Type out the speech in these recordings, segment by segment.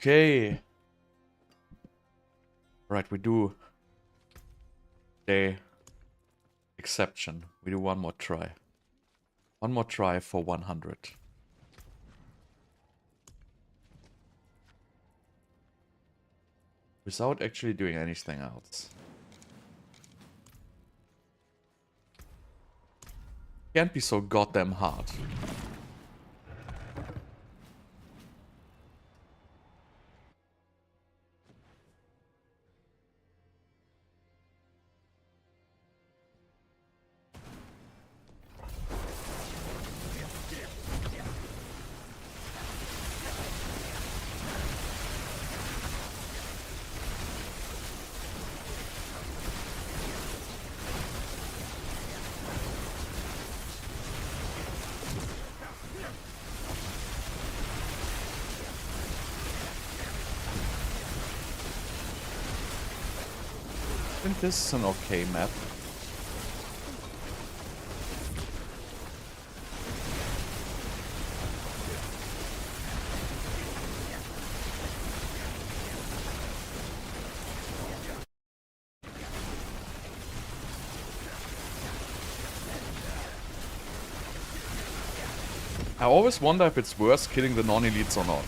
Okay. Right, we do the exception. We do one more try. One more try for 100. Without actually doing anything else. Can't be so goddamn hard. I think this is an okay map. I always wonder if it's worse killing the non-elites or not.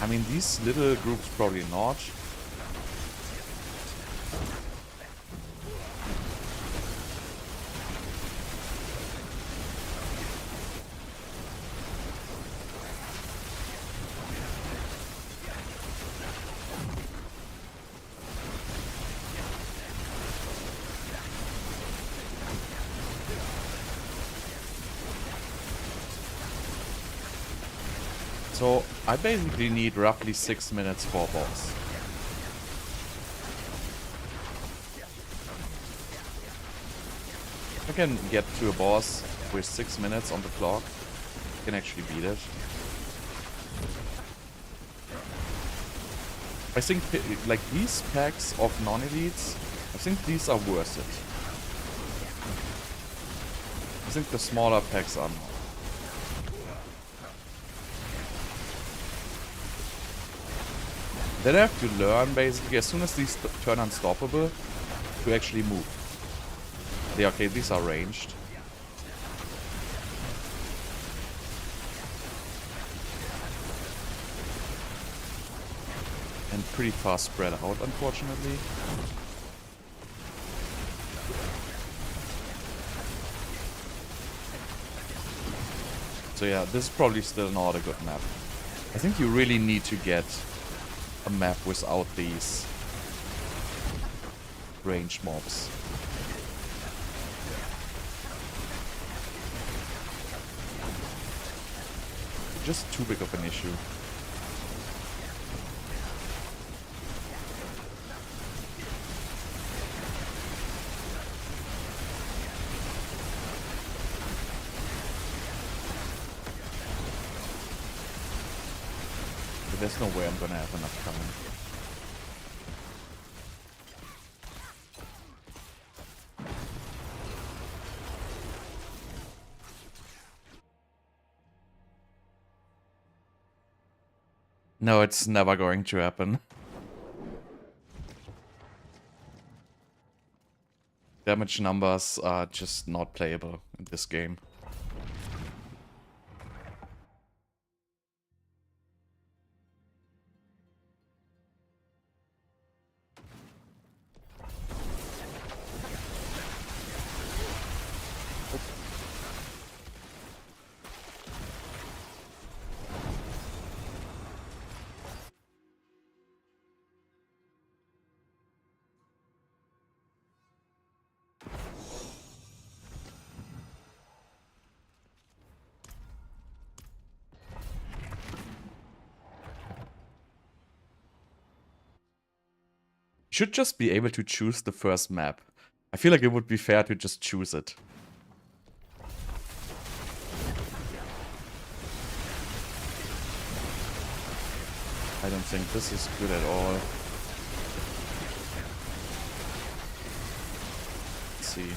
I mean, these little groups probably not. So, I basically need roughly 6 minutes for a boss. If I can get to a boss with 6 minutes on the clock, I can actually beat it. I think, like, these packs of non-elites, I think these are worth it. I think the smaller packs are not. Then I have to learn, basically, as soon as these turn unstoppable, to actually move. Yeah, okay, these are ranged. And pretty fast spread out, unfortunately. So yeah, this is probably still not a good map. I think you really need to get a map without these ranged mobs. Just too big of an issue. But there's no way I'm gonna have enough coming. No, it's never going to happen. Damage numbers are just not playable in this game. Should just be able to choose the first map. I feel like it would be fair to just choose it. I don't think this is good at all. Let's see.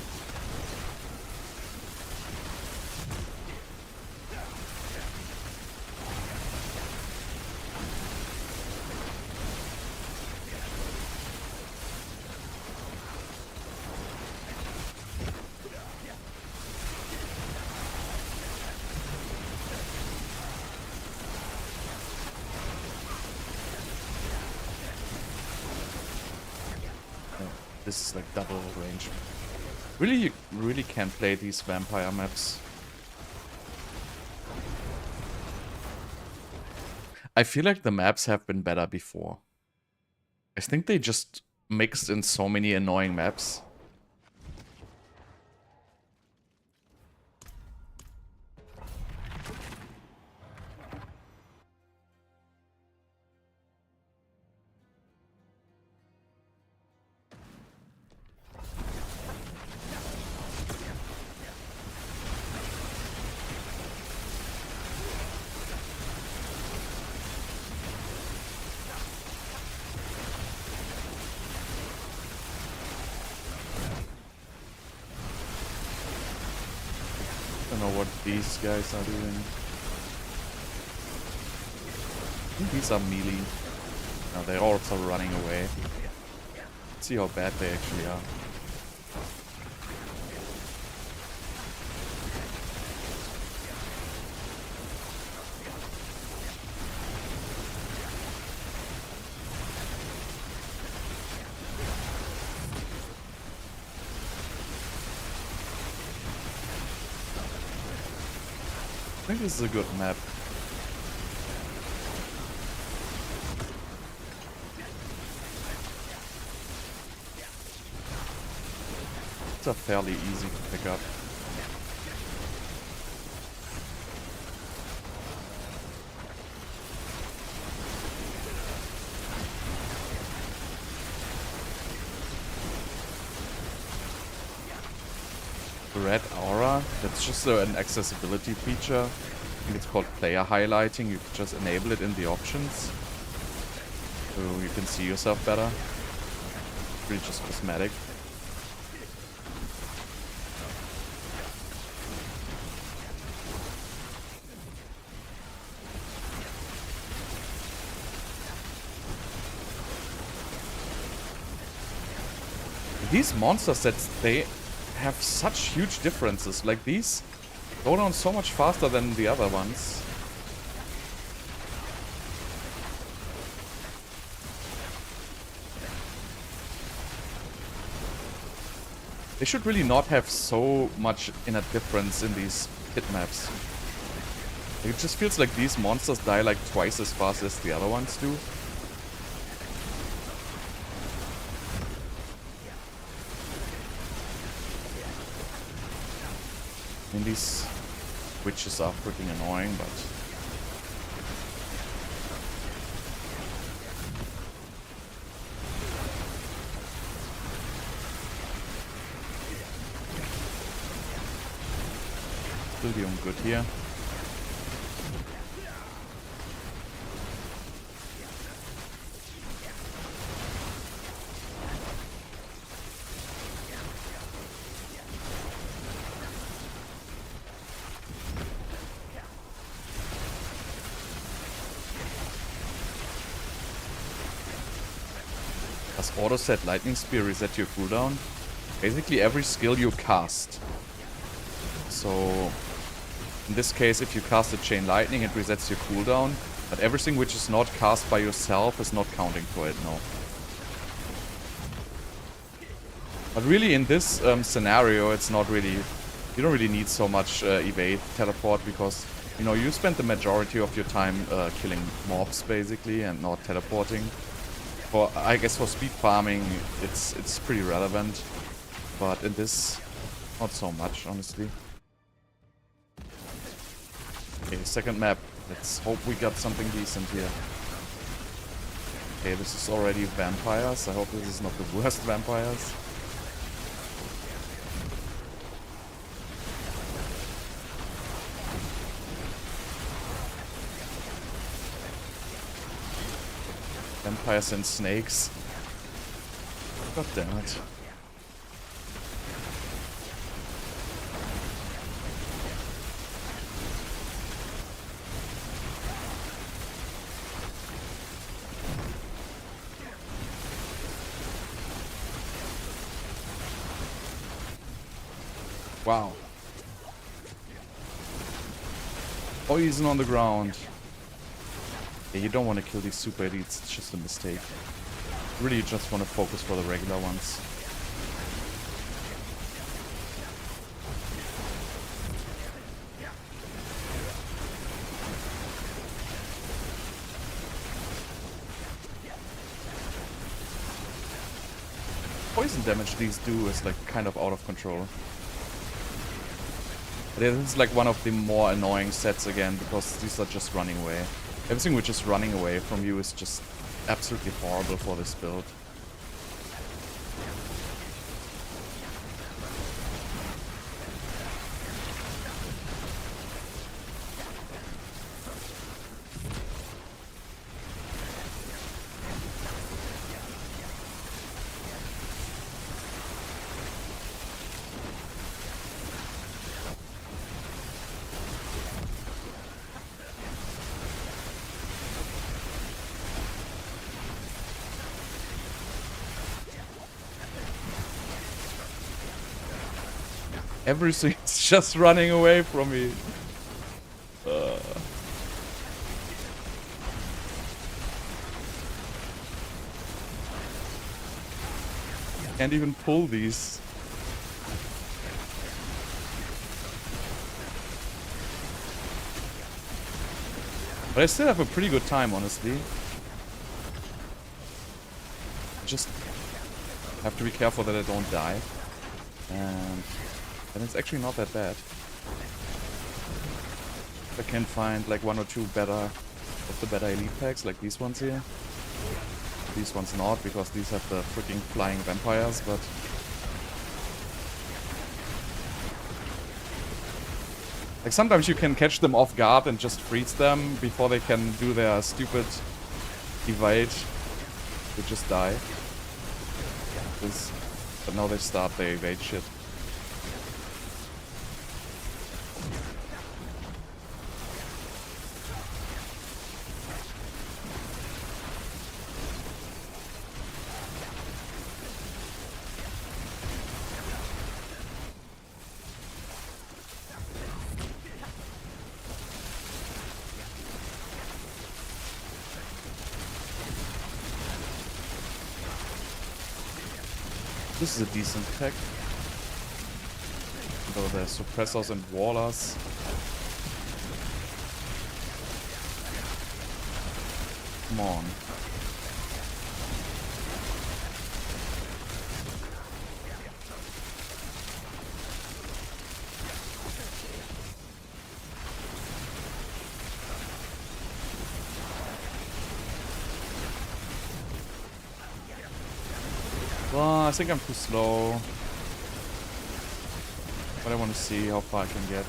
This is like double range. Really, you really can't play these vampire maps. I feel like the maps have been better before. I think they just mixed in so many annoying maps. I don't know what these guys are doing. I think these are melee. No, they're also running away. Let's see how bad they actually are. I think this is a good map. It's a fairly easy to pick up. Red aura, that's just an accessibility feature. I think it's called player highlighting. You can just enable it in the options so you can see yourself better. It's really just cosmetic. These monster sets, they have such huge differences. Like, these go down so much faster than the other ones. They should really not have so much in a difference in these pit maps. It just feels like these monsters die like twice as fast as the other ones do. I mean, these witches are freaking annoying, but... still doing good here. Does auto set lightning spear reset your cooldown? Basically every skill you cast. So in this case, if you cast a chain lightning, it resets your cooldown, but everything which is not cast by yourself is not counting for it, no. But really in this scenario, it's not really, you don't really need so much evade teleport, because, you know, you spend the majority of your time killing mobs basically and not teleporting. For, I guess for speed farming, it's pretty relevant, but in this, not so much, honestly. Okay, second map. Let's hope we got something decent here. Okay, this is already vampires. I hope this is not the worst vampires. Vampires and snakes. God damn it. Wow. Poison on the ground. Yeah, you don't want to kill these super elites, it's just a mistake. Really, you just want to focus for the regular ones. poison damage these do is like kind of out of control. This is like one of the more annoying sets again, because these are just running away. Everything which is running away from you is just absolutely horrible for this build. Everything's just running away from me. Can't even pull these. But I still have a pretty good time, honestly. Just have to be careful that I don't die. And it's actually not that bad. I can find like one or two better elite packs, like these ones here. These ones not, because these have the freaking flying vampires, but like sometimes you can catch them off guard and just freeze them before they can do their stupid evade. They just die. But now they start their evade shit. This is a decent tech. Though the suppressors and wallers. Come on. Well, I think I'm too slow. But I want to see how far I can get.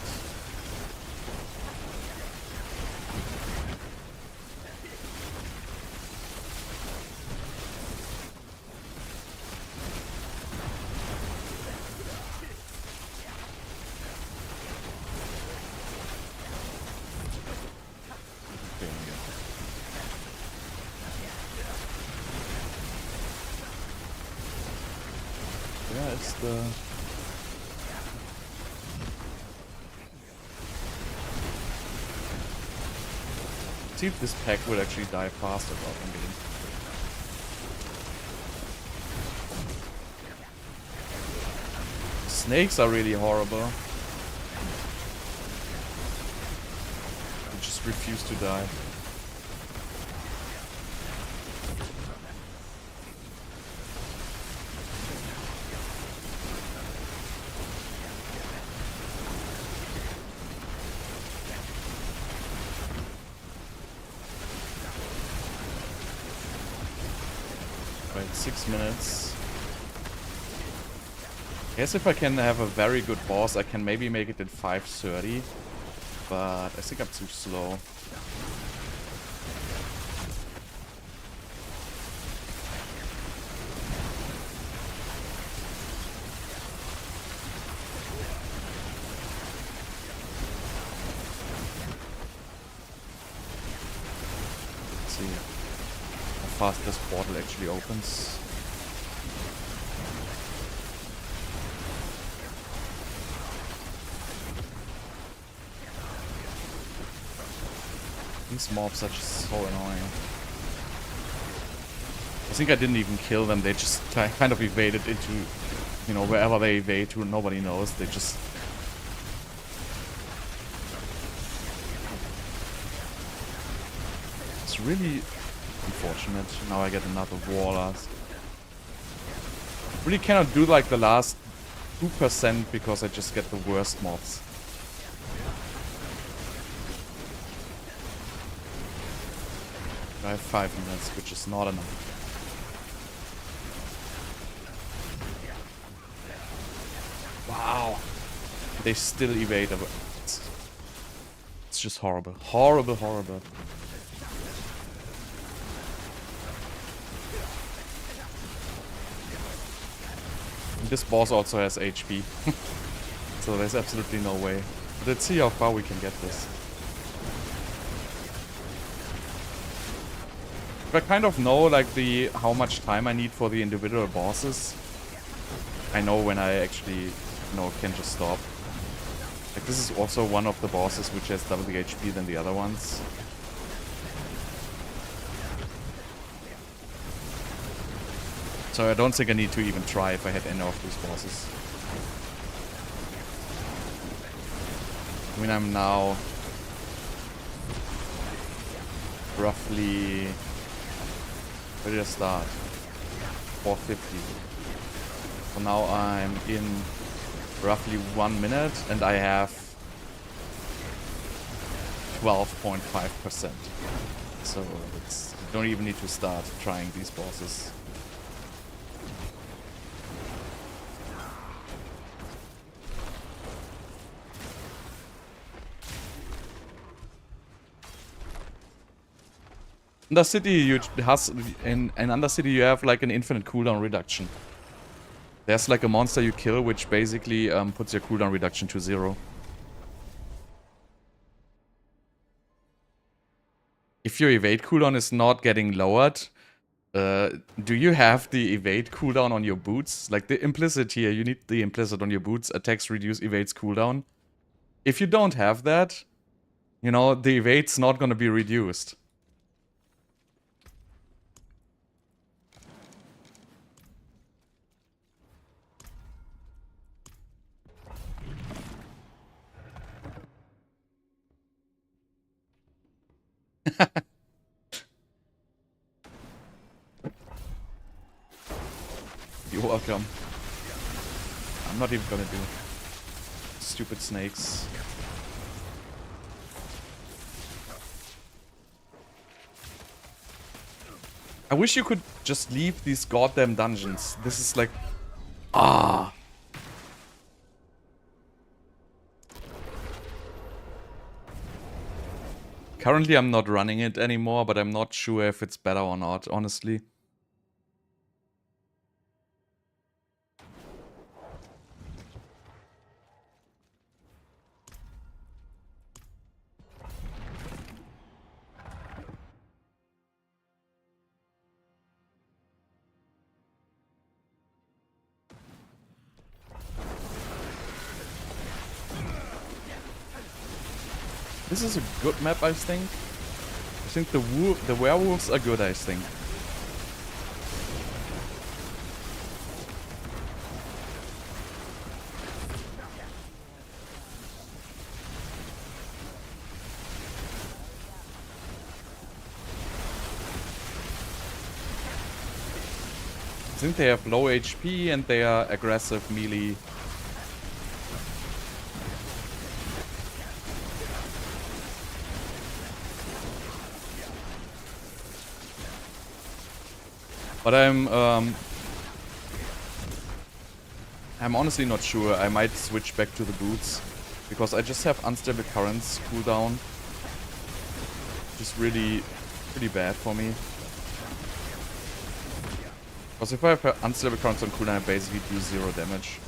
See if this pack will actually die faster without them getting. Snakes are really horrible. They just refuse to die. Right, 6 minutes. I guess if I can have a very good boss, I can maybe make it in 5:30. But I think I'm too slow. Let's see how fast this portal actually opens. These mobs are just so annoying. I think I didn't even kill them, they just kind of evaded into, you know, wherever they evade to, nobody knows, they just... It's really unfortunate. Now I get another Warlord. Really cannot do like the last 2% because I just get the worst mobs. I have 5 minutes, which is not enough. Wow. They still evade. It's just horrible. Horrible, horrible. This boss also has HP. So there's absolutely no way. But let's see how far we can get this. I kind of know like how much time I need for the individual bosses. I know when I actually can just stop. Like this is also one of the bosses which has double the HP than the other ones. So I don't think I need to even try if I had any of these bosses. I mean, I'm now roughly... Where did I start? 450. So now I'm in roughly 1 minute and I have 12.5%. So I don't even need to start trying these bosses. In the city, in Undercity you have like an infinite cooldown reduction. There's like a monster you kill which basically puts your cooldown reduction to 0. If your evade cooldown is not getting lowered, do you have the evade cooldown on your boots? Like the implicit here, you need the implicit on your boots. Attacks reduce evade's cooldown. If you don't have that, the evade's not gonna be reduced. You're welcome. I'm not even gonna do stupid snakes. I wish you could just leave these goddamn dungeons. This is like... Ah! Currently I'm not running it anymore, but I'm not sure if it's better or not, honestly. This is a good map, I think. I think the werewolves are good, I think. I think they have low HP and they are aggressive melee. But I'm honestly not sure. I might switch back to the boots because I just have unstable currents cooldown, which is really pretty bad for me. Because if I have unstable currents on cooldown, I basically do 0 damage.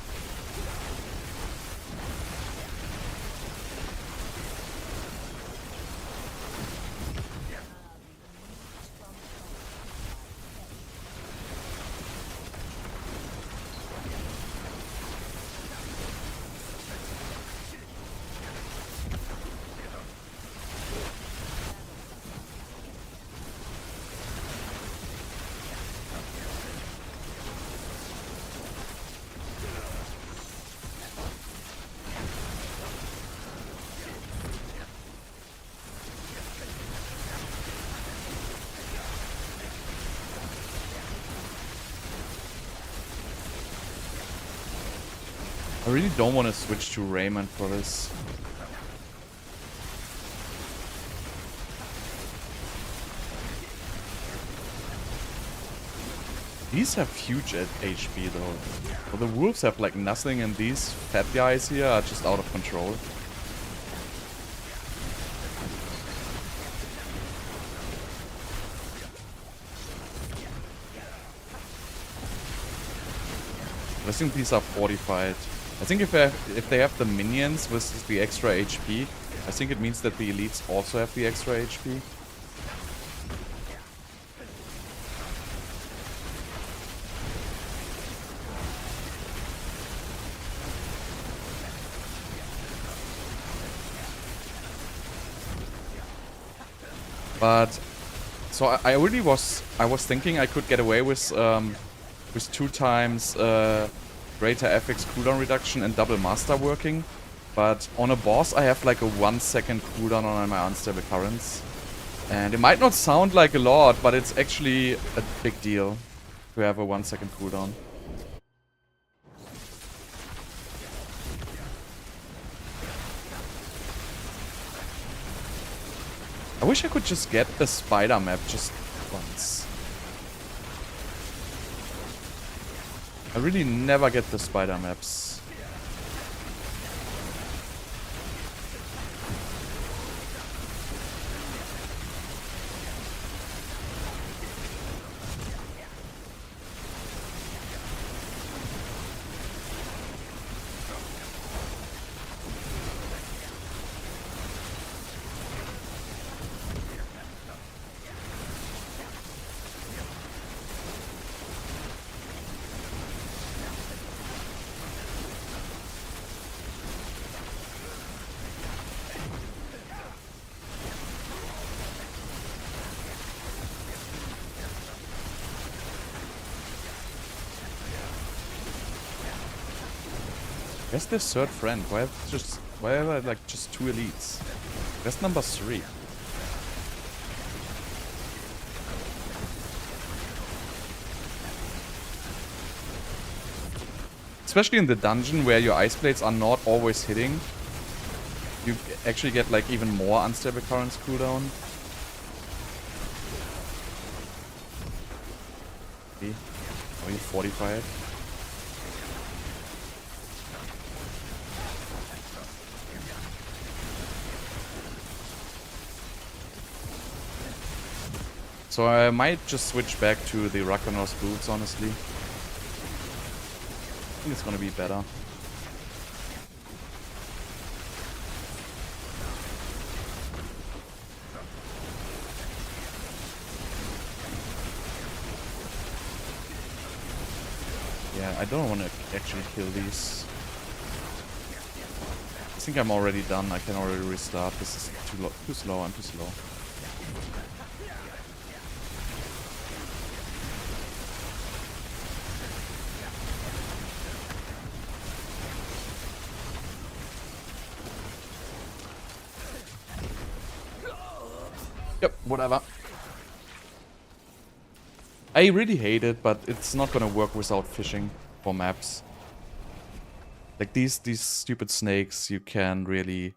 really don't want to switch to Raiment for this. These have huge HP though. Well, the wolves have like nothing, and these fat guys here are just out of control. I think these are fortified. I think if they have the minions with the extra HP, I think it means that the elites also have the extra HP. But so I was thinking I could get away with 2 times greater FX cooldown reduction and double master working, but on a boss I have like a 1 second cooldown on my unstable currents, and it might not sound like a lot, but it's actually a big deal to have a 1 second cooldown. I wish I could just get the spider map just once. I really never get the spider maps. Where's the third friend? Why are there like just 2 elites? Where's number 3? Especially in the dungeon where your ice blades are not always hitting, you actually get like even more unstable currents cooldown. Okay. Are you 45? So I might just switch back to the Rakanoth boots, honestly. I think it's gonna be better. Yeah, I don't want to actually kill these. I think I'm already done. I can already restart. This is too slow. I'm too slow. Yep, whatever. I really hate it, but it's not gonna work without fishing for maps. Like these stupid snakes you can really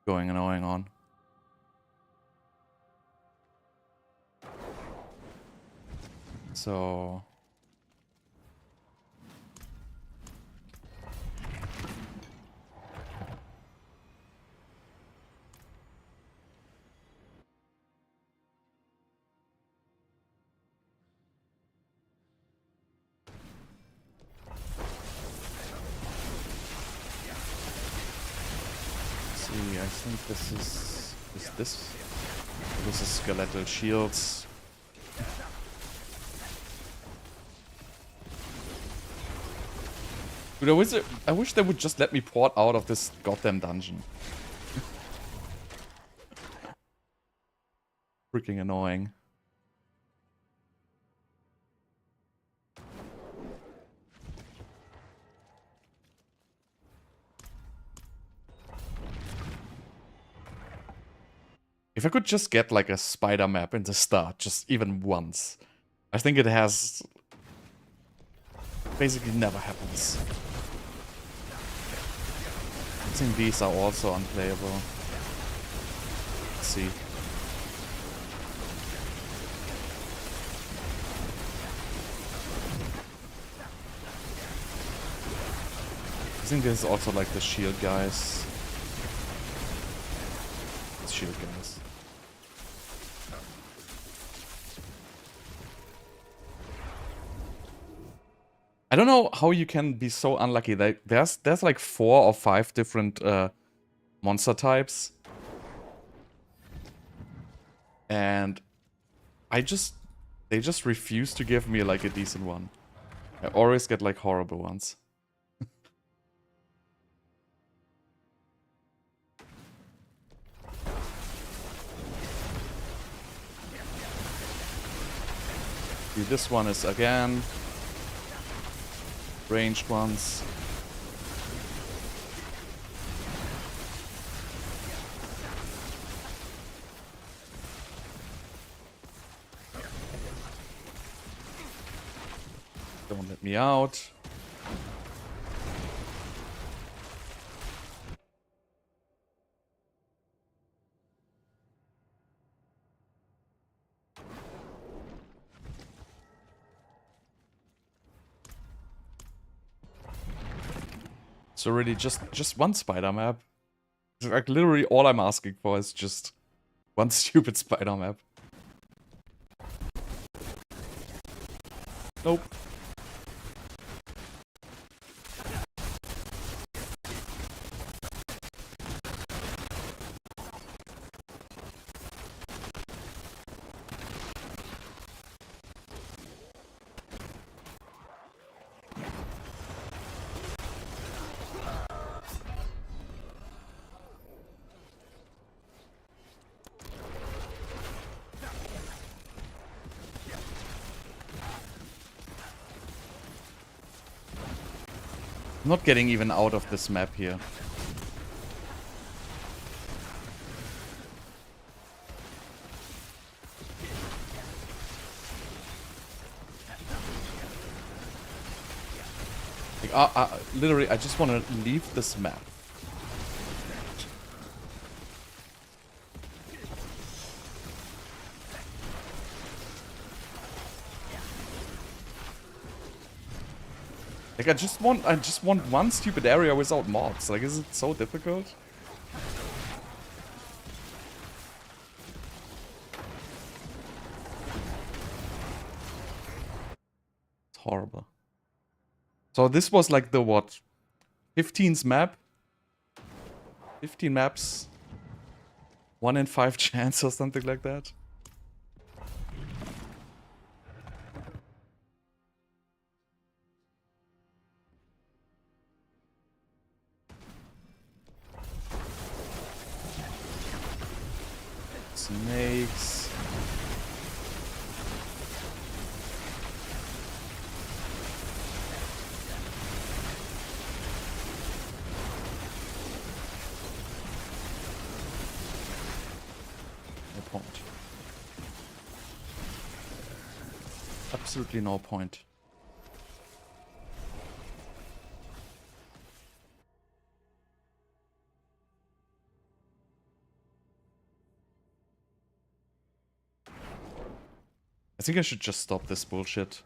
going annoying on. So I think this is skeletal shields. Dude, I wish they would just let me port out of this goddamn dungeon. Freaking annoying. If I could just get like a spider map in the start, just even once. I think it has... basically never happens. think these are also unplayable. Let's see. I think this is also like the shield guys. It's shield guys. I don't know how you can be so unlucky. Like there's like 4 or 5 different monster types. And they just refuse to give me like a decent one. I always get like horrible ones. This one is again ranged ones. Don't let me out. So really just one spider map. Like literally all I'm asking for is just one stupid spider map. Nope. I'm not getting even out of this map here. Like, literally, I just want to leave this map. Like I just want one stupid area without mobs. Like, is it so difficult? It's horrible. So this was like the what? 15th map? 15 maps? 1 in 5 chance or something like that? Snakes. No point. Absolutely no point. I think I should just stop this bullshit.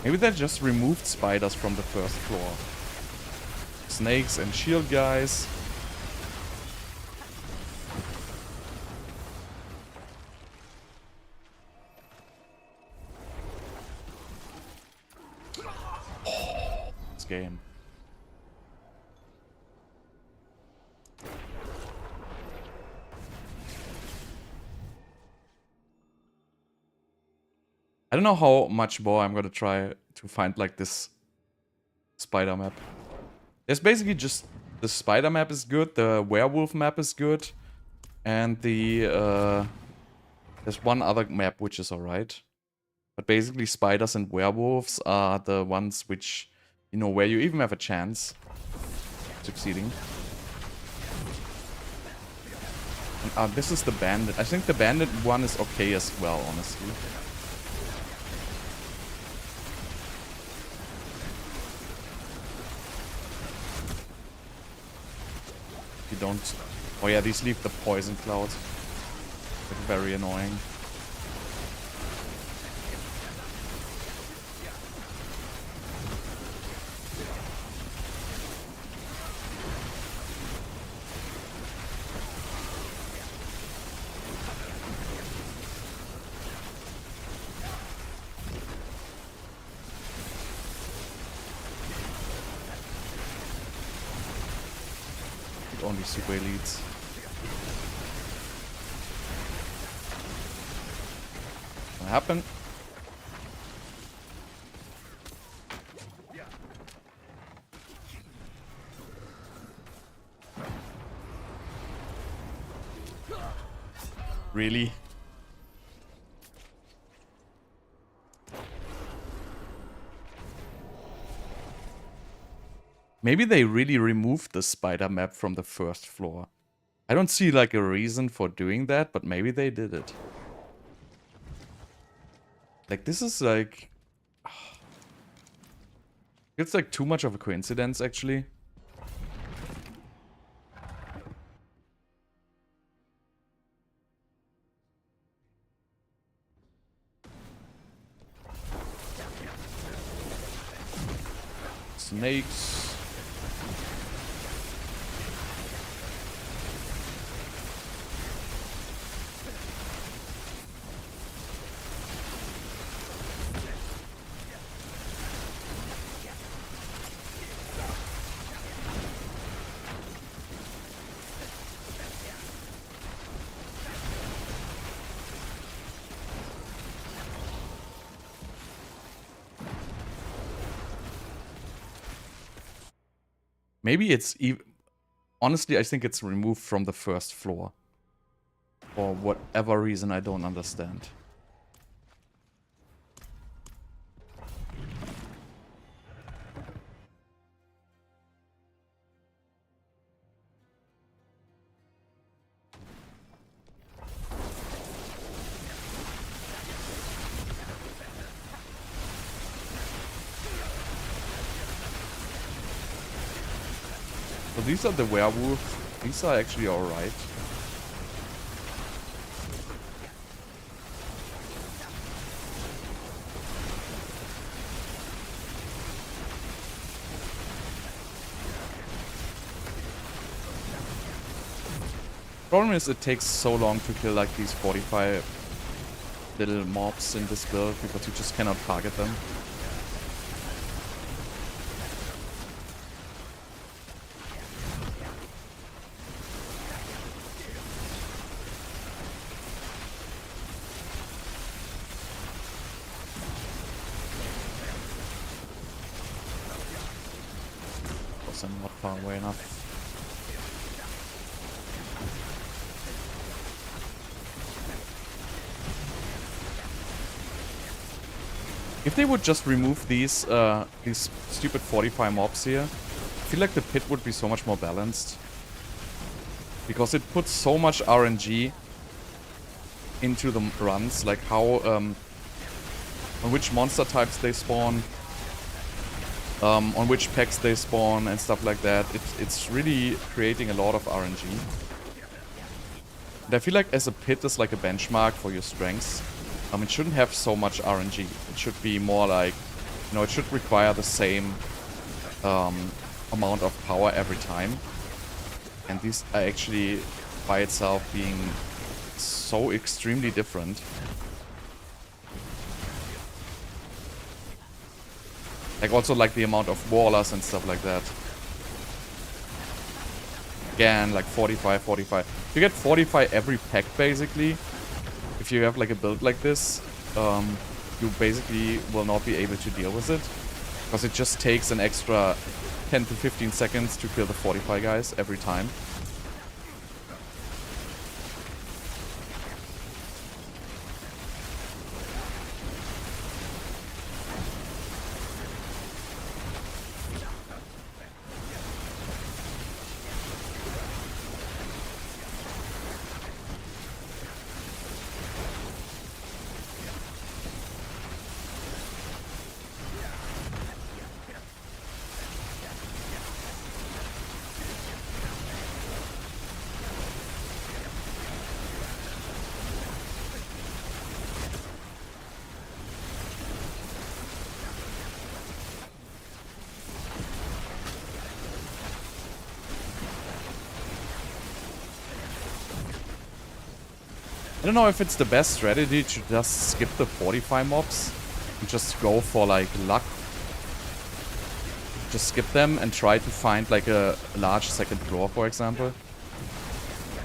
Maybe they just removed spiders from the first floor. Snakes and shield guys. Game. I don't know how much more I'm gonna try to find like this spider map. There's basically just the spider map is good, the werewolf map is good, and the there's one other map which is alright. But basically spiders and werewolves are the ones which, you know, where you even have a chance of succeeding. This is the bandit. I think the bandit one is okay as well, honestly. You don't... Oh yeah, these leave the poison clouds. Like, very annoying. Only super elites. What happened? Really? Maybe they really removed the spider map from the first floor. I don't see like a reason for doing that, but maybe they did it. Like this is like... It's like too much of a coincidence actually. Snakes. Maybe it's even... Honestly, I think it's removed from the first floor. For whatever reason I don't understand. So these are the werewolves. These are actually alright. Problem is it takes so long to kill like these 45 little mobs in this build because you just cannot target them. I'm not far away enough. If they would just remove these stupid 45 mobs here, I feel like the pit would be so much more balanced. Because it puts so much RNG into the runs, like how on which monster types they spawn, on which packs they spawn and stuff like that. It's really creating a lot of RNG. And I feel like as a pit is like a benchmark for your strengths. It shouldn't have so much RNG. It should be more like, you know, it should require the same amount of power every time. And these are actually by itself being so extremely different. Like also like the amount of wallers and stuff like that. Again, like 45, 45. You get 45 every pack basically. If you have like a build like this, you basically will not be able to deal with it. Because it just takes an extra 10 to 15 seconds to kill the 45 guys every time. I don't know if it's the best strategy to just skip the fortify mobs and just go for like luck. Just skip them and try to find like a large second floor, for example.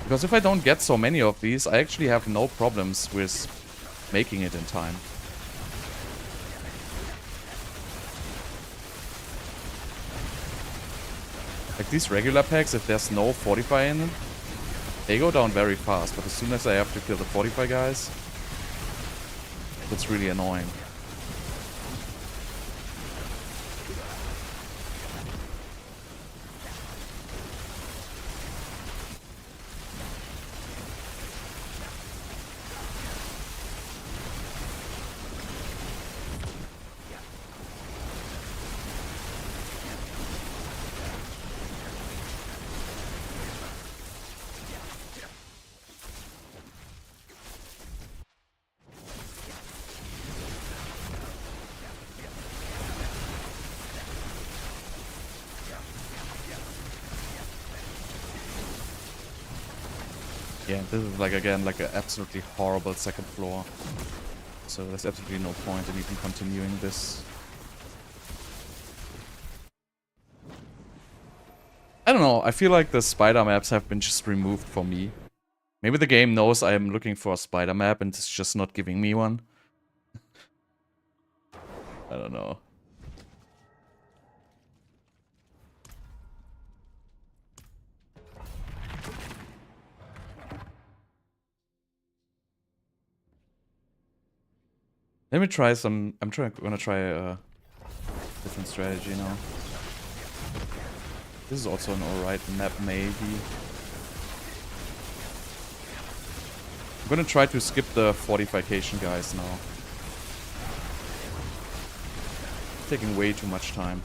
Because if I don't get so many of these, I actually have no problems with making it in time. Like these regular packs, if there's no fortify in them, they go down very fast. But as soon as I have to kill the fortify guys, it's really annoying. Yeah, this is like, again, like an absolutely horrible second floor. So there's absolutely no point in even continuing this. I don't know, I feel like the spider maps have been just removed for me. Maybe the game knows I am looking for a spider map and it's just not giving me one. I don't know. Let me try some... gonna try a different strategy now. This is also an alright map, maybe. I'm gonna try to skip the fortification guys now. It's taking way too much time.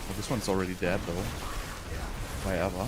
Oh, this one's already dead though. Why ever?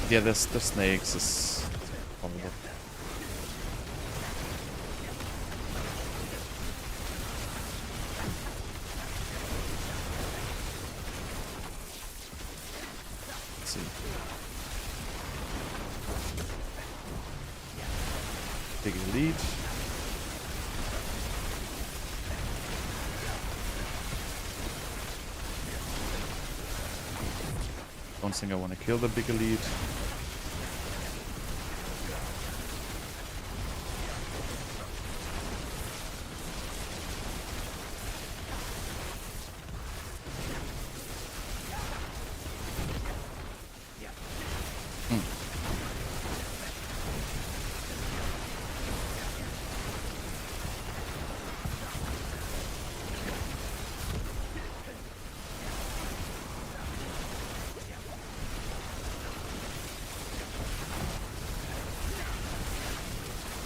Yeah, the snakes is horrible. Let's see. Big elite. Don't think I want to kill the big elite.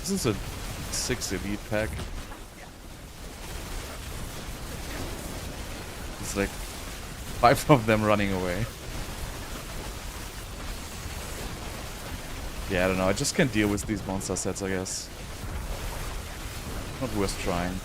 This is a 6 elite pack. It's like 5 of them running away. Yeah, I don't know. I just can't deal with these monster sets, I guess. Not worth trying.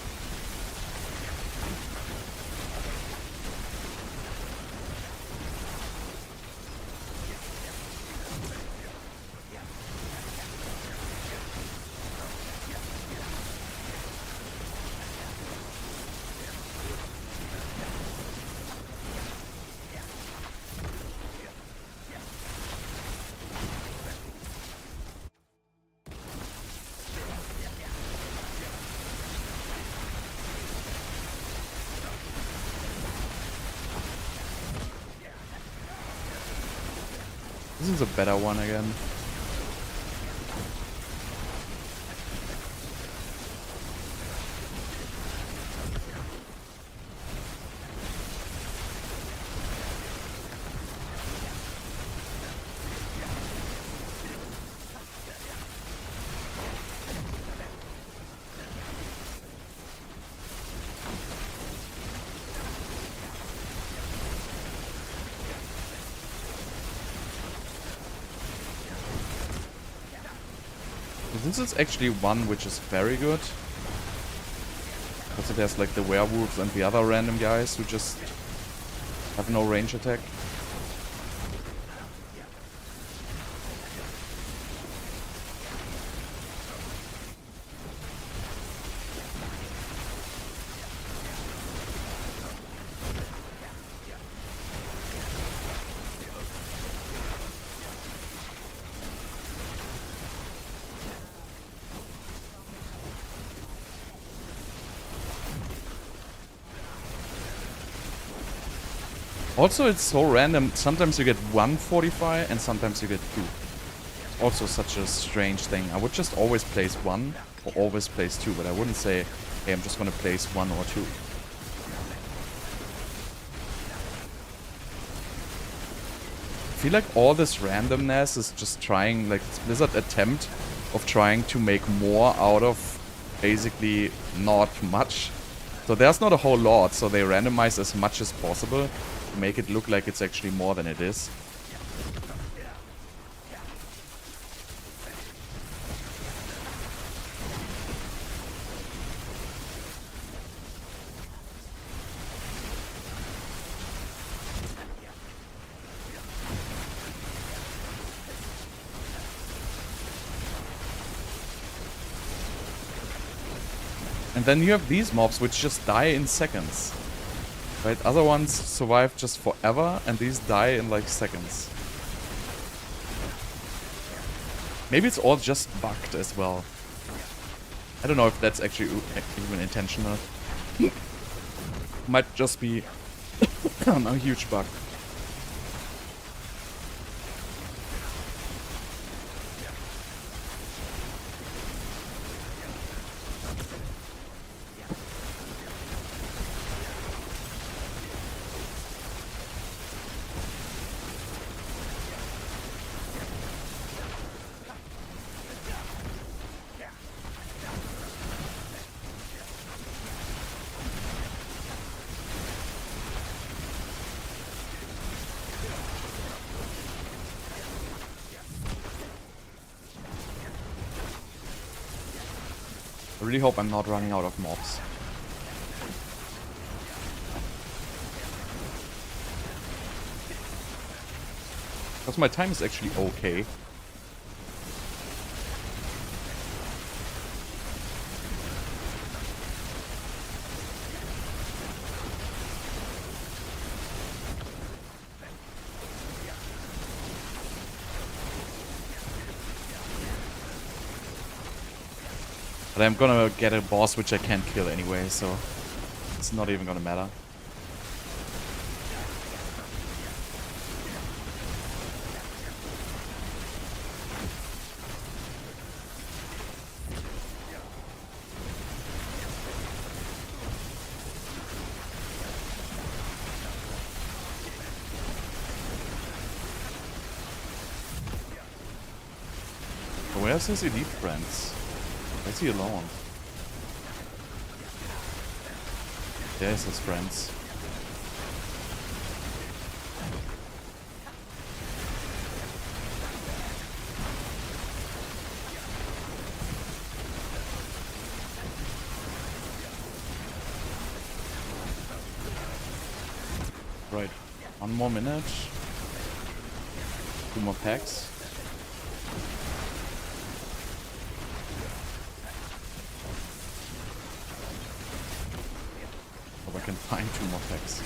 This is a better one again. This is actually one which is very good. Because it has like the werewolves and the other random guys who just have no range attack. Also, it's so random. Sometimes you get one fortify and sometimes you get two. Also such a strange thing. I would just always place one or always place two, but I wouldn't say, hey, I'm just gonna place one or two. I feel like all this randomness is just trying, like Blizzard attempt of trying to make more out of basically not much. So there's not a whole lot, so they randomize as much as possible. Make it look like it's actually more than it is. And then you have these mobs which just die in seconds. Right, other ones survive just forever, and these die in like seconds. Maybe it's all just bugged as well. I don't know if that's actually even intentional. Might just be a huge bug. I really hope I'm not running out of mobs. Because my time is actually okay. But I'm gonna get a boss which I can't kill anyway, so it's not even gonna matter. Where's his elite friends? Why is he alone? There's his friends. Right. One more minute. 2 more packs. I can find 2 more packs.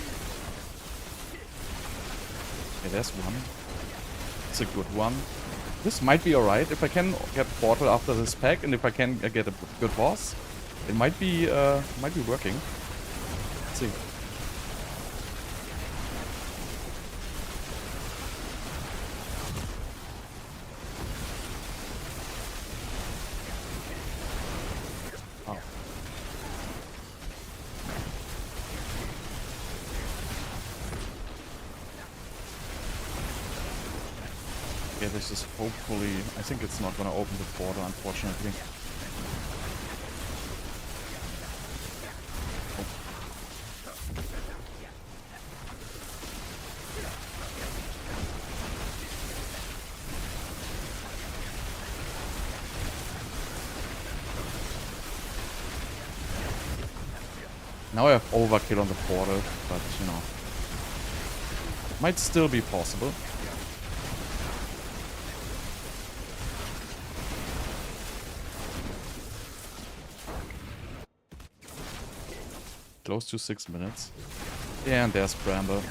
Okay, there's one. It's a good one. This might be alright. If I can get Portal after this pack, and if I can get a good boss, it might be working. Let's see. Okay, this is hopefully... I think it's not gonna open the portal, unfortunately. Now I have overkill on the portal, but, you know. Might still be possible. Close to 6 minutes. Yeah, and there's Bramble.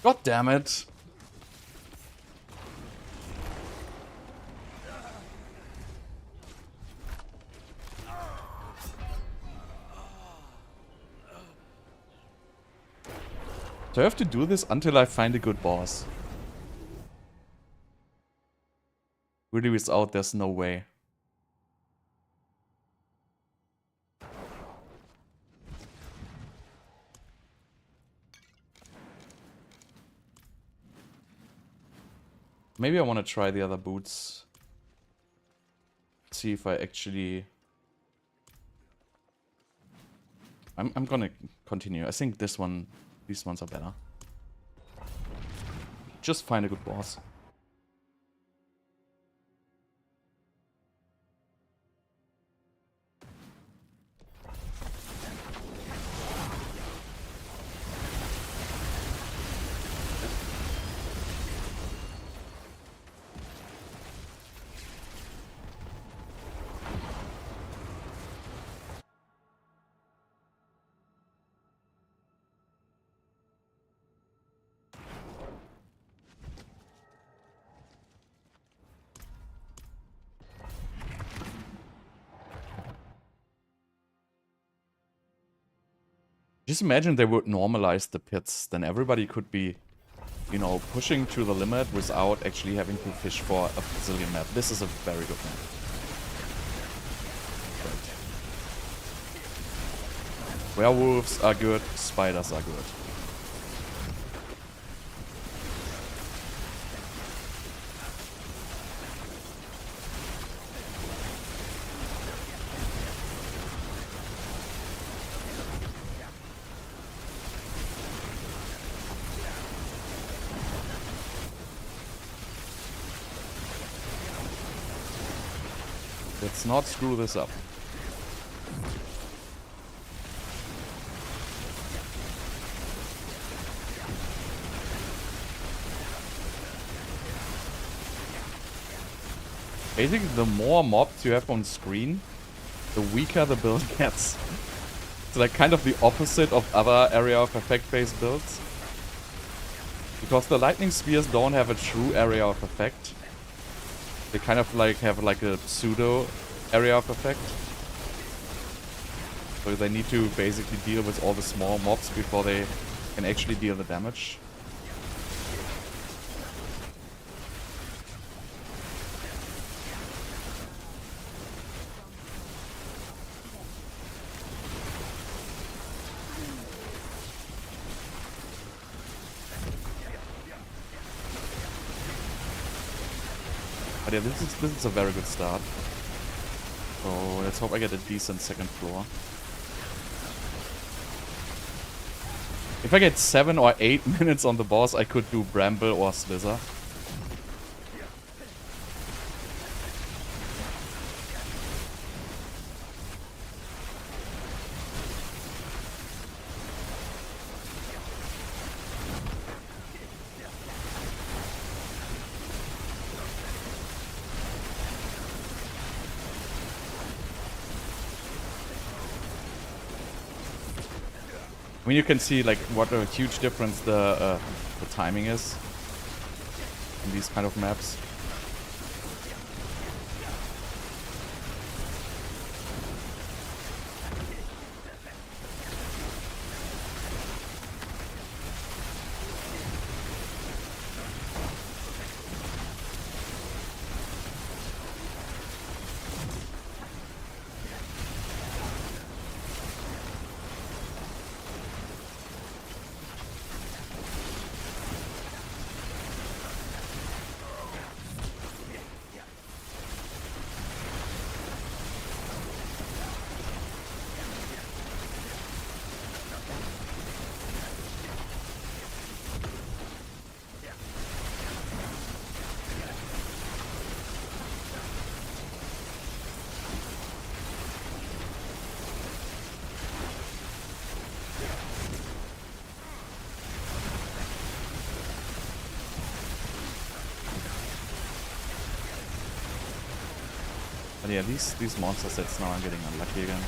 God damn it! Do I have to do this until I find a good boss? Really, without, there's no way. Maybe I want to try the other boots. See if I actually... I'm gonna continue. I think this one... These ones are better. Just find a good boss. Just imagine they would normalize the pits, then everybody could be, you know, pushing to the limit without actually having to fish for a Brazilian map. This is a very good map. Right. Werewolves are good, spiders are good. Let's not screw this up. Basically, the more mobs you have on screen, the weaker the build gets. It's like kind of the opposite of other area of effect based builds. Because the lightning spears don't have a true area of effect. They kind of like have like a pseudo area of effect. So they need to basically deal with all the small mobs before they can actually deal the damage. But yeah, this is a very good start. So let's hope I get a decent second floor. If I get 7 or 8 minutes on the boss, I could do Bramble or Slither. I mean, you can see like what a huge difference the timing is in these kind of maps. But yeah, these monster sets now I'm getting unlucky again.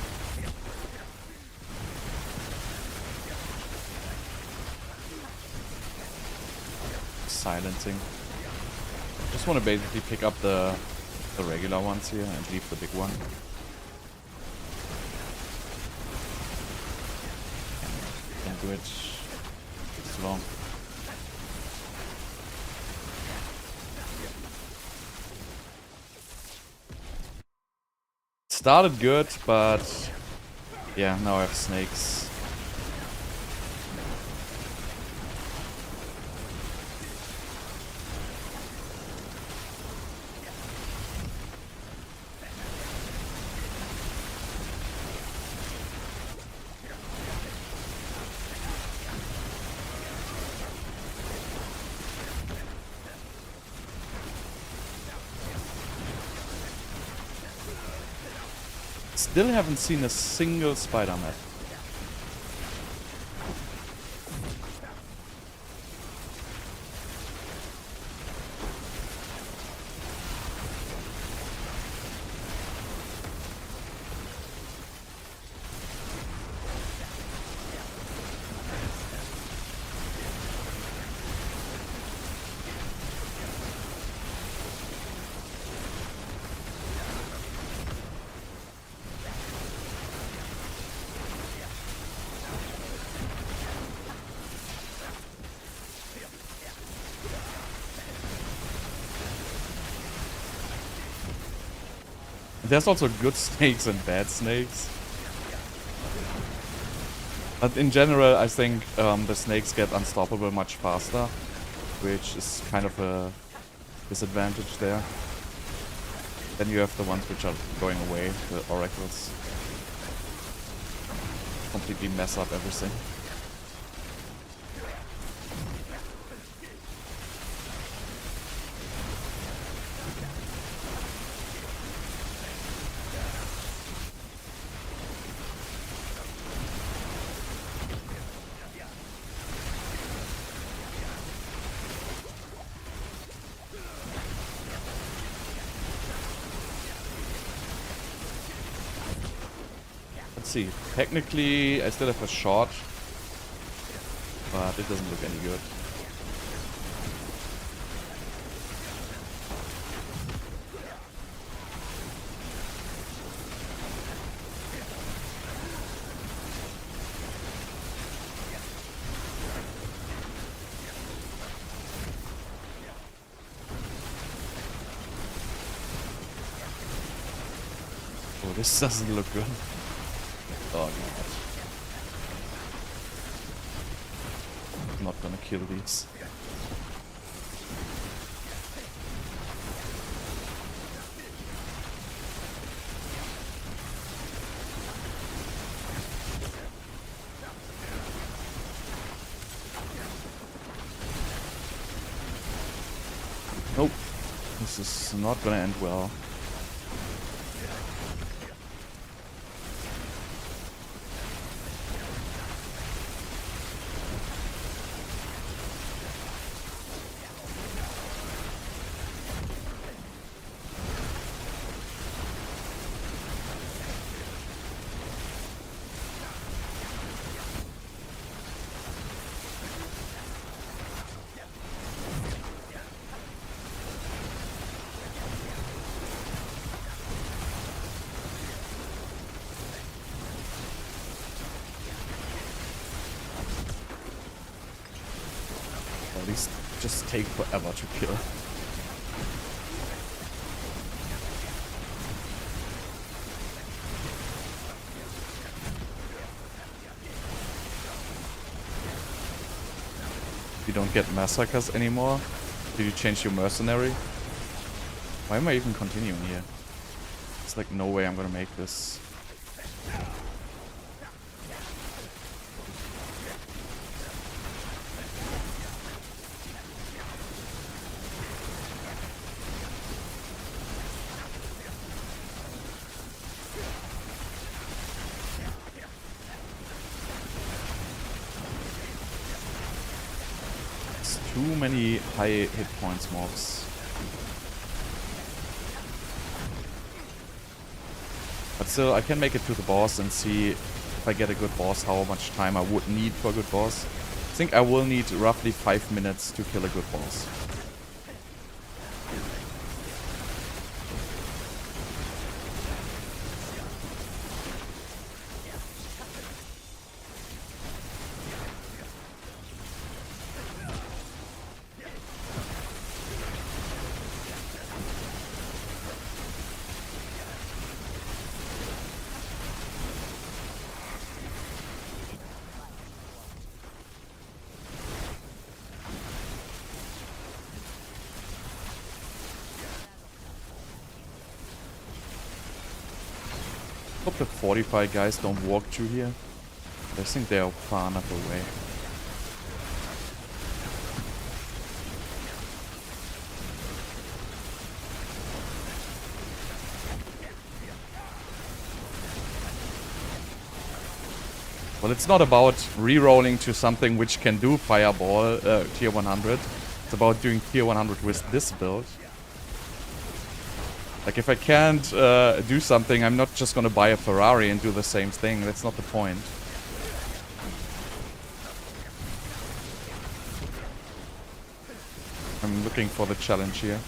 Silencing. Just want to basically pick up the regular ones here and leave the big one. Can't do it. It's too long. Started good, but yeah, now I have snakes. Still haven't seen a single spider map. There's also good snakes and bad snakes. But in general, I think the snakes get unstoppable much faster, which is kind of a disadvantage there. Then you have the ones which are going away, the oracles. Completely mess up everything. See, technically I still have a shot, but it doesn't look any good. Oh, this doesn't look good. Oh god. I'm not gonna kill these. Nope. This is not gonna end well. These just take forever to kill. You don't get massacres anymore? Did you change your mercenary? Why am I even continuing here? It's like no way I'm gonna make this. Too many high hit points mobs. But still, I can make it to the boss and see if I get a good boss, how much time I would need for a good boss. I think I will need roughly 5 minutes to kill a good boss. Hope the 45 guys don't walk through here. I think they are far enough away. Well, it's not about re-rolling to something which can do Fireball tier 100. It's about doing tier 100 with this build. Like, if I can't do something, I'm not just gonna buy a Ferrari and do the same thing. That's not the point. I'm looking for the challenge here.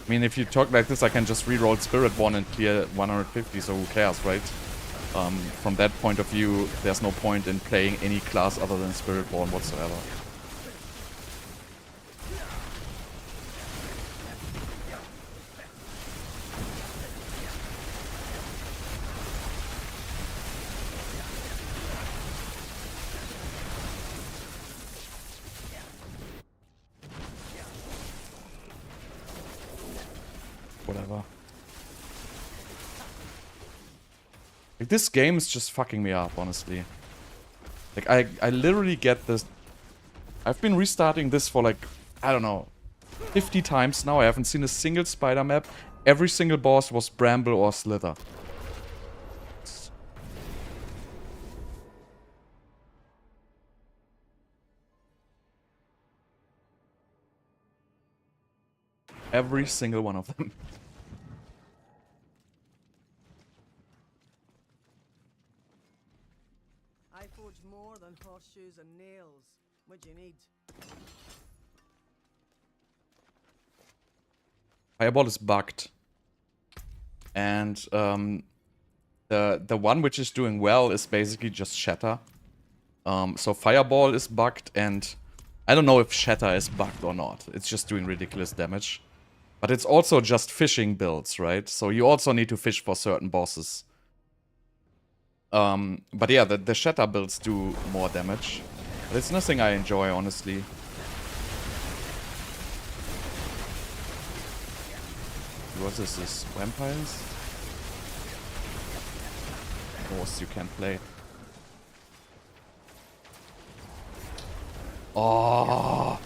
I mean, if you talk like this, I can just re-roll Spirit Born and clear 150, so who cares, right? From that point of view, there's no point in playing any class other than Spirit Born whatsoever. Whatever. Like, this game is just fucking me up, honestly. Like, I literally get this... I've been restarting this for, like, I don't know, 50 times now. I haven't seen a single spider map. Every single boss was Bramble or Slither. Every single one of them. More than horseshoes and nails. What do you need? Fireball is bugged. And the one which is doing well is basically just Shatter. So Fireball is bugged, and I don't know if Shatter is bugged or not. It's just doing ridiculous damage. But it's also just fishing builds, right? So you also need to fish for certain bosses. But yeah, the Shatter builds do more damage. But it's nothing I enjoy, honestly. What is this? Vampires? Bosst you can play. Oh!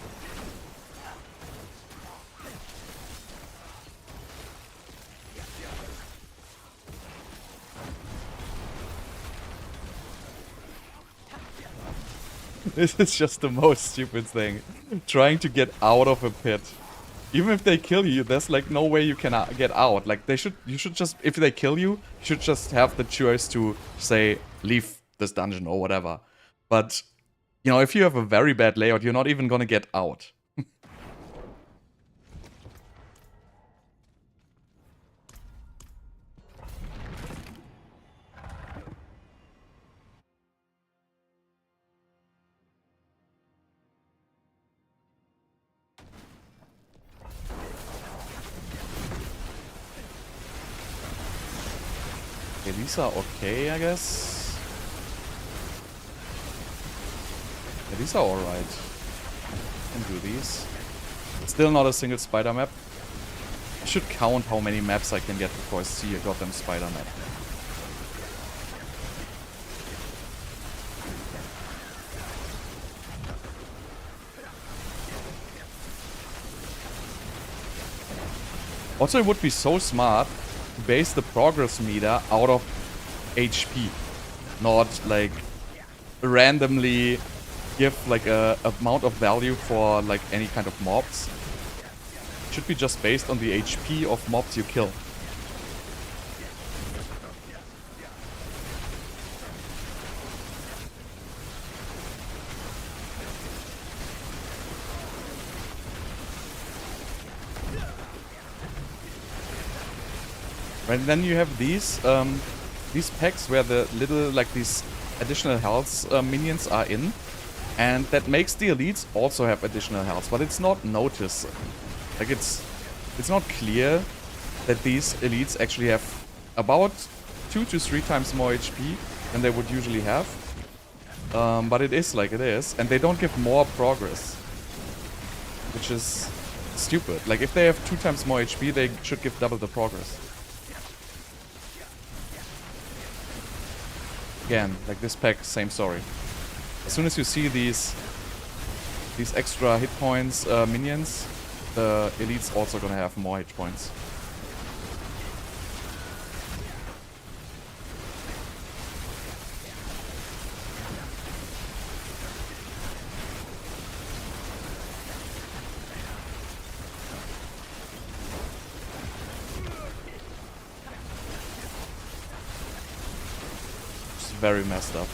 This is just the most stupid thing. Trying to get out of a pit. Even if they kill you, there's like no way you can get out. Like, you should just, if they kill you, you should just have the choice to say, leave this dungeon or whatever. But, you know, if you have a very bad layout, you're not even gonna get out. Okay, these are okay, I guess. Yeah, these are alright. I can do these. Still not a single spider map. I should count how many maps I can get before I see a goddamn spider map. Also, it would be so smart to base the progress meter out of HP. Not like randomly give like a amount of value for like any kind of mobs. It should be just based on the HP of mobs you kill. And then you have these packs where the little, like these additional health minions are in. And that makes the elites also have additional health, but it's not noticed. Like it's not clear that these elites actually have about 2 to 3 times more HP than they would usually have. But it is like it is, and they don't give more progress. Which is stupid. Like if they have 2 times more HP, they should give double the progress. Again, like this pack, same story. As soon as you see these extra hit points minions, the elite's also gonna have more hit points. It's very messed up.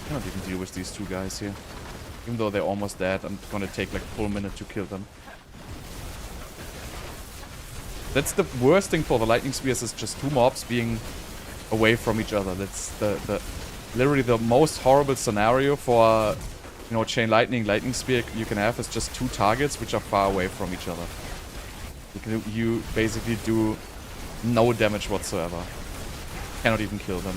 I can't even deal with these two guys here. Even though they're almost dead, I'm gonna take like a full minute to kill them. That's the worst thing for the lightning spears, is just 2 mobs being away from each other. That's the literally the most horrible scenario for, you know, chain lightning spear you can have, is just 2 targets which are far away from each other. You basically do no damage whatsoever. Cannot even kill them.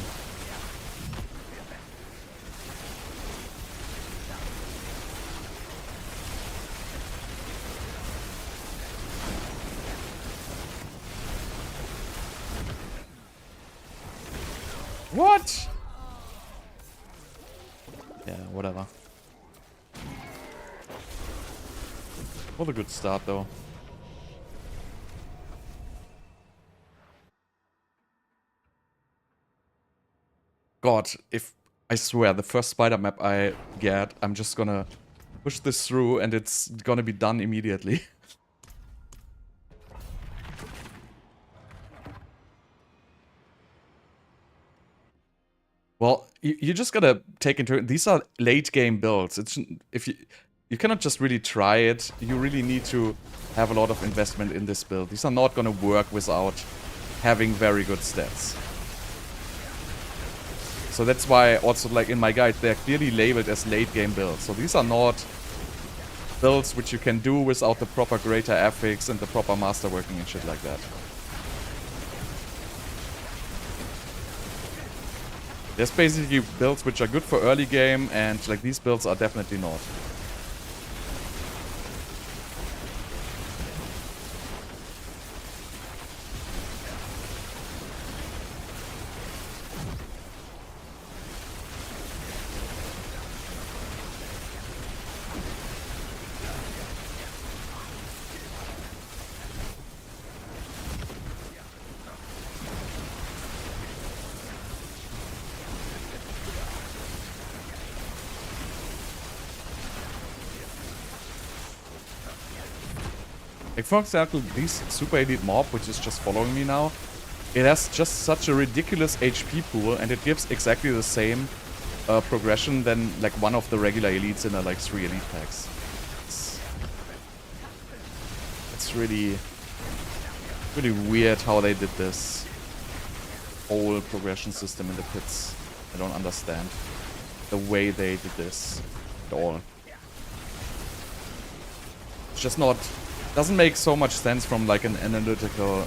What? Yeah, whatever. What a good start, though. God, if I swear, the first spider map I get, I'm just gonna push this through and it's gonna be done immediately. Well, you just gotta take into it, these are late game builds. It's if you cannot just really try it. You really need to have a lot of investment in this build. These are not gonna work without having very good stats. So that's why also, like in my guide, they're clearly labeled as late game builds. So these are not builds which you can do without the proper greater affix and the proper masterworking and shit like that. There's basically builds which are good for early game, and like these builds are definitely not. Like for example, this super elite mob, which is just following me now, it has just such a ridiculous HP pool, and it gives exactly the same progression than like one of the regular elites in the like 3 elite packs. It's really weird how they did this whole progression system in the pits. I don't understand the way they did this at all. It's just not... doesn't make so much sense from like an analytical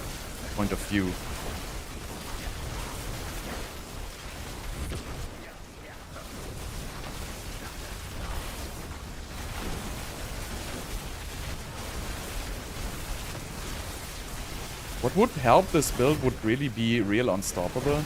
point of view. What would help this build would really be real unstoppable.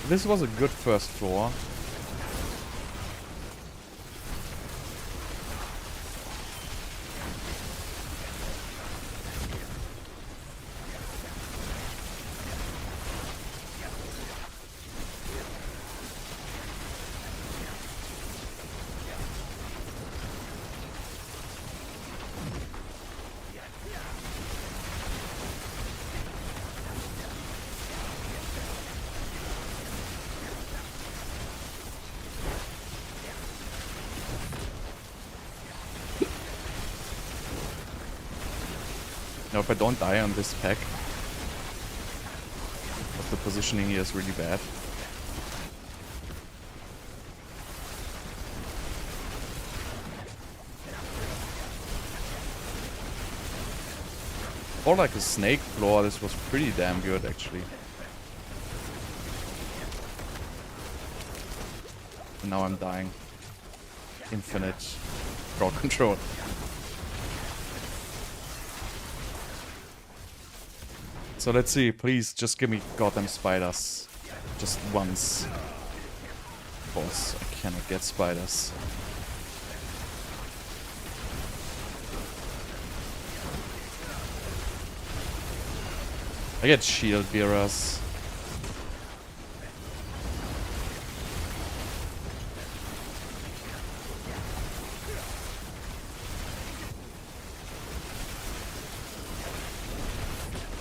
This was a good first floor. Now, if I don't die on this pack, but the positioning here is really bad. Or like a snake floor, this was pretty damn good actually. And now I'm dying. Infinite crowd control. So let's see, please just give me goddamn spiders. Just once. Of course, I cannot get spiders. I get shield bearers.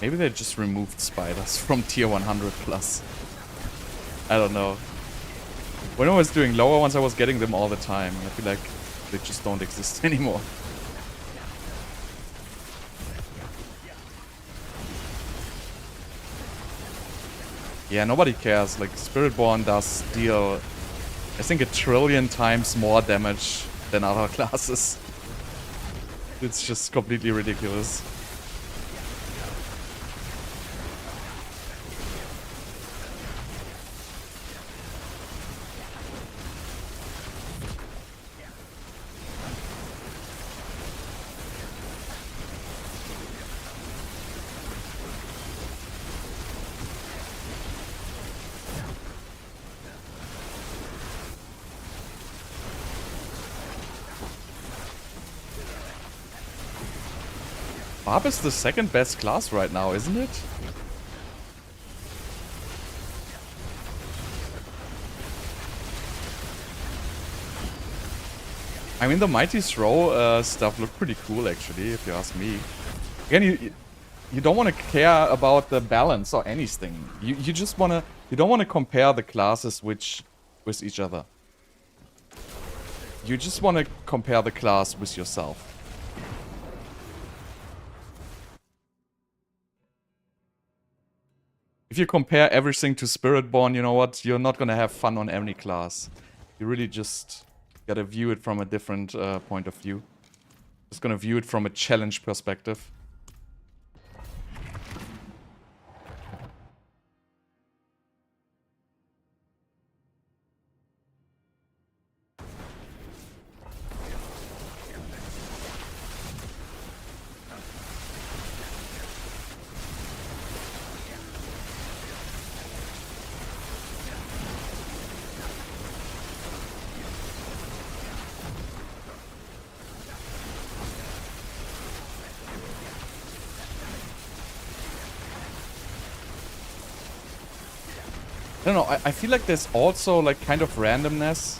Maybe they just removed spiders from tier 100 plus. I don't know. When I was doing lower ones, I was getting them all the time. I feel like they just don't exist anymore. Yeah, nobody cares. Like, Spiritborn does deal, I think, 1 trillion times more damage than other classes. It's just completely ridiculous. Barb is the second best class right now, isn't it? I mean, the Mighty Throw stuff looked pretty cool, actually, if you ask me. Again, you don't want to care about the balance or anything. You just want to... You don't want to compare the classes with each other. You just want to compare the class with yourself. If you compare everything to Spiritborn, you know what? You're not gonna have fun on any class. You really just gotta view it from a different point of view. Just gonna view it from a challenge perspective. I don't know, I feel like there's also like kind of randomness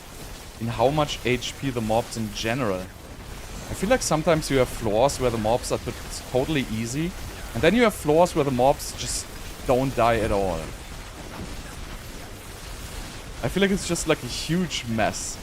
in how much HP the mobs in general. I feel like sometimes you have floors where the mobs are totally easy, and then you have floors where the mobs just don't die at all. I feel like it's just like a huge mess.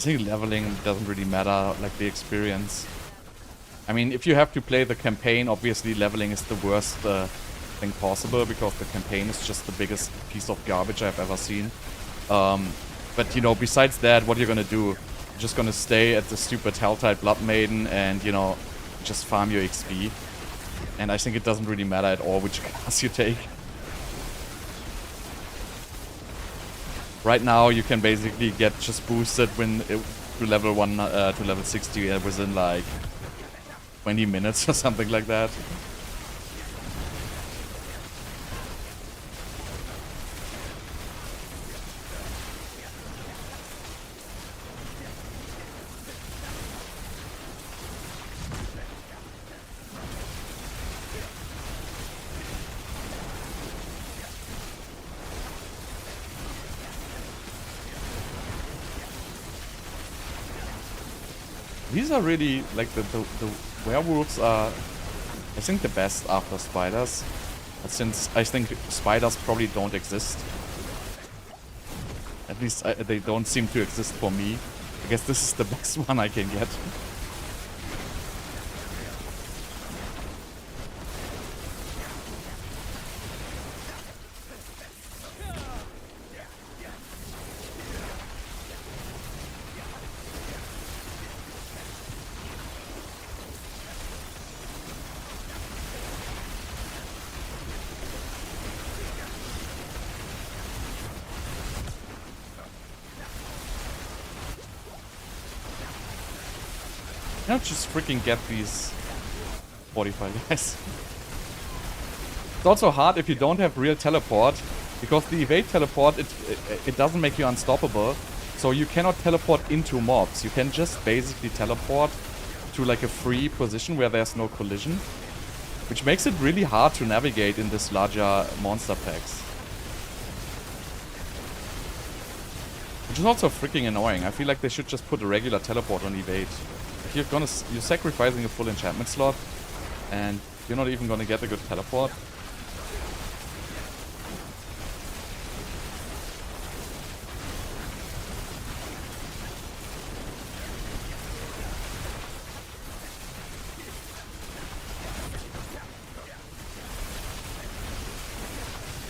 I think leveling doesn't really matter, like the experience. I mean, if you have to play the campaign, obviously leveling is the worst thing possible, because the campaign is just the biggest piece of garbage I've ever seen. But, you know, besides that, what you're gonna do? You're just gonna stay at the stupid Helltide Blood Maiden and, you know, just farm your XP. And I think it doesn't really matter at all which class you take. Right now, you can basically get just boosted when to level 1 to level 60 within like 20 minutes or something like that. These are really, like, the werewolves are, I think, the best after spiders. But since I think spiders probably don't exist. At least they don't seem to exist for me. I guess this is the best one I can get. Now just freaking get these 45 guys. It's also hard if you don't have real teleport, because the evade teleport, it doesn't make you unstoppable. So you cannot teleport into mobs. You can just basically teleport to like a free position where there's no collision, which makes it really hard to navigate in this larger monster packs. Which is also freaking annoying. I feel like they should just put a regular teleport on evade. You're sacrificing a full enchantment slot, and you're not even gonna get a good teleport.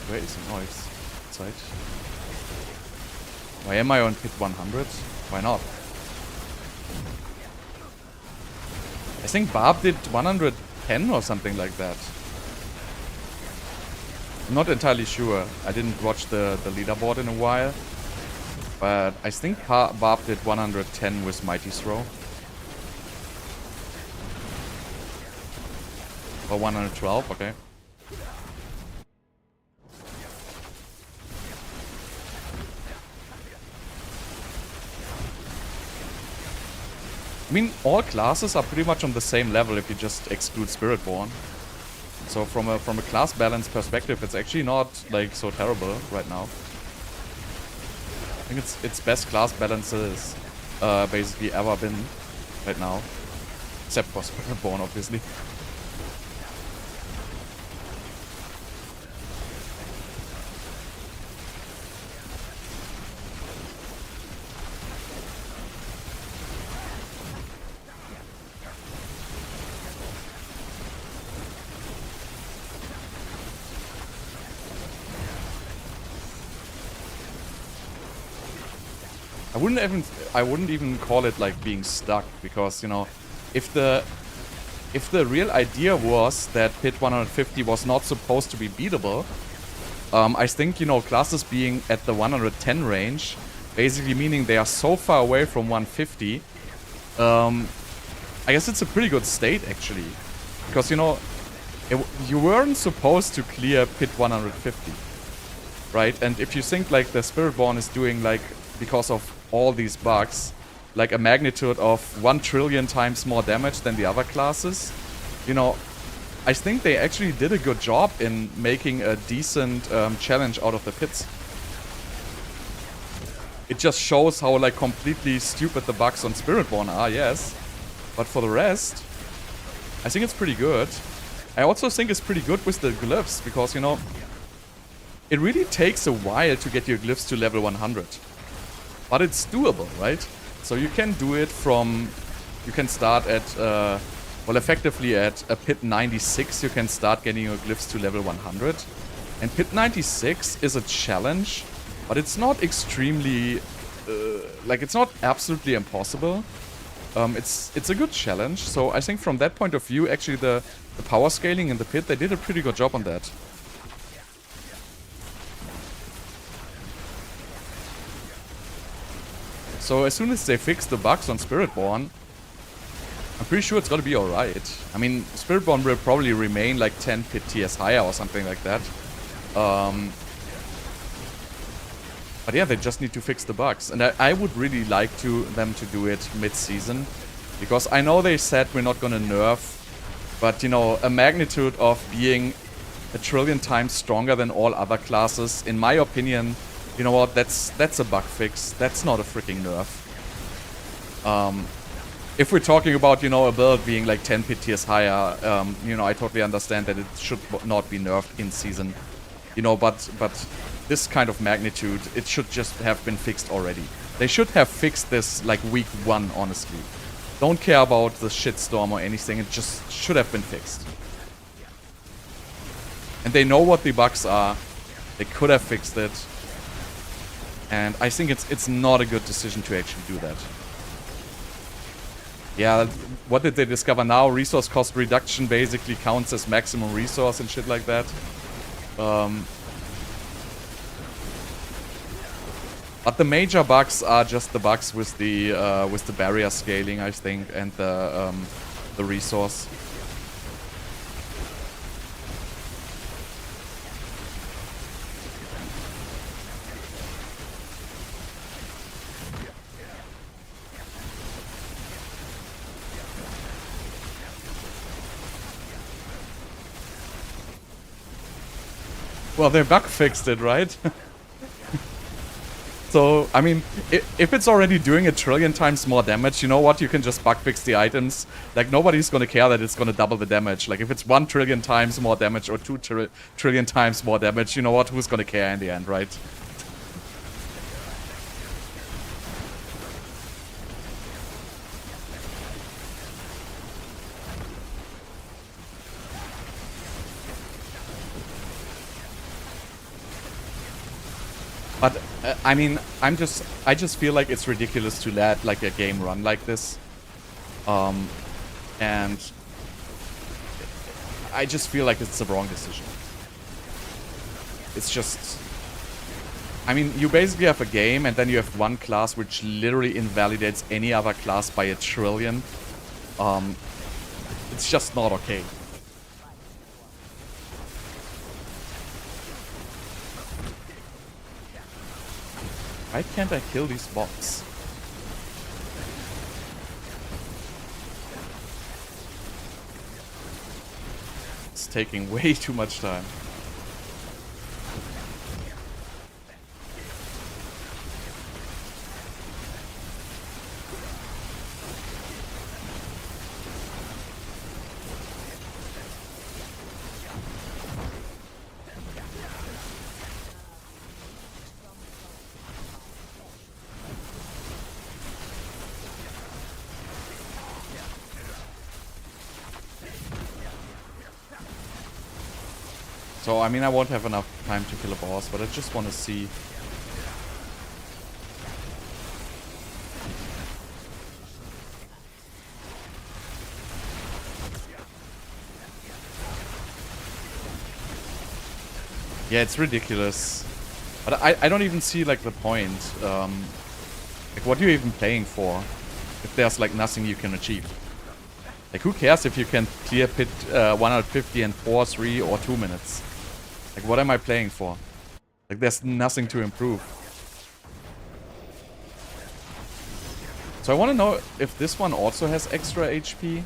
Where is the noise? Outside. Why am I on pit 100? Why not? I think Barb did 110 or something like that. I'm not entirely sure. I didn't watch the leaderboard in a while. But I think Barb did 110 with Mighty Throw. Or 112, okay. I mean, all classes are pretty much on the same level if you just exclude Spiritborn. So from a class balance perspective, it's actually not like so terrible right now. I think it's best class balances basically ever been right now, except for Spiritborn, obviously. I wouldn't even call it like being stuck, because, you know, if the real idea was that pit 150 was not supposed to be beatable, I think, you know, classes being at the 110 range, basically meaning they are so far away from 150, I guess it's a pretty good state actually, because, you know, you weren't supposed to clear pit 150, right? And if you think like the Spiritborn is doing, like, because of all these bugs, like a magnitude of 1 trillion times more damage than the other classes, you know, I think they actually did a good job in making a decent challenge out of the pits. It just shows how, like, completely stupid the bugs on Spiritborn are, yes. But for the rest, I think it's pretty good. I also think it's pretty good with the glyphs, because, you know, it really takes a while to get your glyphs to level 100. But it's doable, right? So you can do it from... You can start at... well, effectively at a pit 96, you can start getting your glyphs to level 100. And pit 96 is a challenge, but it's not extremely... like, it's not absolutely impossible. It's a good challenge. So I think from that point of view, actually the power scaling in the pit, they did a pretty good job on that. So as soon as they fix the bugs on Spiritborn, I'm pretty sure it's gonna be alright. I mean, Spiritborn will probably remain like 10 pit TS higher or something like that. But yeah, they just need to fix the bugs. And I would really like them to do it mid-season. Because I know they said we're not gonna nerf. But, you know, a magnitude of being a trillion times stronger than all other classes, in my opinion, you know what, that's a bug fix. That's not a freaking nerf. If we're talking about, you know, a build being like 10 pit tiers higher, you know, I totally understand that it should not be nerfed in season. You know, but this kind of magnitude, it should just have been fixed already. They should have fixed this like week 1, honestly. Don't care about the shitstorm or anything, it just should have been fixed. And they know what the bugs are. They could have fixed it. And I think it's not a good decision to actually do that. Yeah, what did they discover now? Resource cost reduction basically counts as maximum resource and shit like that. But the major bugs are just the bugs with the barrier scaling, I think, and the resource. Well, they bug fixed it, right? So, I mean, if it's already doing a trillion times more damage, you know what? You can just bug fix the items. Like, nobody's gonna care that it's gonna double the damage. Like, if it's 1 trillion times more damage or 2 trillion times more damage, you know what? Who's gonna care in the end, right? But I mean, I just feel like it's ridiculous to let like a game run like this, and I just feel like it's the wrong decision. It's just, I mean, you basically have a game, and then you have one class which literally invalidates any other class by a trillion. It's just not okay. Why can't I kill these mobs? It's taking way too much time. So, I mean, I won't have enough time to kill a boss, but I just want to see. Yeah, it's ridiculous. But I don't even see, like, the point. Like, what are you even playing for? If there's, like, nothing you can achieve. Like, who cares if you can clear pit 150 in 4, 3, or 2 minutes? Like, what am I playing for? Like, there's nothing to improve. So I want to know if this one also has extra HP.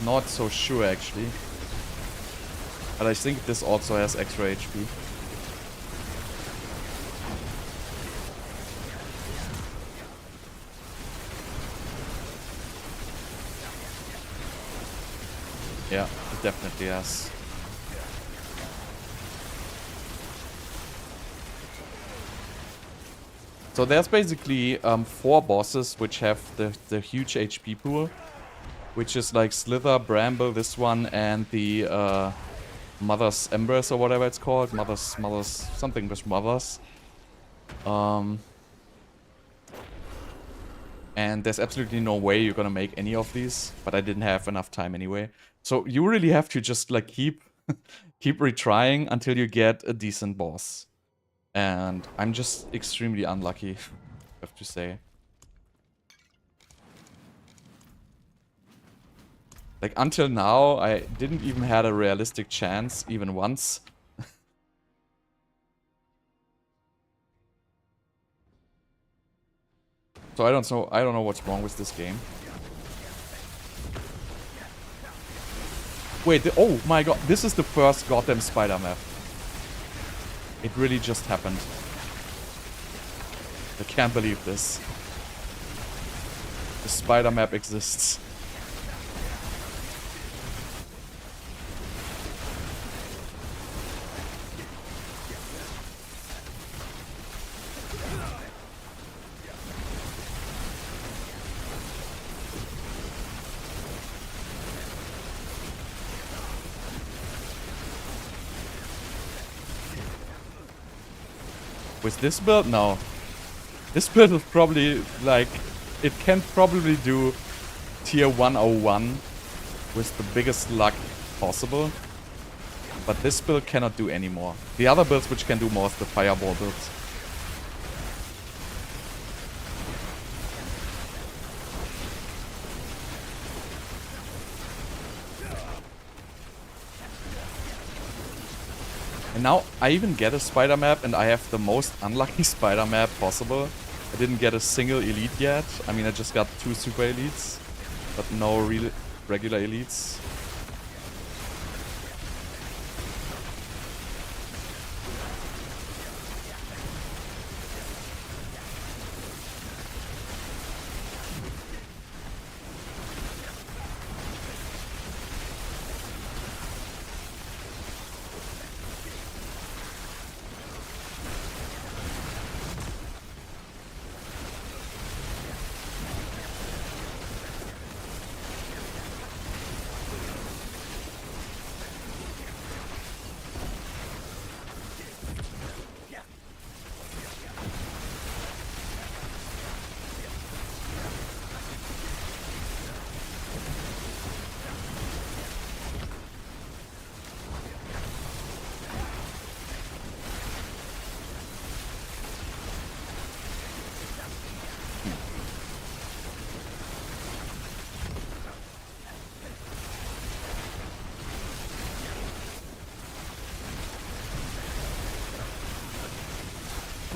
Not so sure, actually. But I think this also has extra HP. Yeah, it definitely has. So there's basically 4 bosses which have the huge HP pool, which is like Slither, Bramble, this one, and the Mother's Embers or whatever it's called. Mother's, something with mothers. And there's absolutely no way you're gonna make any of these, but I didn't have enough time anyway. So you really have to just like keep retrying until you get a decent boss. And I'm just extremely unlucky, I have to say. Like until now, I didn't even had a realistic chance, even once. So I don't know what's wrong with this game. Wait, oh my god, this is the first goddamn spider map. It really just happened. I can't believe this. The spider map exists. With this build? No. This build is probably, like, it can probably do tier 101 with the biggest luck possible. But this build cannot do any more. The other builds which can do more is the fireball builds. And now I even get a spider map and I have the most unlucky spider map possible. I didn't get a single elite yet. I mean, I just got 2 super elites, but no real regular elites.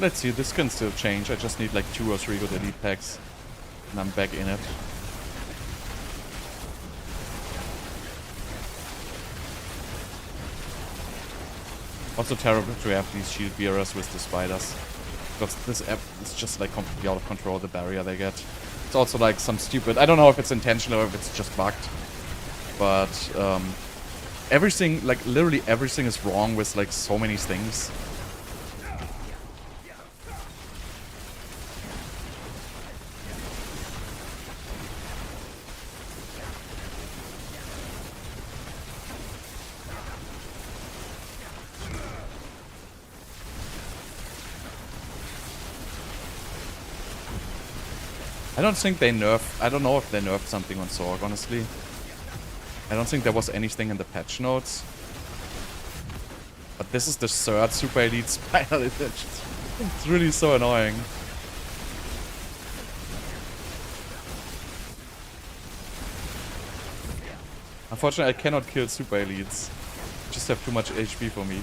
Let's see, this can still change. I just need like 2 or 3 good elite packs. And I'm back in it. Also terrible to have these shield bearers with the spiders. Because this app is just like completely out of control, the barrier they get. It's also like some stupid... I don't know if it's intentional or if it's just bugged. But everything, like literally everything is wrong with like so many things. I don't think they nerfed... I don't know if they nerfed something on Sorg, honestly. I don't think there was anything in the patch notes. But this is the 3rd Super Elite Spider. It's really so annoying. Unfortunately, I cannot kill Super Elites. Just have too much HP for me.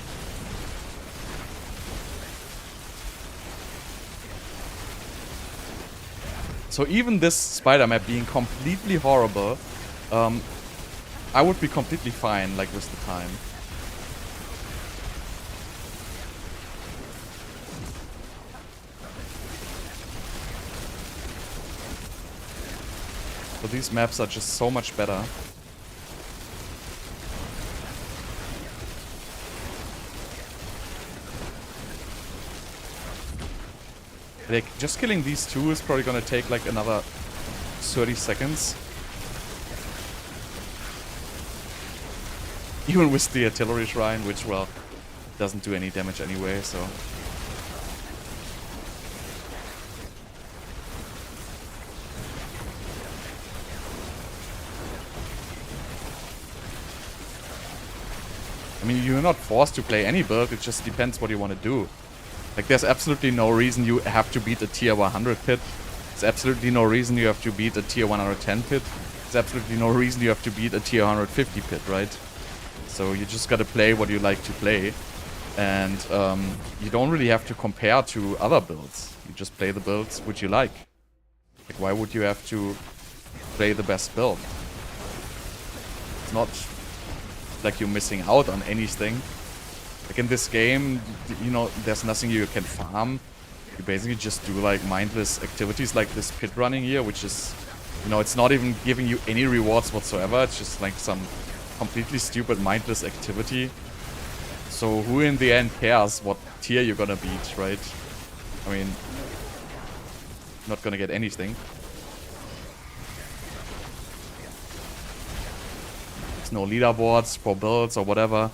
So even this spider map being completely horrible, I would be completely fine, like, with the time. So these maps are just so much better. Like, just killing these two is probably gonna take like another 30 seconds. Even with the artillery shrine, which, well, doesn't do any damage anyway, so... I mean, you're not forced to play any build, it just depends what you want to do. Like, there's absolutely no reason you have to beat a tier 100 pit. There's absolutely no reason you have to beat a tier 110 pit. There's absolutely no reason you have to beat a tier 150 pit, right? So you just gotta play what you like to play. And you don't really have to compare to other builds. You just play the builds which you like. Like, why would you have to play the best build? It's not like you're missing out on anything. Like, in this game, you know, there's nothing you can farm. You basically just do, like, mindless activities like this pit running here, which is, you know, it's not even giving you any rewards whatsoever. It's just, like, some completely stupid, mindless activity. So who in the end cares what tier you're gonna beat, right? I mean, not gonna get anything. There's no leaderboards for builds or whatever.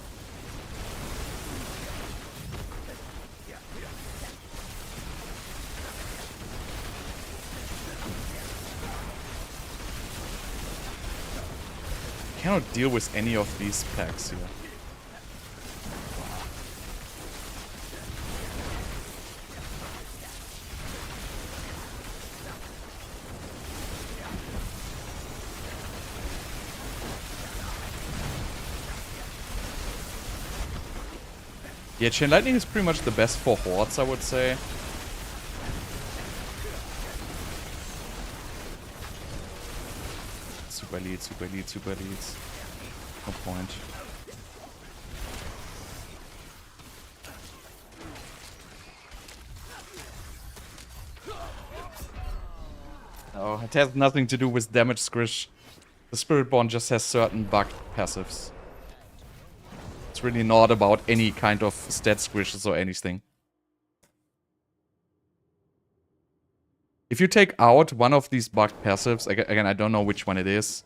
Cannot deal with any of these packs here. Yeah, Chain Lightning is pretty much the best for hordes, I would say. Super lead, super lead, super leads. No point. Oh, it has nothing to do with damage squish. The Spirit Bond just has certain bugged passives. It's really not about any kind of stat squishes or anything. If you take out one of these bugged passives, again, I don't know which one it is.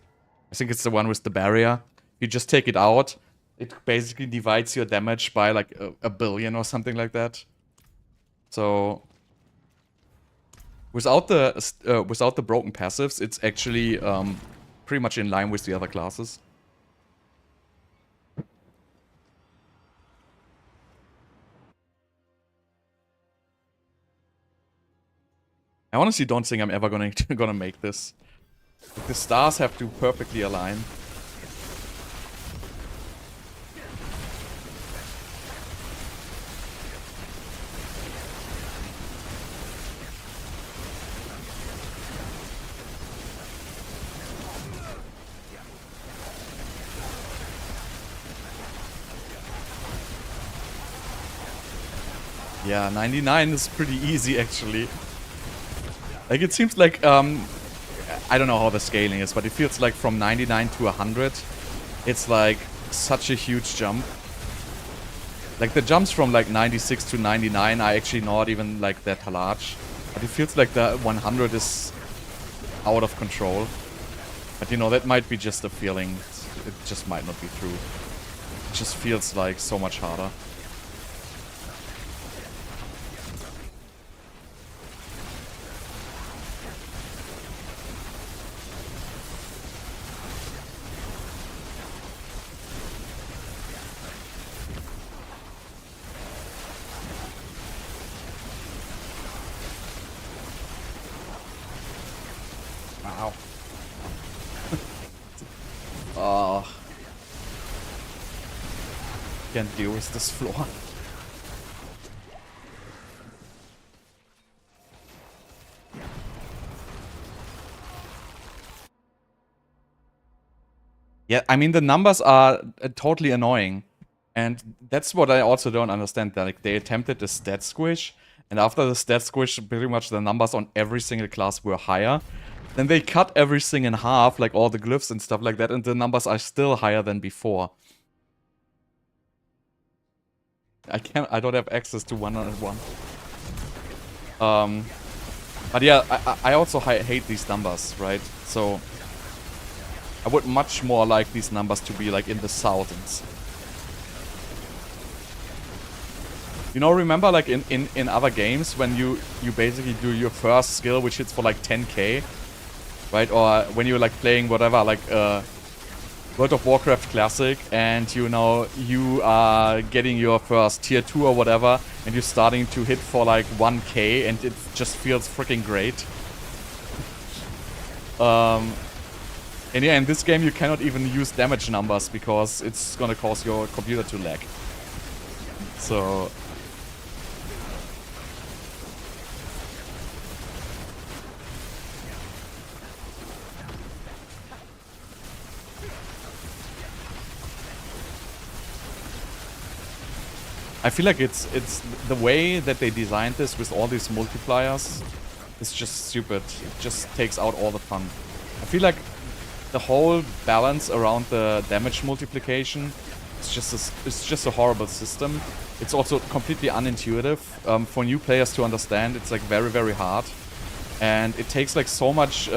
I think it's the one with the barrier. You just take it out, it basically divides your damage by like a billion or something like that. So without the broken passives, it's actually pretty much in line with the other classes. I honestly don't think I'm ever gonna make this. The stars have to perfectly align. Yeah, 99 is pretty easy actually. Like, it seems like, I don't know how the scaling is, but it feels like from 99 to 100, it's like such a huge jump. Like, the jumps from like 96 to 99 are actually not even like that large. But it feels like the 100 is out of control. But you know, that might be just a feeling. It just might not be true. It just feels like so much harder. Wow. Oh. Can't deal with this floor. Yeah, I mean, the numbers are totally annoying. And that's what I also don't understand. Like, they attempted the stat squish, and after the stat squish, pretty much the numbers on every single class were higher. Then they cut everything in half, like all the glyphs and stuff like that, and the numbers are still higher than before. I don't have access to 101. But yeah, I also hate these numbers, right? So I would much more like these numbers to be like in the thousands. You know, remember like in other games when you basically do your first skill which hits for like 10k, right? Or when you're like playing whatever, like World of Warcraft Classic, and you know you are getting your first tier 2 or whatever, and you're starting to hit for like 1k, and it just feels freaking great. And yeah, in this game you cannot even use damage numbers because it's gonna cause your computer to lag. So I feel like it's the way that they designed this with all these multipliers is just stupid. It just takes out all the fun. I feel like the whole balance around the damage multiplication is just a horrible system. It's also completely unintuitive for new players to understand. It's like very, very hard, and it takes like so much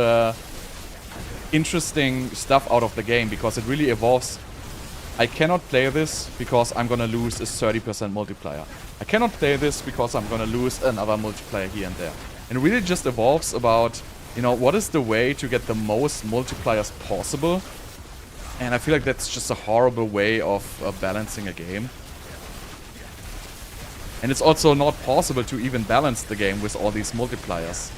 interesting stuff out of the game because it really evolves. I cannot play this because I'm gonna lose a 30% multiplier. I cannot play this because I'm gonna lose another multiplier here and there. And it really just evolves about, you know, what is the way to get the most multipliers possible. And I feel like that's just a horrible way of balancing a game. And it's also not possible to even balance the game with all these multipliers.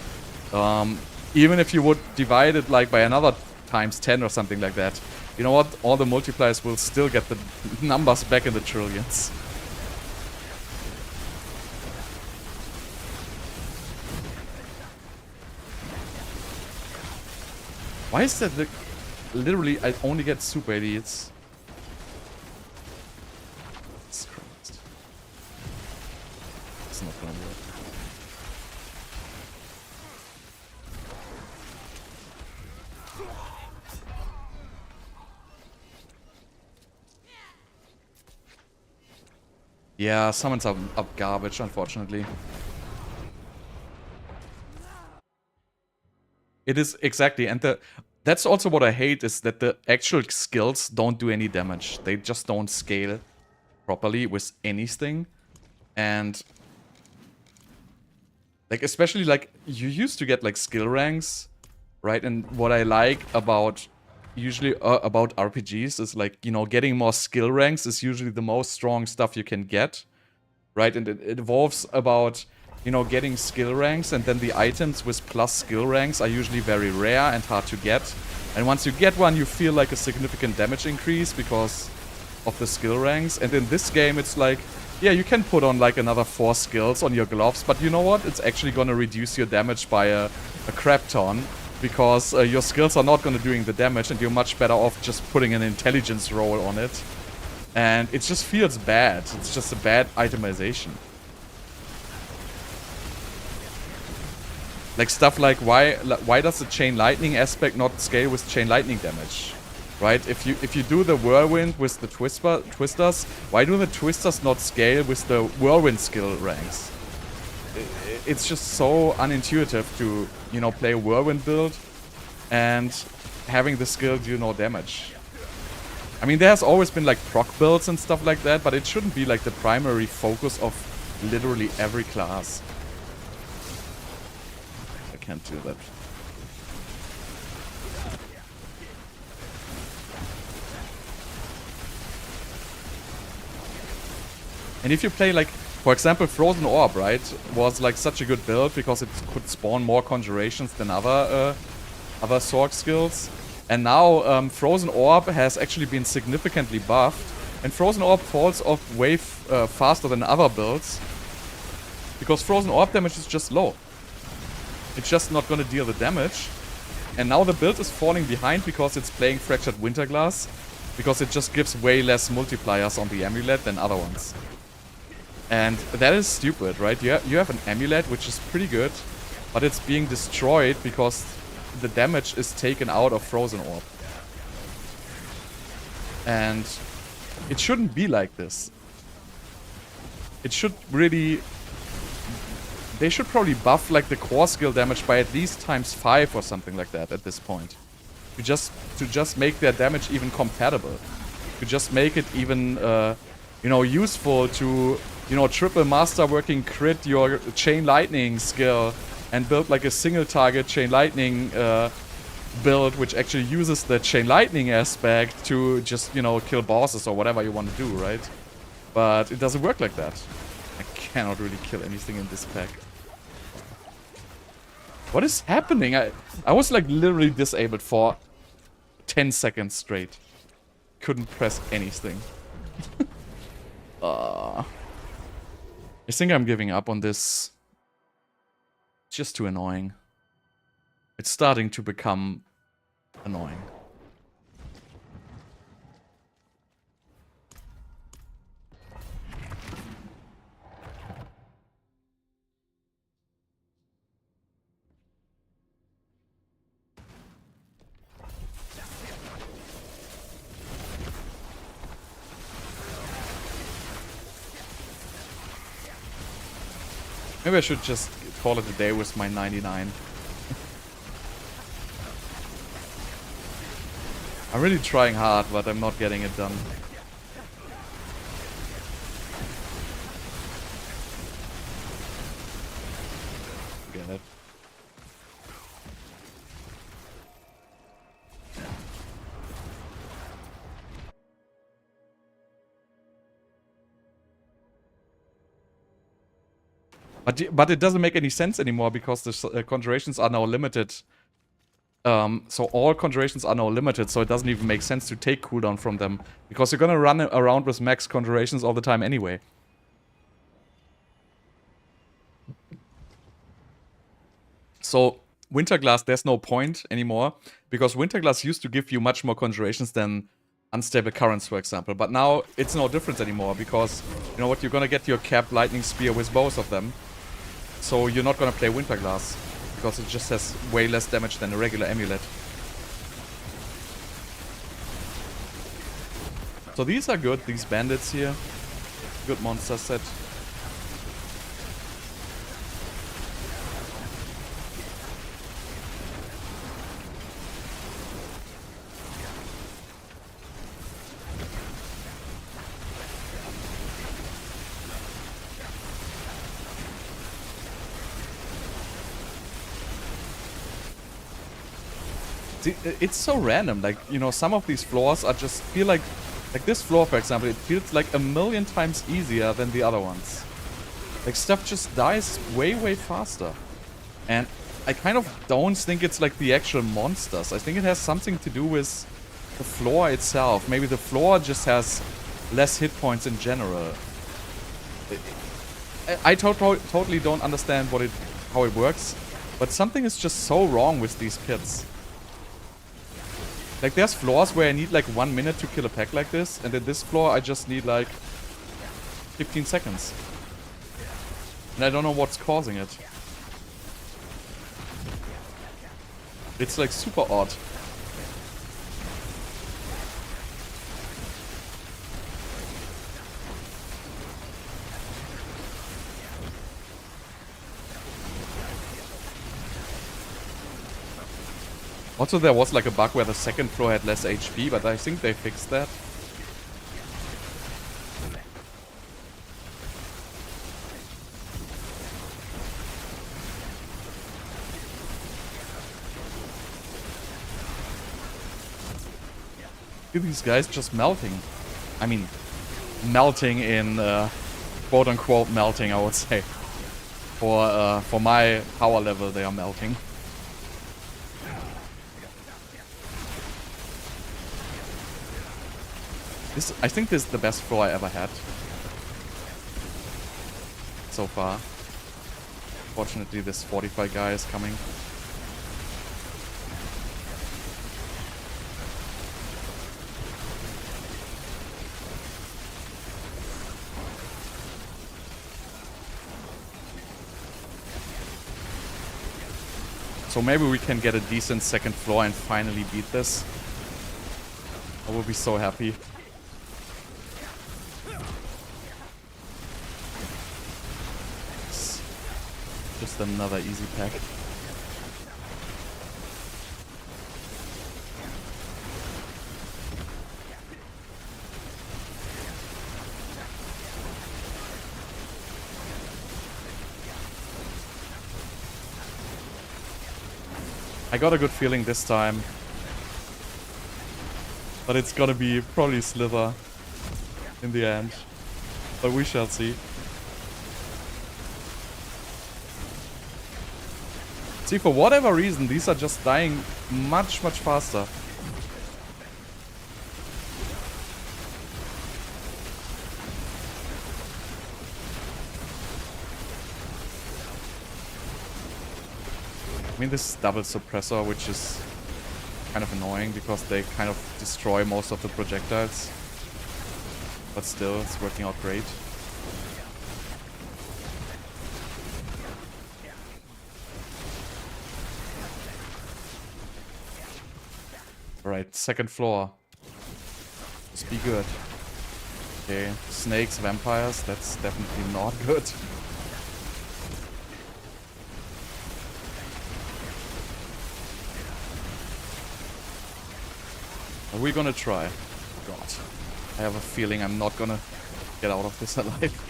Even if you would divide it like by another times 10 or something like that, you know what? All the multipliers will still get the numbers back in the trillions. Why is that literally I only get super idiots? Jesus Christ. It's not gonna work. Yeah, summons are garbage, unfortunately. It is, exactly, and that's also what I hate, is that the actual skills don't do any damage. They just don't scale properly with anything. And like, especially like, you used to get like skill ranks, right? And what I like about usually about RPGs is like, you know, getting more skill ranks is usually the most strong stuff you can get, right? And it evolves about, you know, getting skill ranks, and then the items with plus skill ranks are usually very rare and hard to get. And once you get one, you feel like a significant damage increase because of the skill ranks. And in this game, it's like, yeah, you can put on like another 4 skills on your gloves, but you know what? It's actually gonna reduce your damage by a crap ton, because your skills are not gonna doing the damage, and you're much better off just putting an intelligence roll on it. And it just feels bad. It's just a bad itemization. Like stuff like, why does the chain lightning aspect not scale with chain lightning damage? Right? If you do the whirlwind with the twisters, why do the twisters not scale with the whirlwind skill ranks? It's just so unintuitive to, you know, play a whirlwind build and having the skill do no damage. I mean, there has always been like proc builds and stuff like that, but it shouldn't be like the primary focus of literally every class. I can't do that. And if you play like, for example, Frozen Orb, right, was like such a good build because it could spawn more conjurations than other sword skills. And now Frozen Orb has actually been significantly buffed, and Frozen Orb falls off way faster than other builds because Frozen Orb damage is just low. It's just not gonna deal the damage. And now the build is falling behind because it's playing Fractured Winterglass, because it just gives way less multipliers on the amulet than other ones. And that is stupid, right? You have an amulet which is pretty good, but it's being destroyed because the damage is taken out of Frozen Orb. And it shouldn't be like this. It should really they should probably buff like the core skill damage by at least ×5 or something like that at this point. To just make their damage even compatible. To just make it even, you know, useful to, you know, triple masterworking crit your chain lightning skill and build like a single target chain lightning build, which actually uses the chain lightning aspect to just, you know, kill bosses or whatever you want to do, right? But it doesn't work like that. I cannot really kill anything in this pack. What is happening? I was like literally disabled for 10 seconds straight. Couldn't press anything. I think I'm giving up on this. It's just too annoying. It's starting to become annoying. Maybe I should just call it a day with my 99. I'm really trying hard, but I'm not getting it done. Get it. But it doesn't make any sense anymore because the conjurations are now limited. So all conjurations are now limited, so it doesn't even make sense to take cooldown from them. Because you're gonna run around with max conjurations all the time anyway. So Winterglass, there's no point anymore. Because Winterglass used to give you much more conjurations than Unstable Currents, for example. But now it's no difference anymore because, you know what, you're gonna get your Cap Lightning Spear with both of them. So you're not gonna play Winterglass, because it just has way less damage than a regular amulet. So these are good, these bandits here. Good monster set. It's so random, like, you know, some of these floors are just feel like this floor, for example, it feels like a million times easier than the other ones. Like, stuff just dies way, way faster. And I kind of don't think it's like the actual monsters. I think it has something to do with the floor itself. Maybe the floor just has less hit points in general. I totally don't understand how it works, but something is just so wrong with these kits. Like, there's floors where I need like 1 minute to kill a pack like this, and in this floor I just need like 15 seconds. And I don't know what's causing it. It's like super odd. Also, there was like a bug where the second floor had less HP, but I think they fixed that. Look at these guys just melting. I mean, melting in quote-unquote melting, I would say. For my power level, they are melting. I think this is the best floor I ever had. So far. Fortunately, this 45 guy is coming. So maybe we can get a decent second floor and finally beat this. I will be so happy. Just another easy pack. I got a good feeling this time. But it's gonna be probably Slither in the end. But we shall see. See, for whatever reason, these are just dying much faster. I mean, this is double suppressor, which is kind of annoying because they kind of destroy most of the projectiles. But still, it's working out great. Alright, second floor. Must be good. Okay, snakes, vampires, that's definitely not good. Are we gonna try? God. I have a feeling I'm not gonna get out of this alive.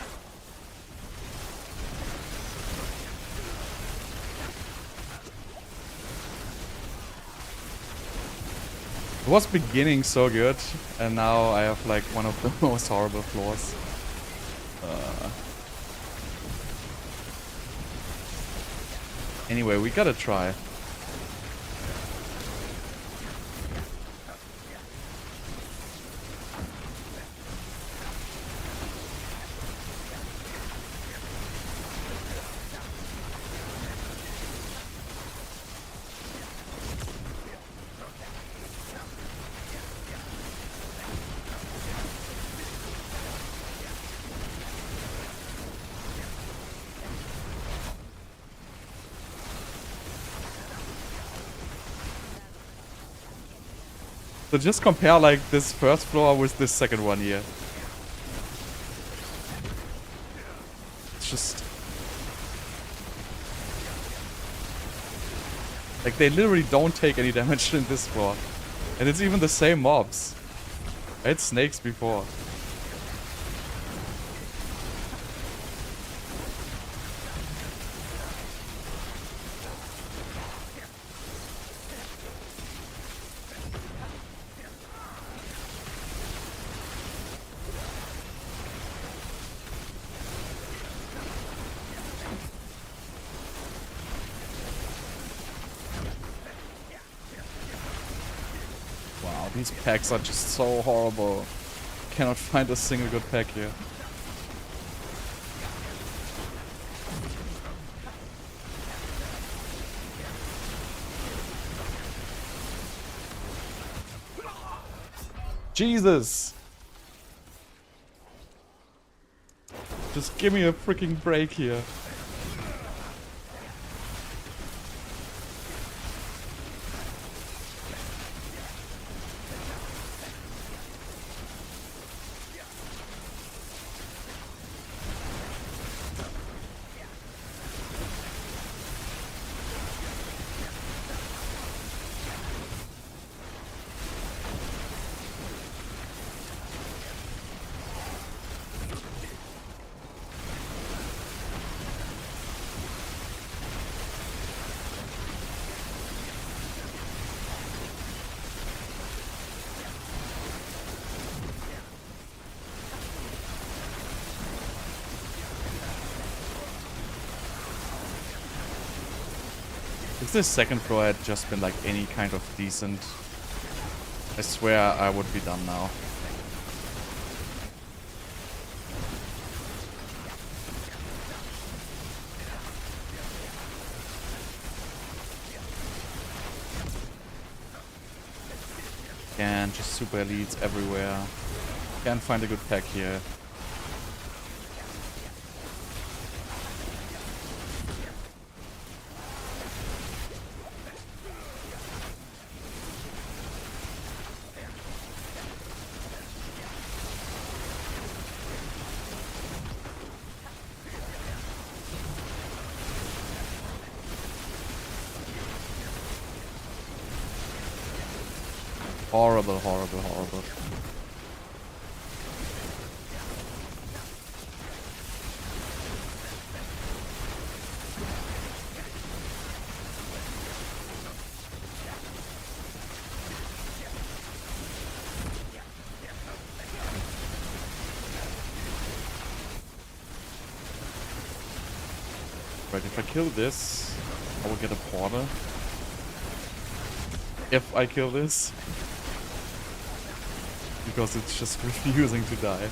It was beginning so good, and now I have like one of the most horrible floors. Anyway, we gotta try. So just compare like this first floor with this second one here. It's just... like they literally don't take any damage in this floor. And it's even the same mobs. I had snakes before. These packs are just so horrible. Cannot find a single good pack here. Jesus! Just give me a freaking break here. If this second floor had just been like any kind of decent, I swear I would be done now. And just super elites everywhere. Can't find a good pack here. Horrible, horrible, horrible. Right, if I kill this, I will get a portal. If I kill this. Because it's just refusing to die.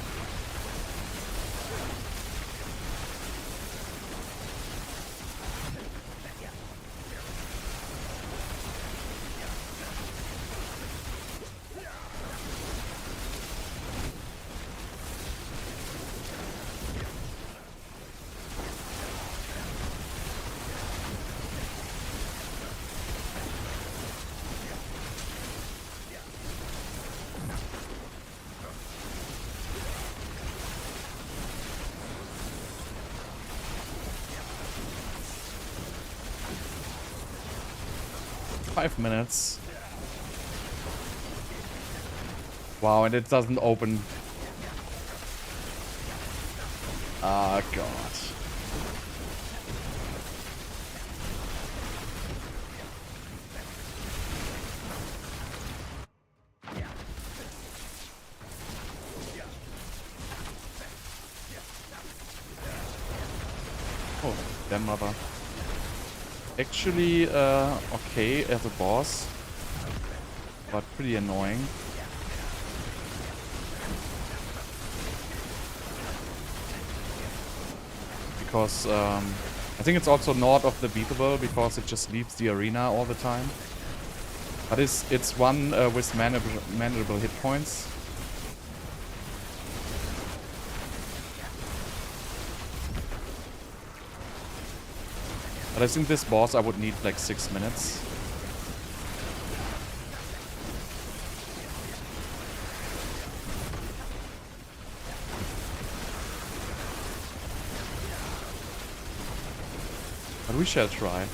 Minutes. Wow, and it doesn't open. Ah, God. Oh, damn mother. Actually, okay as a boss, but pretty annoying. Because I think it's also not of the beatable because it just leaves the arena all the time. But it's one with manageable hit points. But I think this boss I would need like 6 minutes. But we shall try.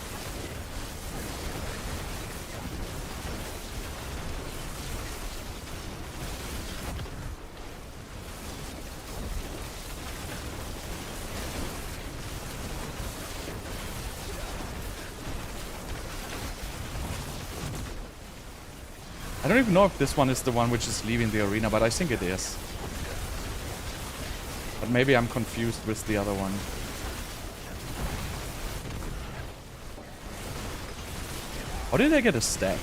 I don't even know if this one is the one which is leaving the arena, but I think it is. But maybe I'm confused with the other one. How did I get a stack?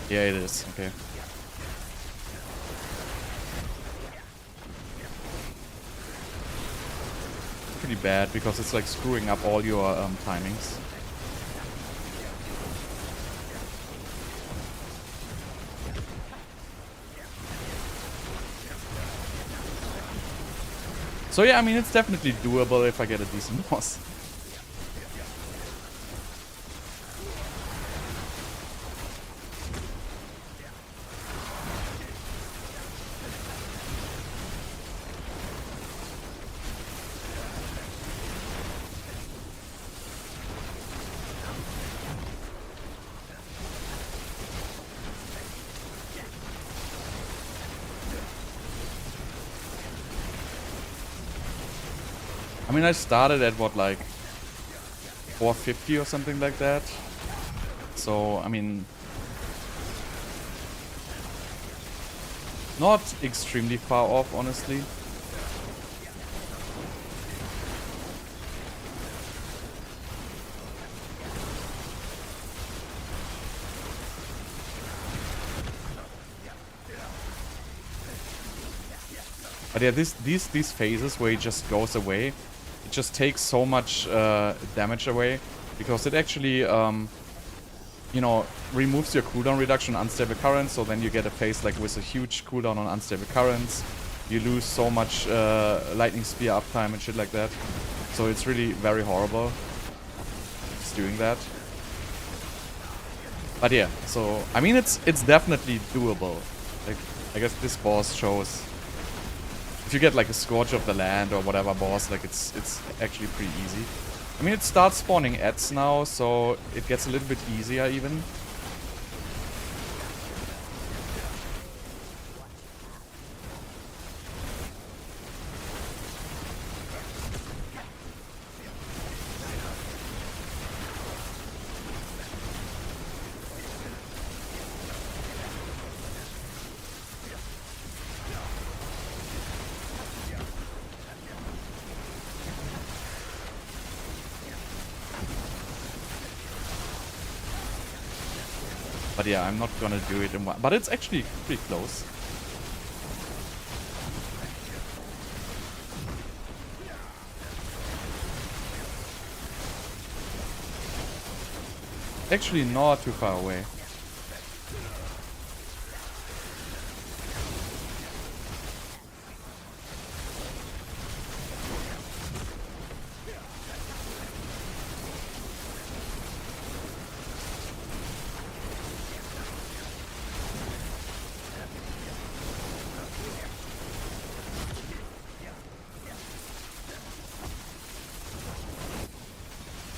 Yeah, it is. Okay. Pretty bad because it's like screwing up all your timings. So yeah, I mean, it's definitely doable if I get a decent boss. I mean, I started at what, like 450 or something like that. So, I mean, not extremely far off, honestly. But yeah, these phases where he just goes away, it just takes so much damage away because it actually, you know, removes your cooldown reduction on unstable currents. So then you get a phase like with a huge cooldown on unstable currents. You lose so much lightning spear uptime and shit like that. So it's really very horrible just doing that. But yeah, so I mean it's definitely doable. Like I guess this boss shows. If you get like a Scourge of the Land or whatever boss, like it's actually pretty easy. I mean, it starts spawning ads now, so it gets a little bit easier even. But yeah, I'm not gonna do it in one. But it's actually pretty close. Actually, not too far away.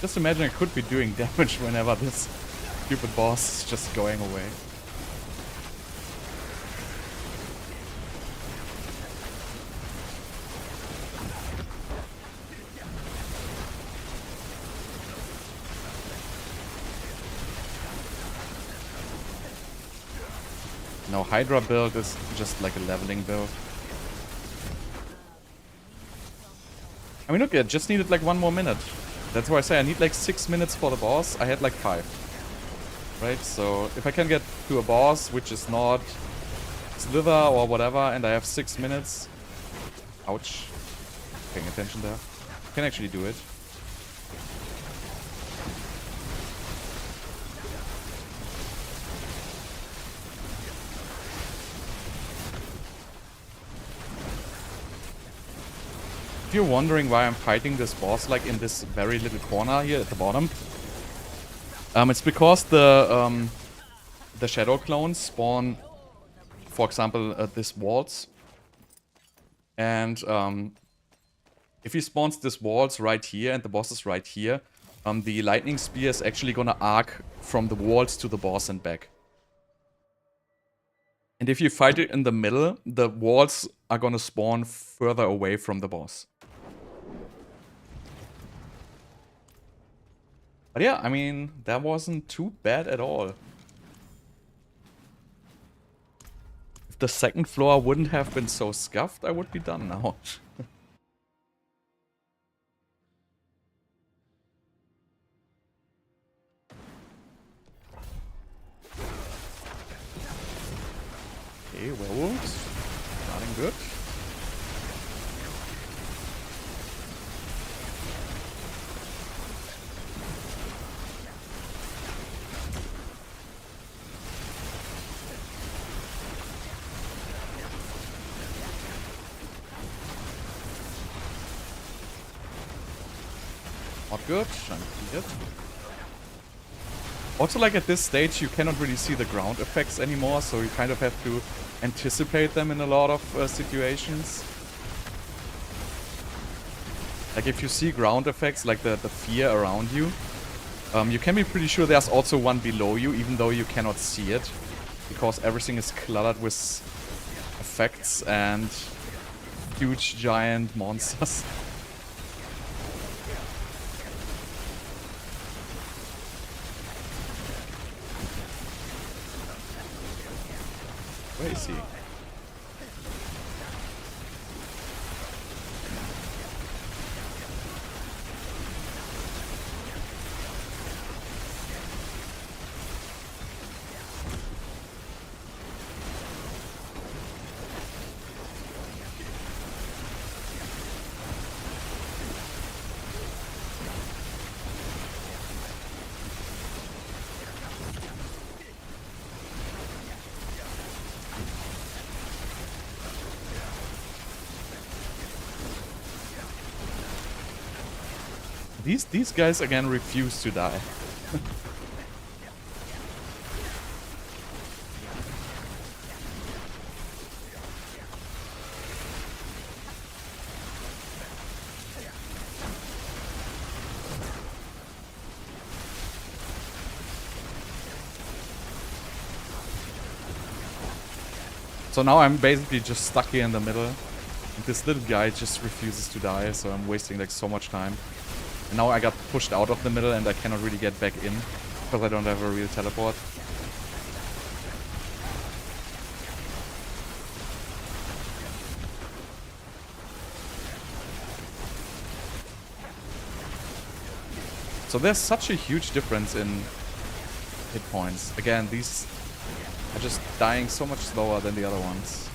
Just imagine I could be doing damage whenever this stupid boss is just going away. No, Hydra build is just like a leveling build. I mean, look, I just needed like 1 more minute. That's why I say I need like 6 minutes for the boss. I had like 5. Right, so if I can get to a boss, which is not Slither or whatever, and I have 6 minutes... Ouch. Paying attention there. I can actually do it. If you're wondering why I'm fighting this boss like in this very little corner here at the bottom, it's because the shadow clones spawn, for example, this waltz, and if he spawns this waltz right here and the boss is right here, the lightning spear is actually gonna arc from the waltz to the boss and back. And if you fight it in the middle, the walls are gonna spawn further away from the boss. But yeah, I mean, that wasn't too bad at all. If the second floor wouldn't have been so scuffed, I would be done now. Okay, werewolves. Starting good. Not good. I'm defeated. Also, like at this stage, you cannot really see the ground effects anymore, so you kind of have to anticipate them in a lot of situations. Like if you see ground effects, like the fear around you, you can be pretty sure there's also one below you, even though you cannot see it, because everything is cluttered with effects and huge giant monsters. Where is he? These guys again refuse to die. So now I'm basically just stuck here in the middle. And this little guy just refuses to die, so I'm wasting like so much time. And now I got pushed out of the middle and I cannot really get back in because I don't have a real teleport. So there's such a huge difference in hit points. Again, these are just dying so much slower than the other ones.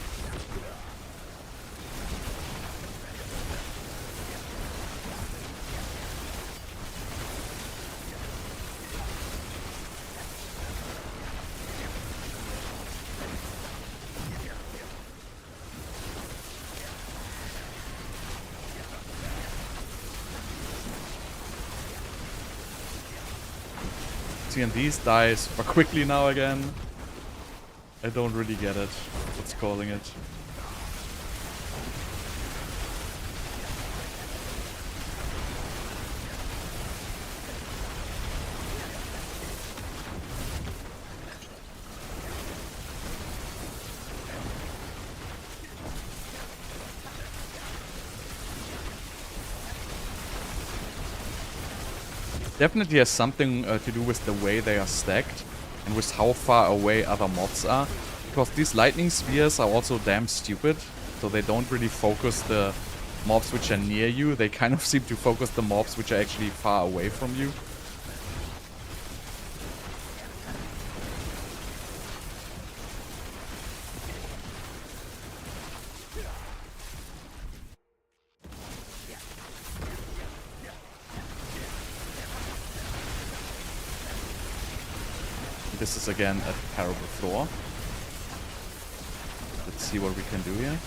See, and these die super quickly now again. I don't really get it. What's calling it? Definitely has something to do with the way they are stacked and with how far away other mobs are. Because these lightning spheres are also damn stupid. So they don't really focus the mobs which are near you. They kind of seem to focus the mobs which are actually far away from you. This is again a terrible floor. Let's see what we can do here.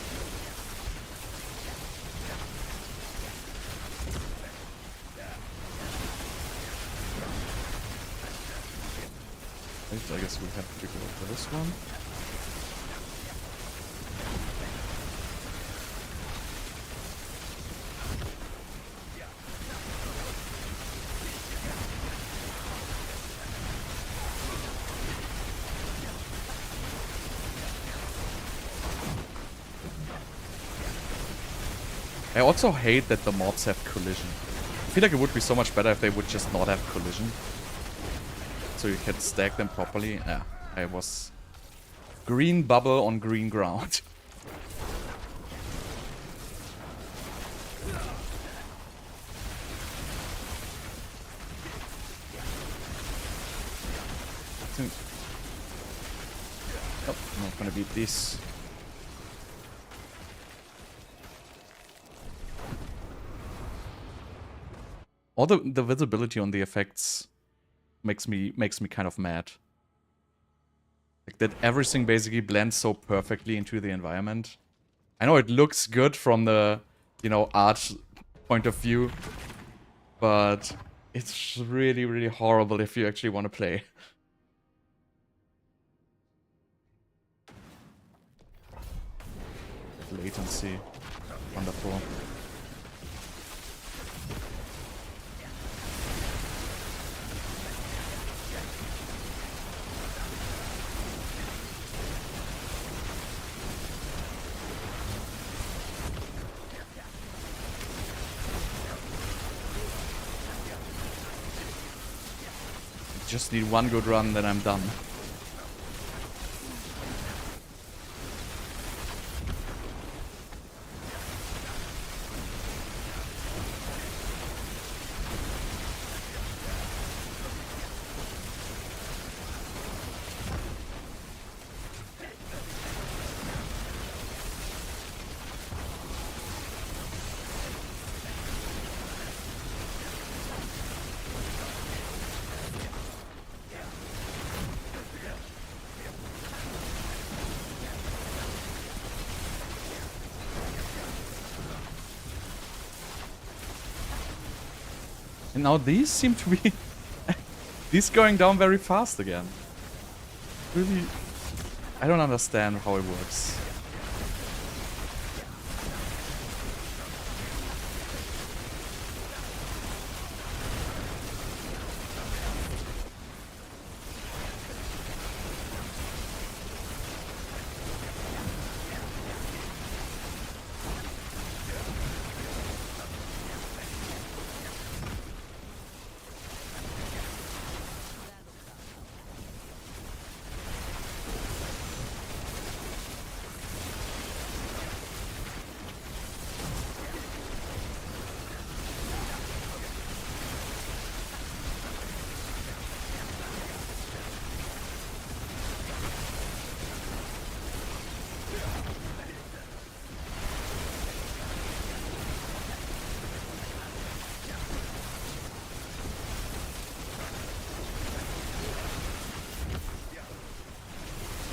Right, I guess we have to go for this one. I also hate that the mobs have collision. I feel like it would be so much better if they would just not have collision. So you can stack them properly. Yeah, I was... Green bubble on green ground. Oh, I'm not gonna beat this. All the visibility on the effects makes me kind of mad. Like that everything basically blends so perfectly into the environment. I know it looks good from the, you know, art point of view, but it's really, really horrible if you actually want to play. Latency. Wonderful. Just need one good run, then I'm done. And now these seem to be... these going down very fast again. Really... I don't understand how it works.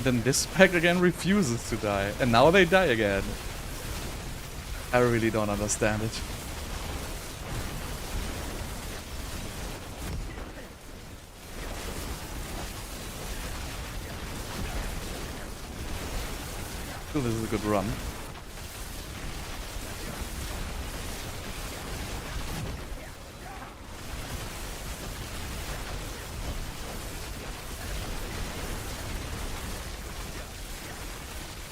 Then this pack again refuses to die. And now they die again. I really don't understand it. Still, this is a good run.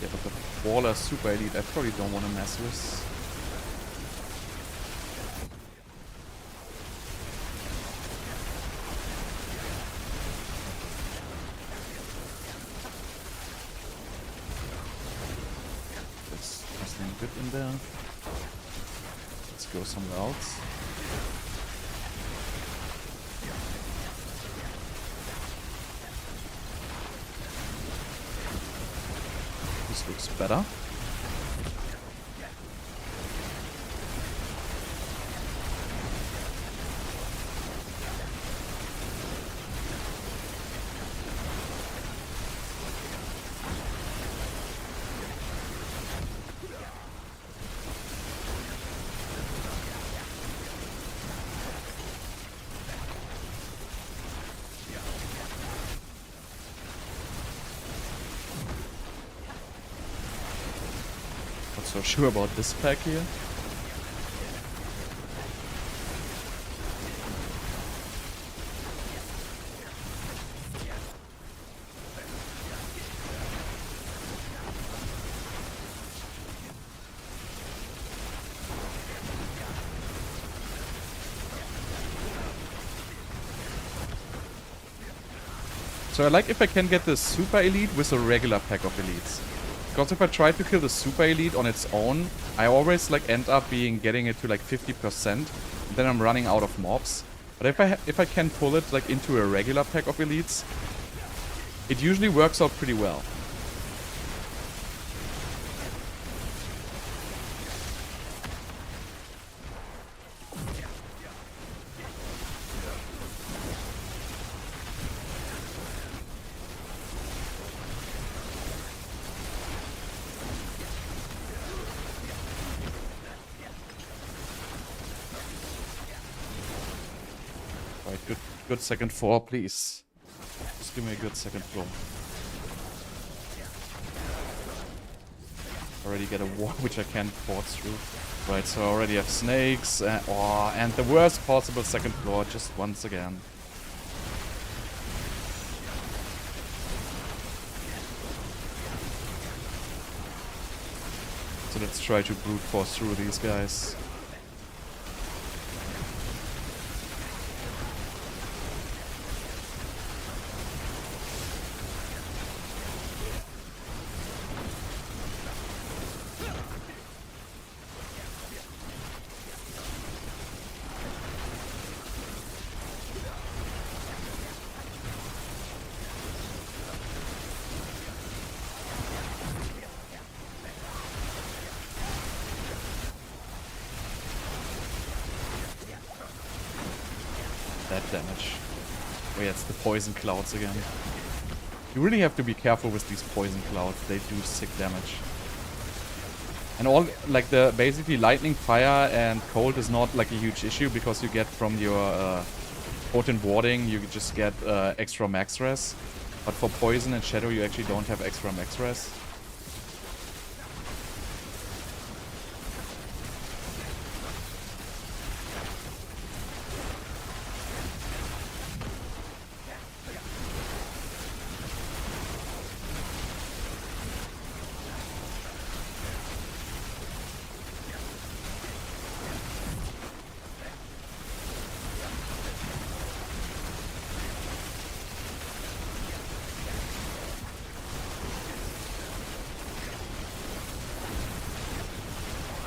Yeah, but the Waller Super Elite I probably don't want to mess with. There's nothing good in there. Let's go somewhere else. This looks better. Not so sure about this pack here. So I like if I can get the Super Elite with a regular pack of Elites. Because if I try to kill the Super Elite on its own, I always like end up getting it to like 50%, and then I'm running out of mobs. But if I can pull it like into a regular pack of Elites, it usually works out pretty well. Good second floor, please. Just give me a good second floor. Already get a wall which I can't force through. Right, so I already have snakes. And the worst possible second floor just once again. So let's try to brute force through these guys. That damage. Oh yeah, it's the poison clouds again. You really have to be careful with these poison clouds. They do sick damage. And all like the basically lightning, fire, and cold is not like a huge issue because you get from your potent warding, you just get extra max res. But for poison and shadow, you actually don't have extra max res.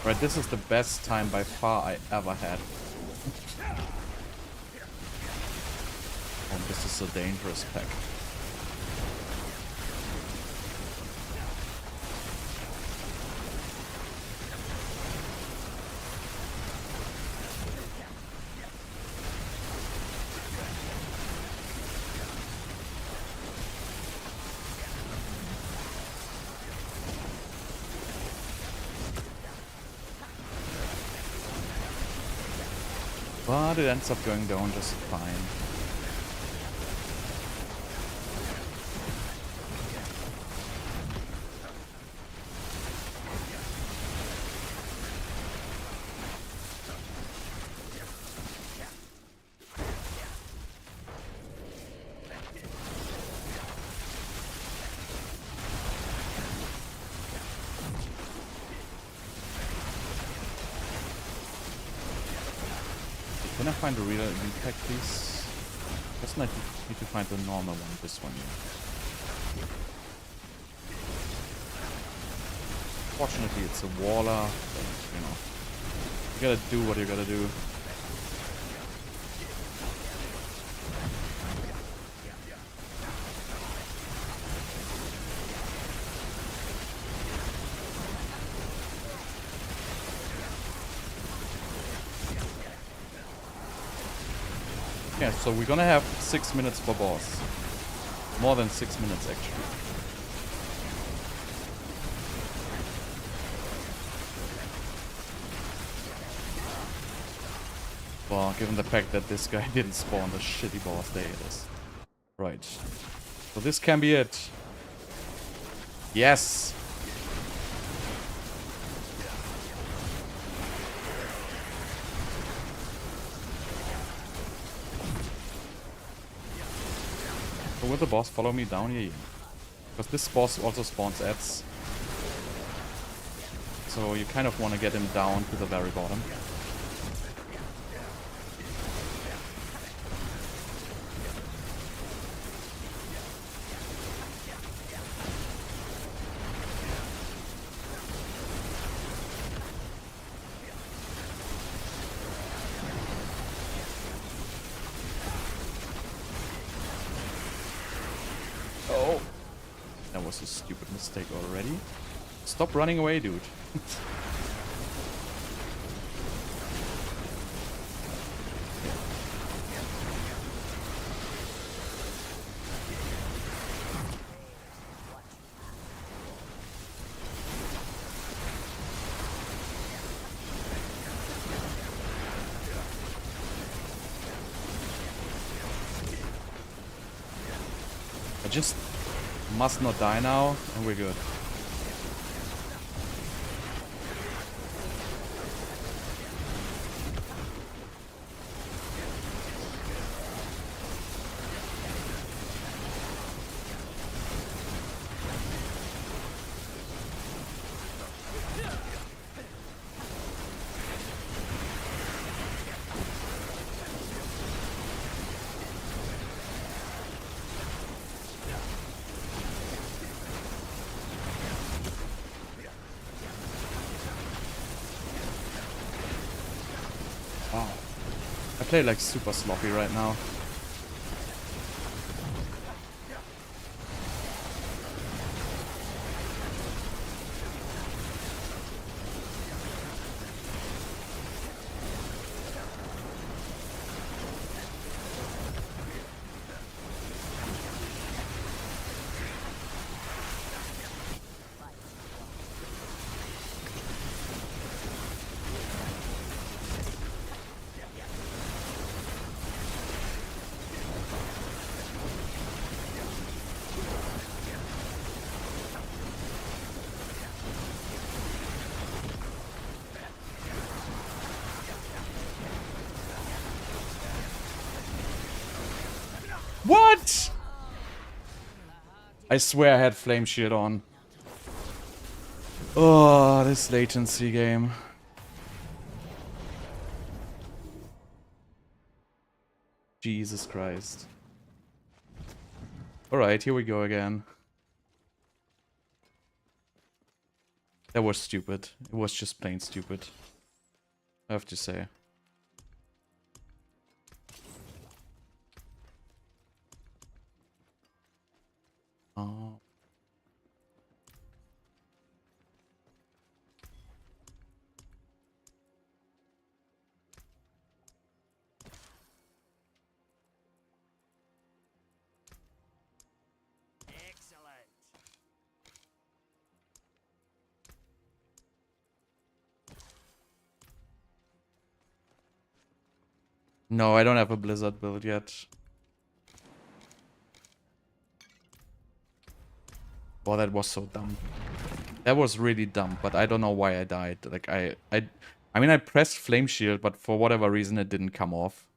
Right, this is the best time by far I ever had. Oh, this is a dangerous pack. But it ends up going down just fine. Can I find a real impact, please? Just need to find the normal one, this one here. Fortunately, it's a waller, but, you know, you gotta do what you gotta do. Yeah, so we're gonna have 6 minutes for boss. More than 6 minutes, actually. Well, given the fact that this guy didn't spawn the shitty boss, there it is. Right. So this can be it. Yes! So will the boss follow me down here? Because this boss also spawns ads. So you kind of want to get him down to the very bottom. Oh, that was a stupid mistake already. Stop running away, dude. I just must not die now, and we're good. Wow. I play like super sloppy right now. What? I swear I had Flame Shield on. Oh, this latency game. Jesus Christ. Alright, here we go again. That was stupid. It was just plain stupid, I have to say. Oh. Excellent. No, I don't have a Blizzard build yet. Oh, that was so dumb. That was really dumb, but I don't know why I died. Like, I mean, I pressed Flame Shield, but for whatever reason, it didn't come off.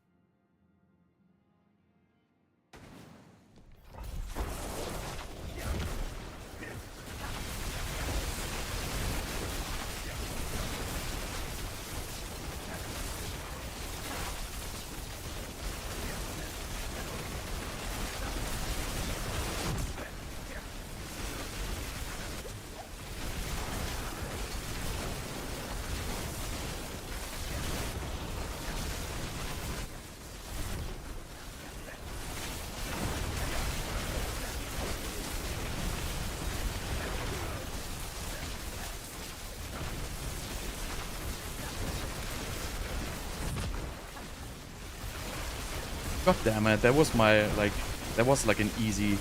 God damn it, that was my, like, that was like an easy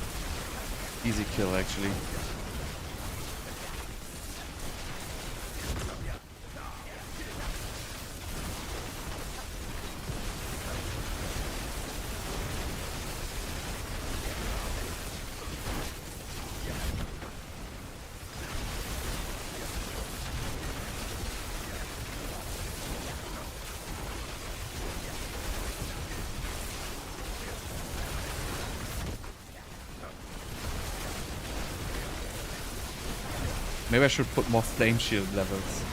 kill, actually. Maybe I should put more flame shield levels.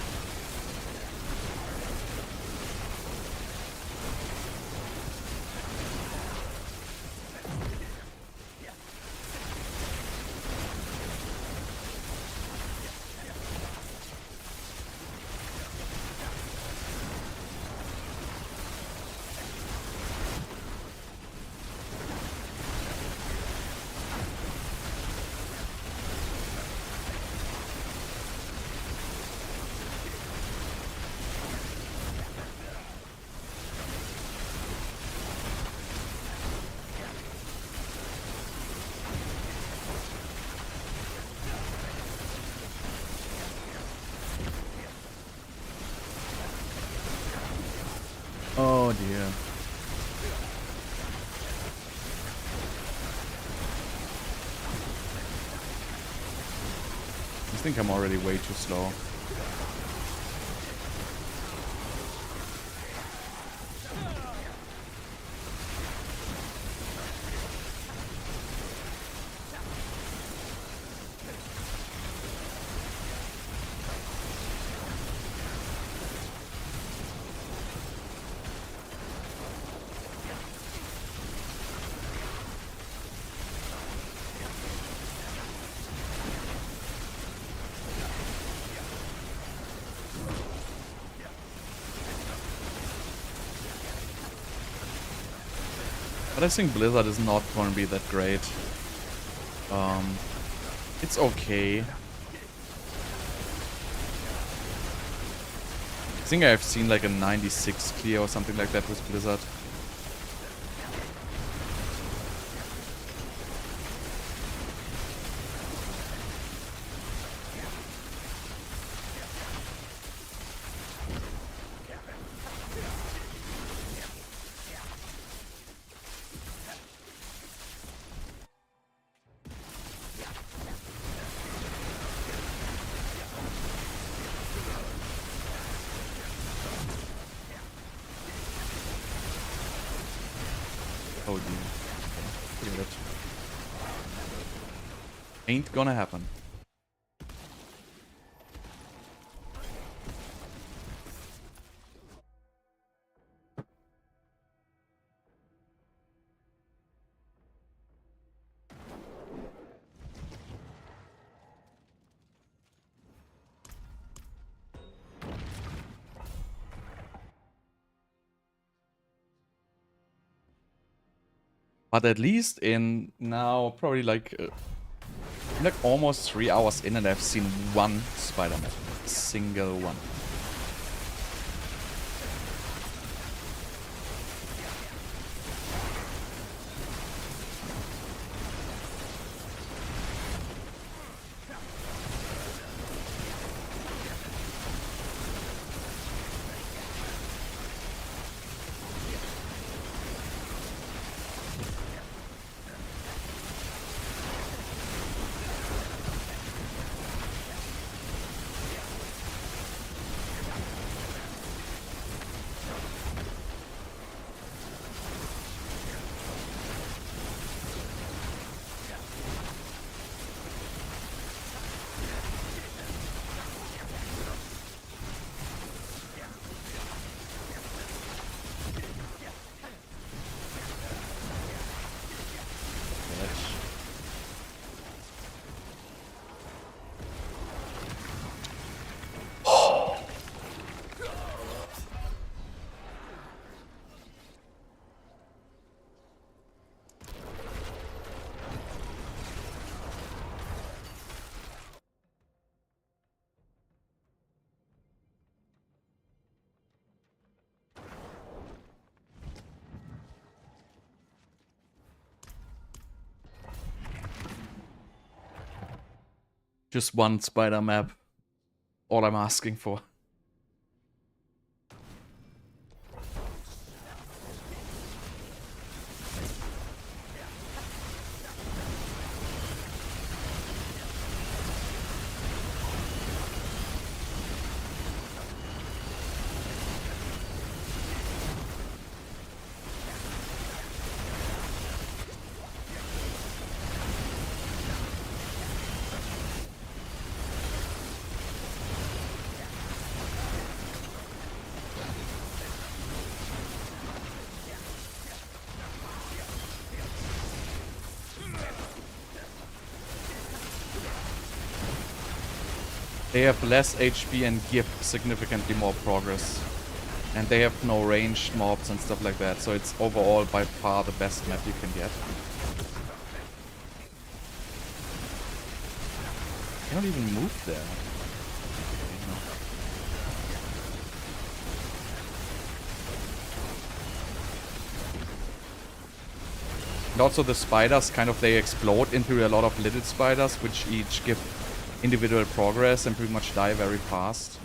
Oh dear. I think I'm already way too slow. But I think Blizzard is not going to be that great. It's okay. I think I've seen like a 96 clear or something like that with Blizzard. Oh dear. Forget it. Ain't gonna happen. But at least in now probably like almost 3 hours in, and I've seen one Spider-Man. Single one. Just one spider map. All I'm asking for. They have less HP and give significantly more progress. And they have no ranged mobs and stuff like that, so it's overall by far the best map you can get. I don't even move there. And also the spiders, kind of, they explode into a lot of little spiders, which each give individual progress and pretty much die very fast.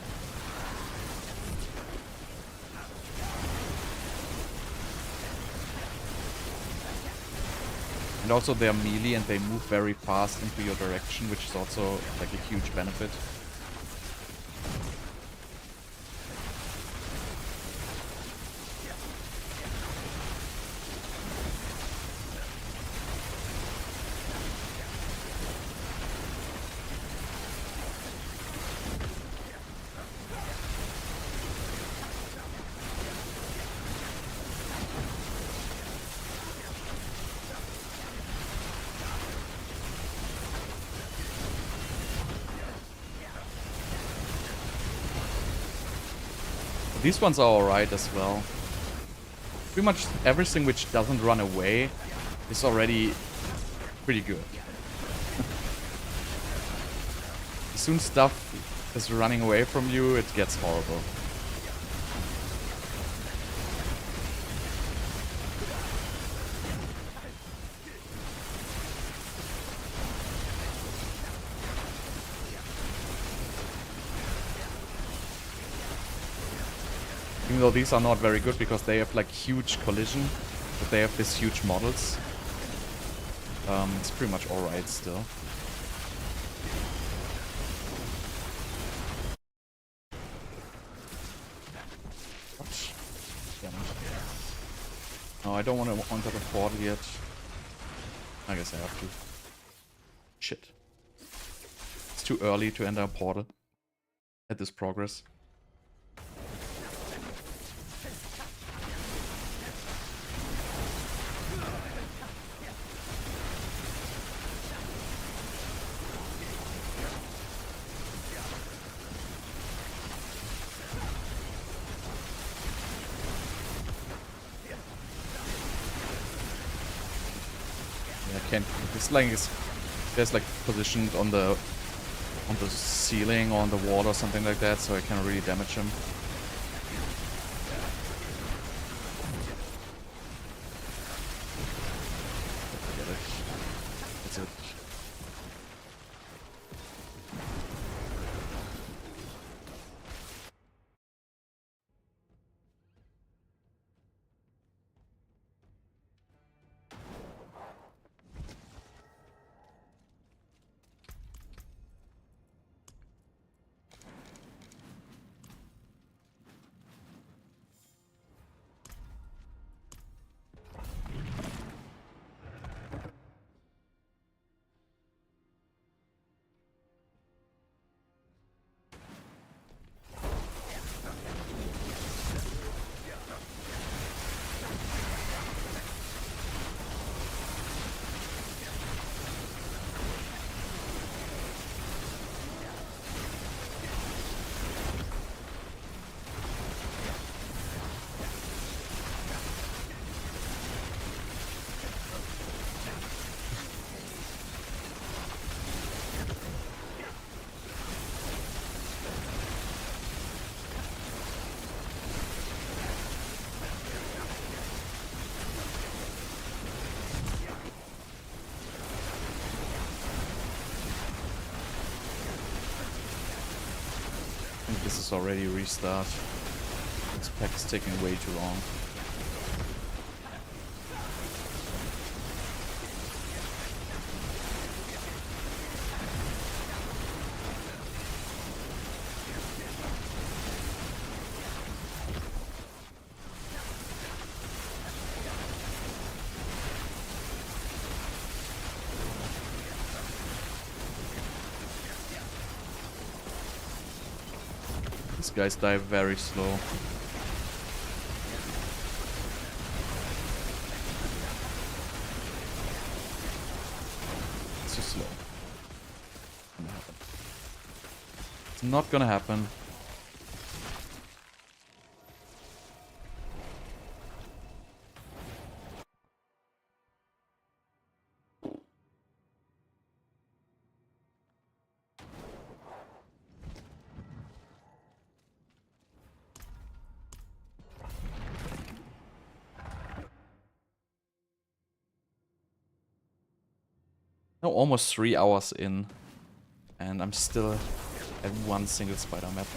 And also they're melee and they move very fast into your direction, which is also like a huge benefit. These ones are alright as well. Pretty much everything which doesn't run away is already pretty good. As soon as stuff is running away from you, it gets horrible. Even though these are not very good because they have like huge collision, but they have these huge models. It's pretty much alright still. What? Damn it. No, I don't want to enter the portal yet. I guess I have to. Shit. It's too early to enter a portal at this progress. This like is there's like positioned on the ceiling or on the wall or something like that, so I can't really damage him. Forget it. That's it. this is already a restart. This pack is taking way too long. These guys die very slow. It's too slow. It's not gonna happen. Now almost 3 hours in, and I'm still at one single spider map.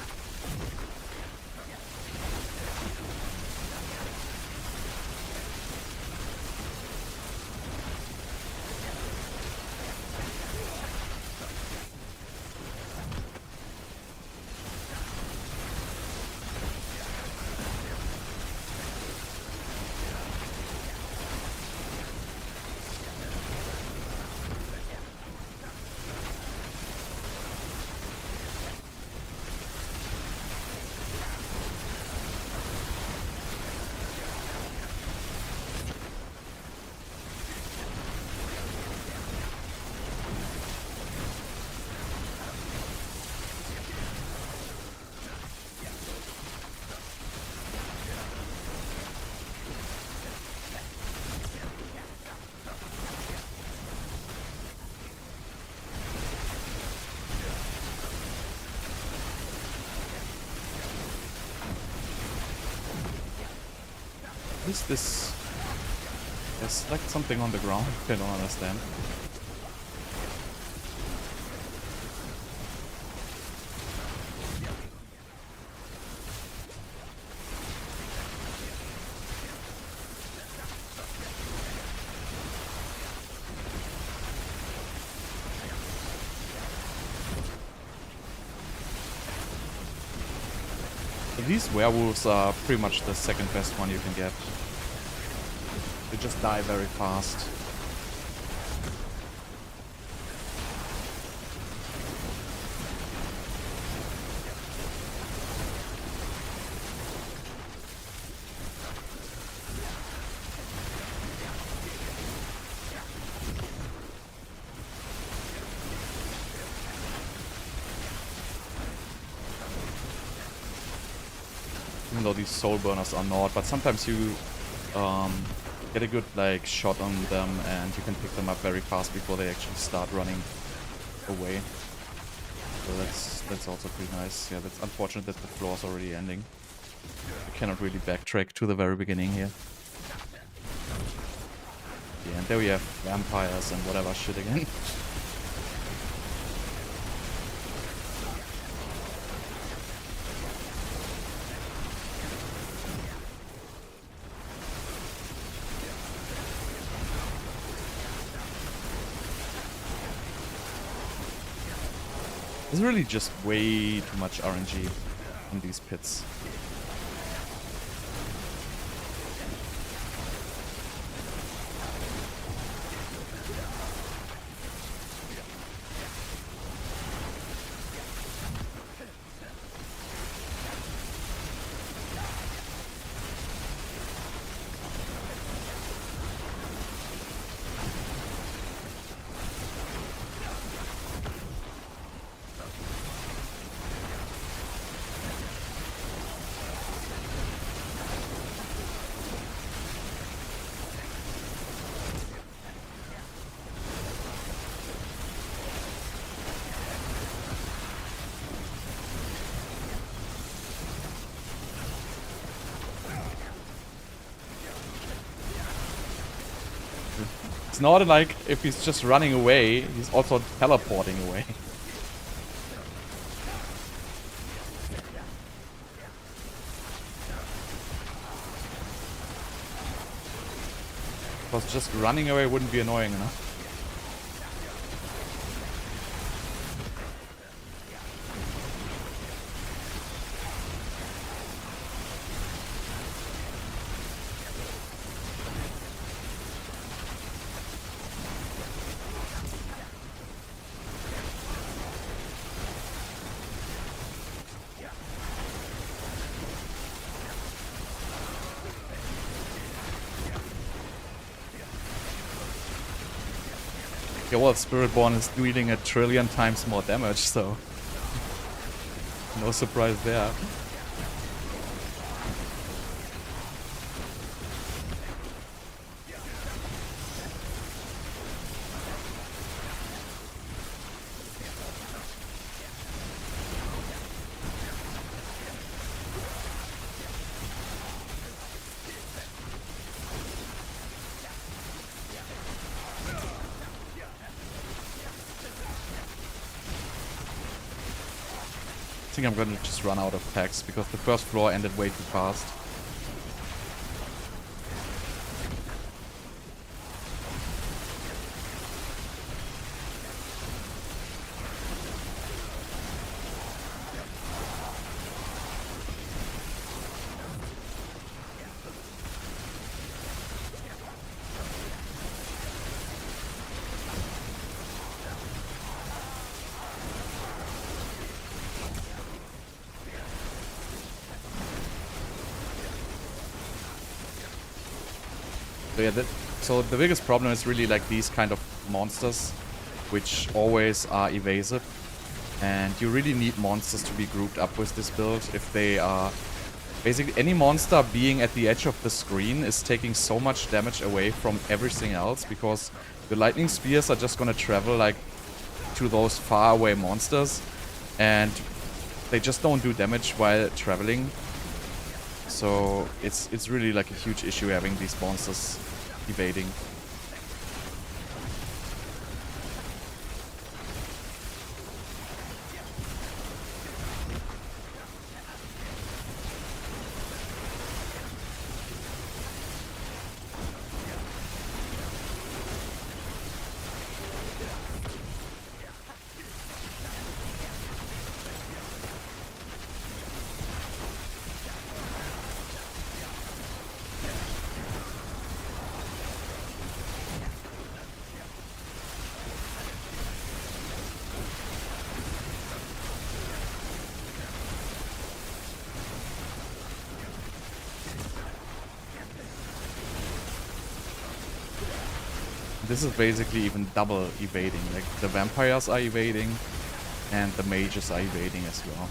What is this? There's like something on the ground. I don't understand. These werewolves are pretty much the second best one you can get. They just die very fast. Even though these soul burners are not, but sometimes you get a good like shot on them and you can pick them up very fast before they actually start running away. So that's also pretty nice. Yeah, that's unfortunate that the floor is already ending. You cannot really backtrack to the very beginning here. Yeah, and there we have vampires and whatever shit again. There's really just way too much RNG in these pits. It's not like if he's just running away, he's also teleporting away. Because just running away wouldn't be annoying enough. Yeah, well, Spiritborn is dealing 1,000,000,000 times more damage, so no surprise there. I think I'm gonna just run out of packs because the first floor ended way too fast. So yeah, so the biggest problem is really like these kind of monsters, which always are evasive. And you really need monsters to be grouped up with this build. If they are... Basically, any monster being at the edge of the screen is taking so much damage away from everything else, because the lightning spears are just gonna travel like to those far away monsters, and they just don't do damage while traveling. So it's really like a huge issue having these monsters evading. This is basically even double evading. Like, the vampires are evading, and the mages are evading as well.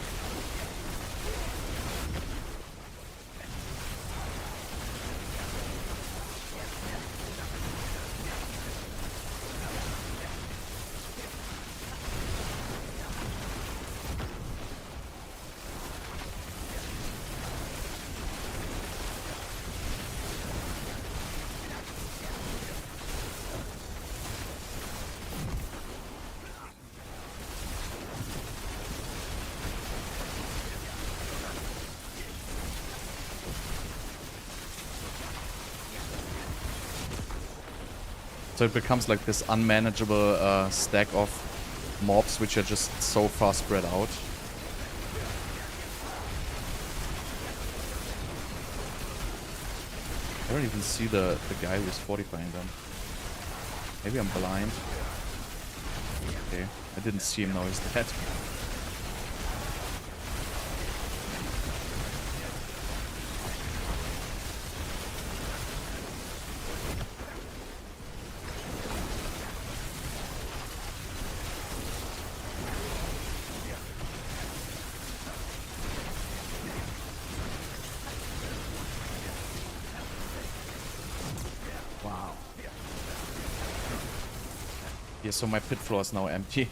So it becomes like this unmanageable stack of mobs which are just so far spread out. I don't even see the guy who's fortifying them. Maybe I'm blind. Okay, I didn't see him, now he's dead. So my pit floor is now empty.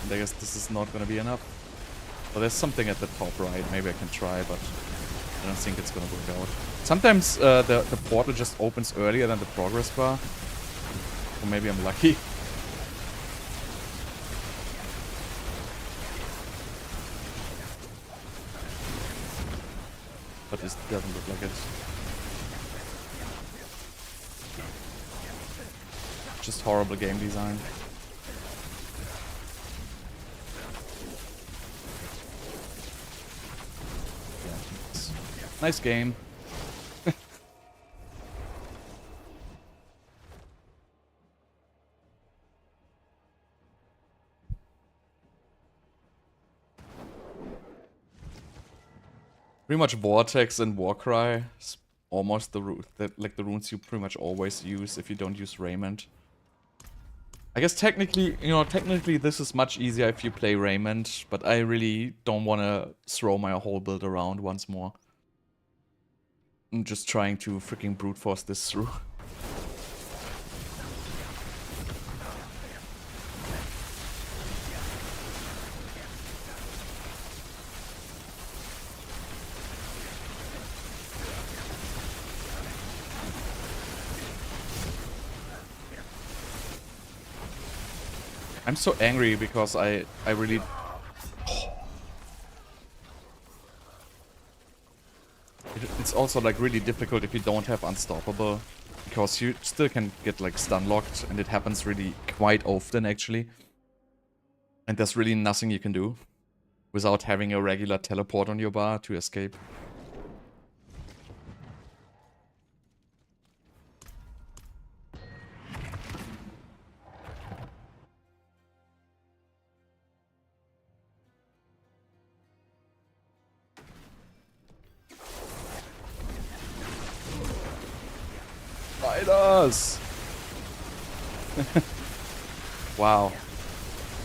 And I guess this is not gonna be enough. Well, there's something at the top right. Maybe I can try, but I don't think it's gonna work out. Sometimes the portal just opens earlier than the progress bar. Or maybe I'm lucky. But it doesn't look like it. Just horrible game design. Yeah. Nice game. Pretty much Vortex and Warcry is almost the runes you pretty much always use if you don't use Raiment. I guess technically, technically this is much easier if you play Raiment, but I really don't want to throw my whole build around once more. I'm just trying to freaking brute force this through. I'm so angry because I really... It's also like really difficult if you don't have Unstoppable, because you still can get like stun locked, and it happens really quite often actually. And there's really nothing you can do without having a regular teleport on your bar to escape. Spiders! Wow.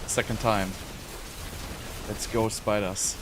Second time. Let's go, spiders.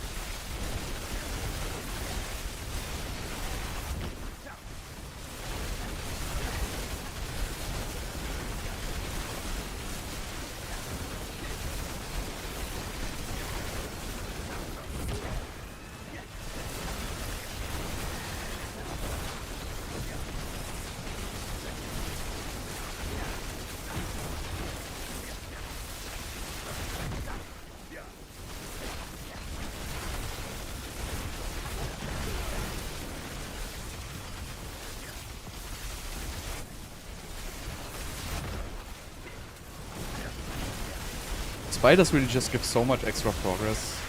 Spiders really just give so much extra progress.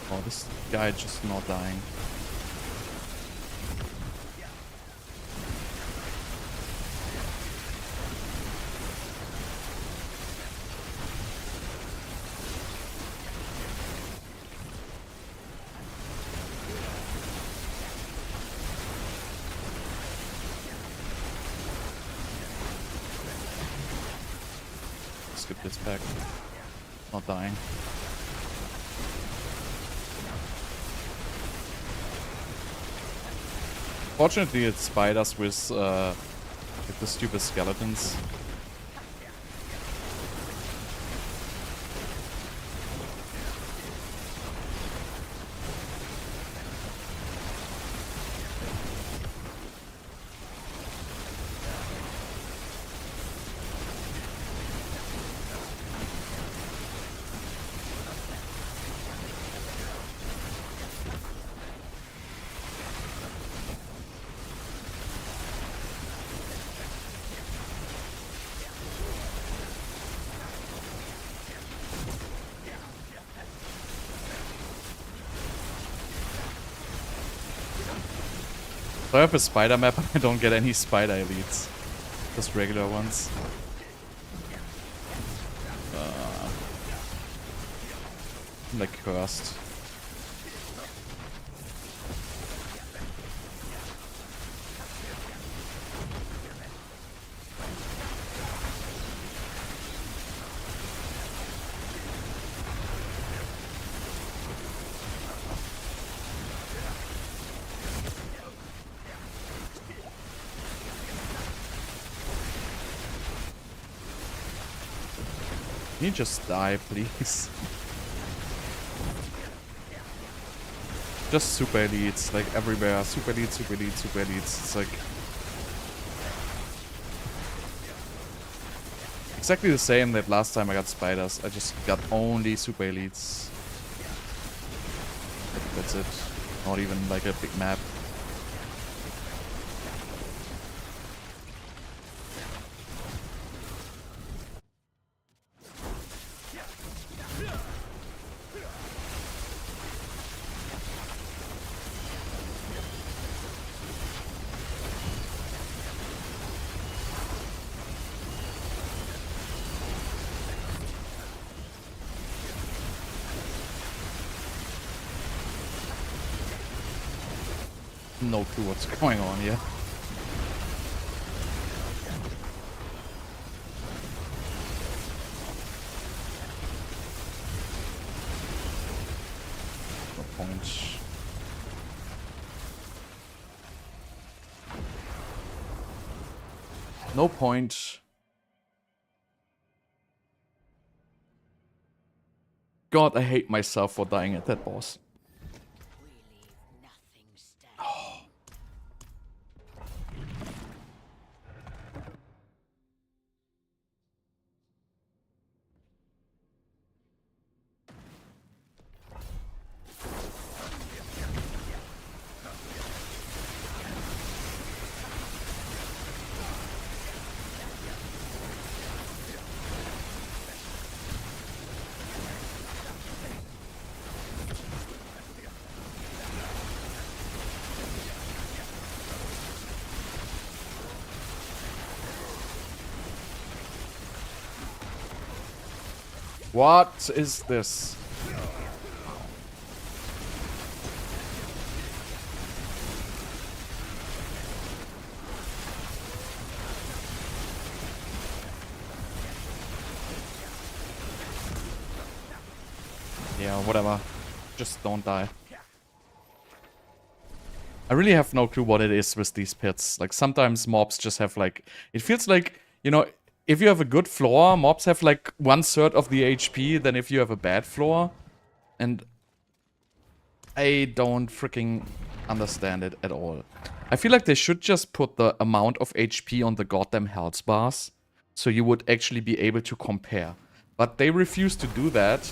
Oh, this guy just not dying. Skip this pack. Not dying. Fortunately, it's spiders with the stupid skeletons. So I have a spider map and I don't get any spider elites. Just regular ones. I'm like cursed. Can you just die, please? Just super elites, like everywhere. Super elites, super elites, super elites. It's like exactly the same that last time I got spiders. I just got only super elites. That's it. Not even like a big map. No clue what's going on here. No point. No point. God, I hate myself for dying at that boss. What is this? Yeah, whatever. Just don't die. I really have no clue what it is with these pits. Like, sometimes mobs just have, like... It feels like, you know, if you have a good floor, mobs have, like, 1/3 of the HP than if you have a bad floor. And I don't freaking understand it at all. I feel like they should just put the amount of HP on the goddamn health bars, so you would actually be able to compare. But they refuse to do that,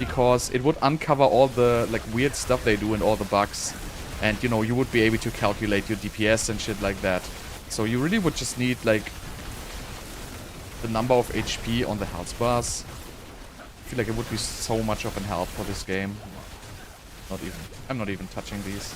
because it would uncover all the, like, weird stuff they do and all the bugs. And, you know, you would be able to calculate your DPS and shit like that. So you really would just need, like, the number of HP on the health bars. I feel like it would be so much of an help for this game. I'm not even touching these.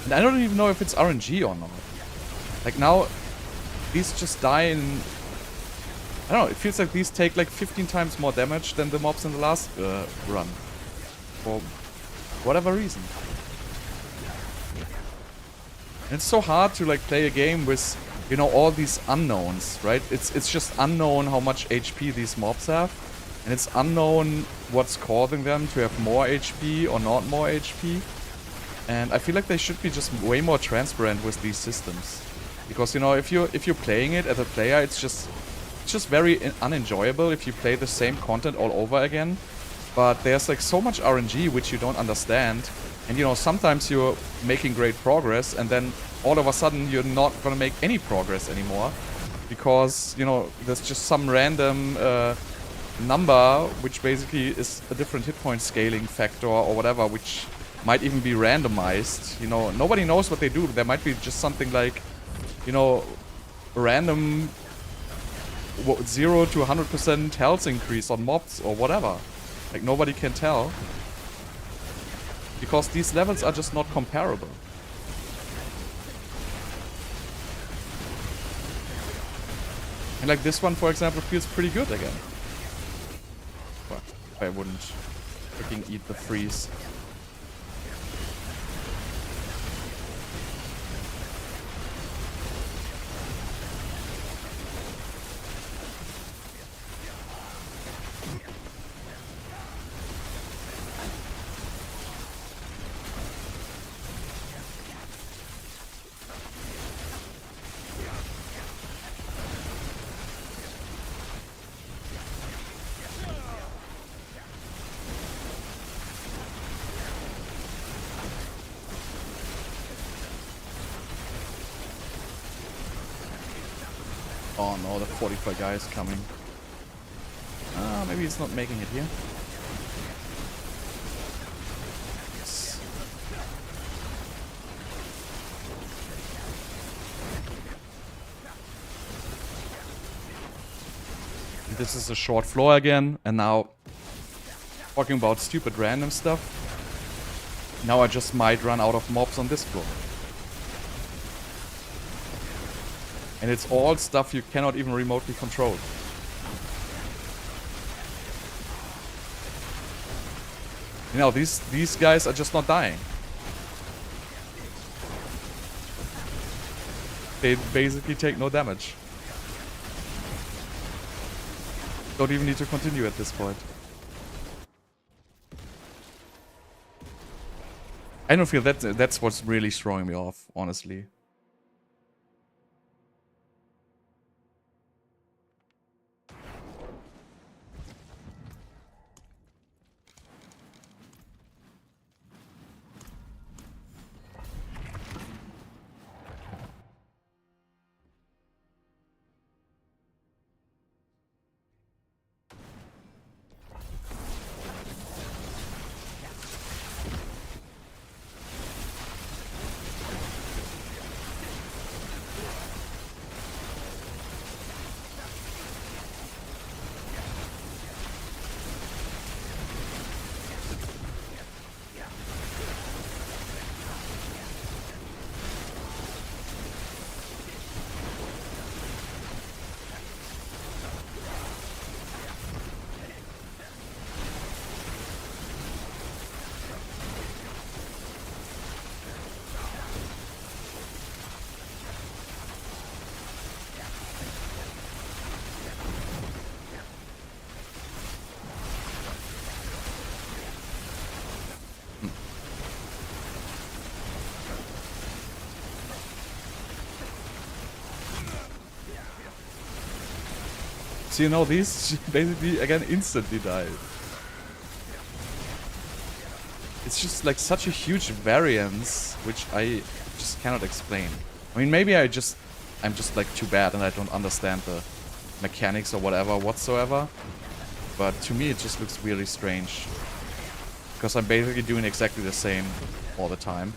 And I don't even know if it's RNG or not. Like now, these just die in... I don't know, it feels like these take like 15 times more damage than the mobs in the last run. For whatever reason. And it's so hard to like play a game with, you know, all these unknowns, right? It's just unknown how much HP these mobs have. And it's unknown what's causing them to have more HP or not more HP. And I feel like they should be just way more transparent with these systems, because you know if you're playing it as a player, it's just very unenjoyable if you play the same content all over again. But there's like so much RNG which you don't understand, and you know sometimes you're making great progress, and then all of a sudden you're not gonna make any progress anymore, because you know there's just some random number which basically is a different hit point scaling factor or whatever, which might even be randomized. You know, nobody knows what they do. There might be just something like, you know, random 0 to 100% health increase on mobs or whatever. Like, nobody can tell. Because these levels are just not comparable. And like this one, for example, feels pretty good again. Well, if I wouldn't freaking eat the freeze. Oh no, the 45 guy is coming. Maybe he's not making it here. Yes. This is a short floor again, and now talking about stupid random stuff. Now I just might run out of mobs on this floor. And it's all stuff you cannot even remotely control. You know, these guys are just not dying. They basically take no damage. Don't even need to continue at this point. I don't feel that's what's really throwing me off, honestly. So you know, these basically again instantly die. It's just like such a huge variance, which I just cannot explain. I mean, maybe I'm just like too bad and I don't understand the mechanics or whatever whatsoever. But to me it just looks really strange. Because I'm basically doing exactly the same all the time.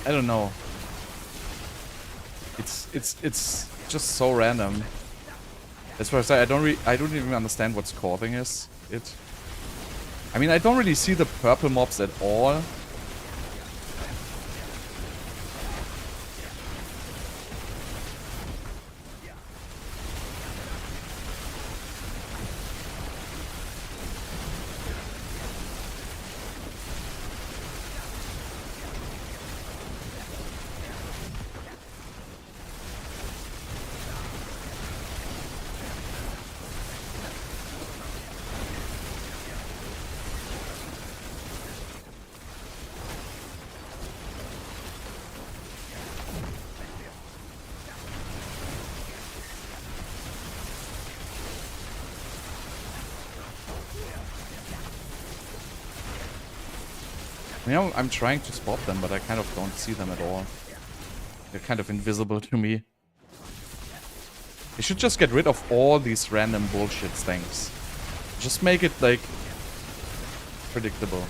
I don't know. It's just so random. That's why I say I don't even understand what's causing it. I mean, I don't really see the purple mobs at all. You know, I'm trying to spot them, but I kind of don't see them at all. They're kind of invisible to me. They should just get rid of all these random bullshit things. Just make it, like, predictable.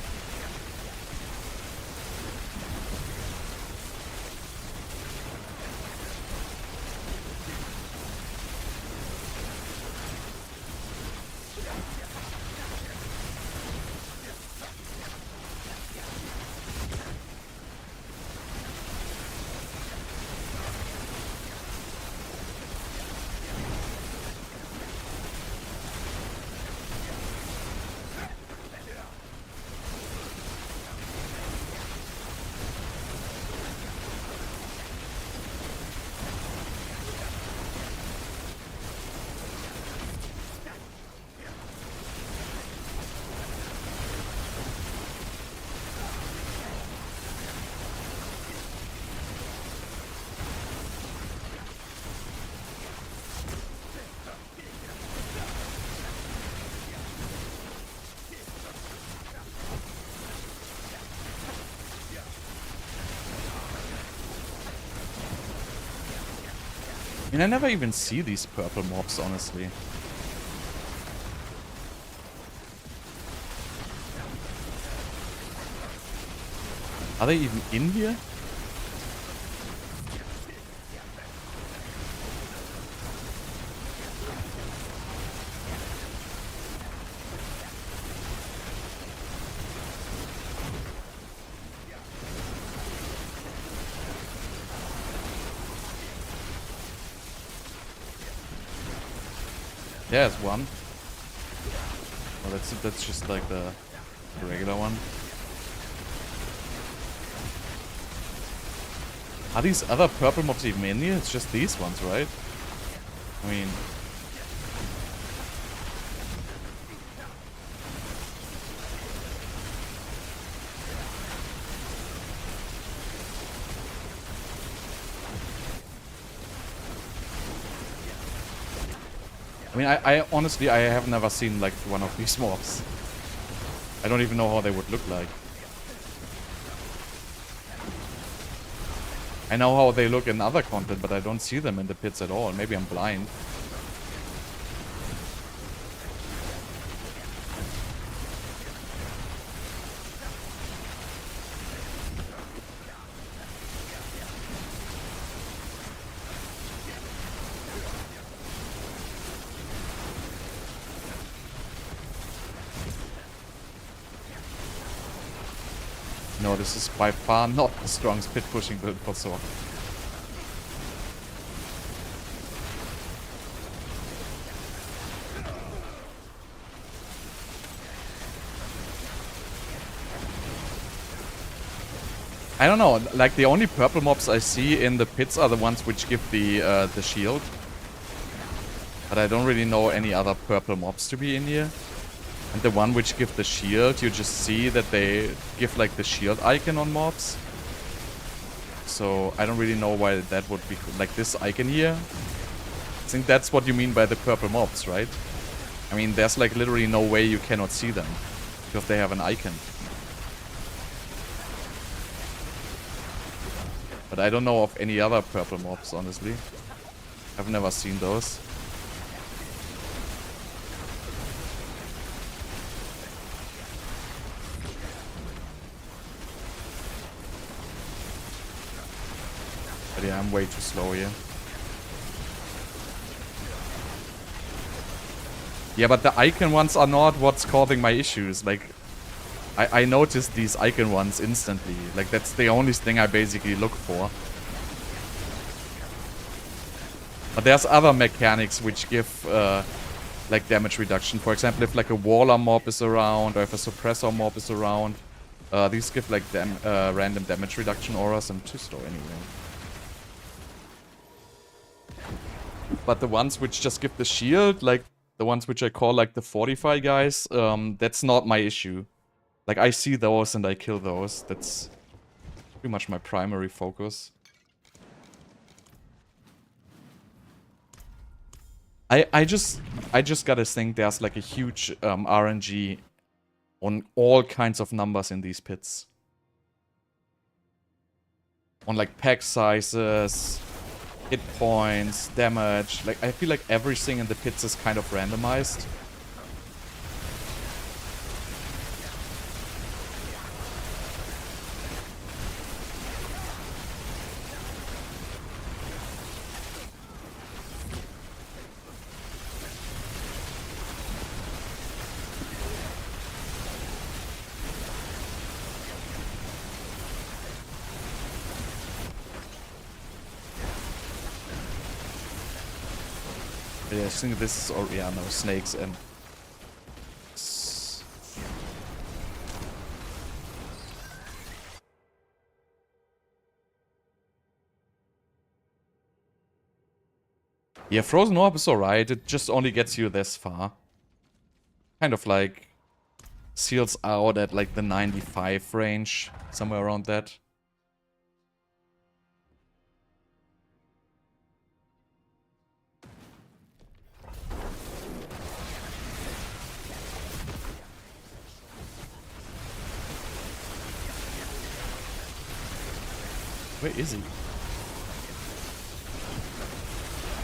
I mean, I never even see these purple mobs, honestly. Are they even in here? Yeah, it's one. Oh, that's just like the regular one. Are these other purple mobs even in here? It's just these ones, right? I mean... I honestly, I have never seen, like, one of these mobs. I don't even know how they would look like. I know how they look in other content, but I don't see them in the pits at all. Maybe I'm blind. No, this is by far not the strongest pit pushing build for Sword. I don't know, like the only purple mobs I see in the pits are the ones which give the shield. But I don't really know any other purple mobs to be in here. And the one which give the shield, you just see that they give like the shield icon on mobs. So I don't really know why that would be like this icon here. I think that's what you mean by the purple mobs, right? I mean, there's like literally no way you cannot see them because they have an icon. But I don't know of any other purple mobs, honestly. I've never seen those. But Yeah, I'm way too slow here. Yeah, but the icon ones are not what's causing my issues. Like, I noticed these icon ones instantly. Like, that's the only thing I basically look for. But there's other mechanics which give, like, damage reduction. For example, if, like, a Waller mob is around, or if a Suppressor mob is around, these give, like, random damage reduction auras. I'm too slow anyway. But the ones which just give the shield, like, the ones which I call, like, the Fortify guys, that's not my issue. Like, I see those and I kill those. That's pretty much my primary focus. I just gotta think there's, like, a huge RNG on all kinds of numbers in these pits. On, like, pack sizes, hit points, damage. Like, I feel like everything in the pits is kind of randomized. Yeah, I think this is, or yeah, no, snakes and... Yeah, Frozen Orb is alright, it just only gets you this far. Kind of like... seals out at like the 95 range, somewhere around that. Where is he?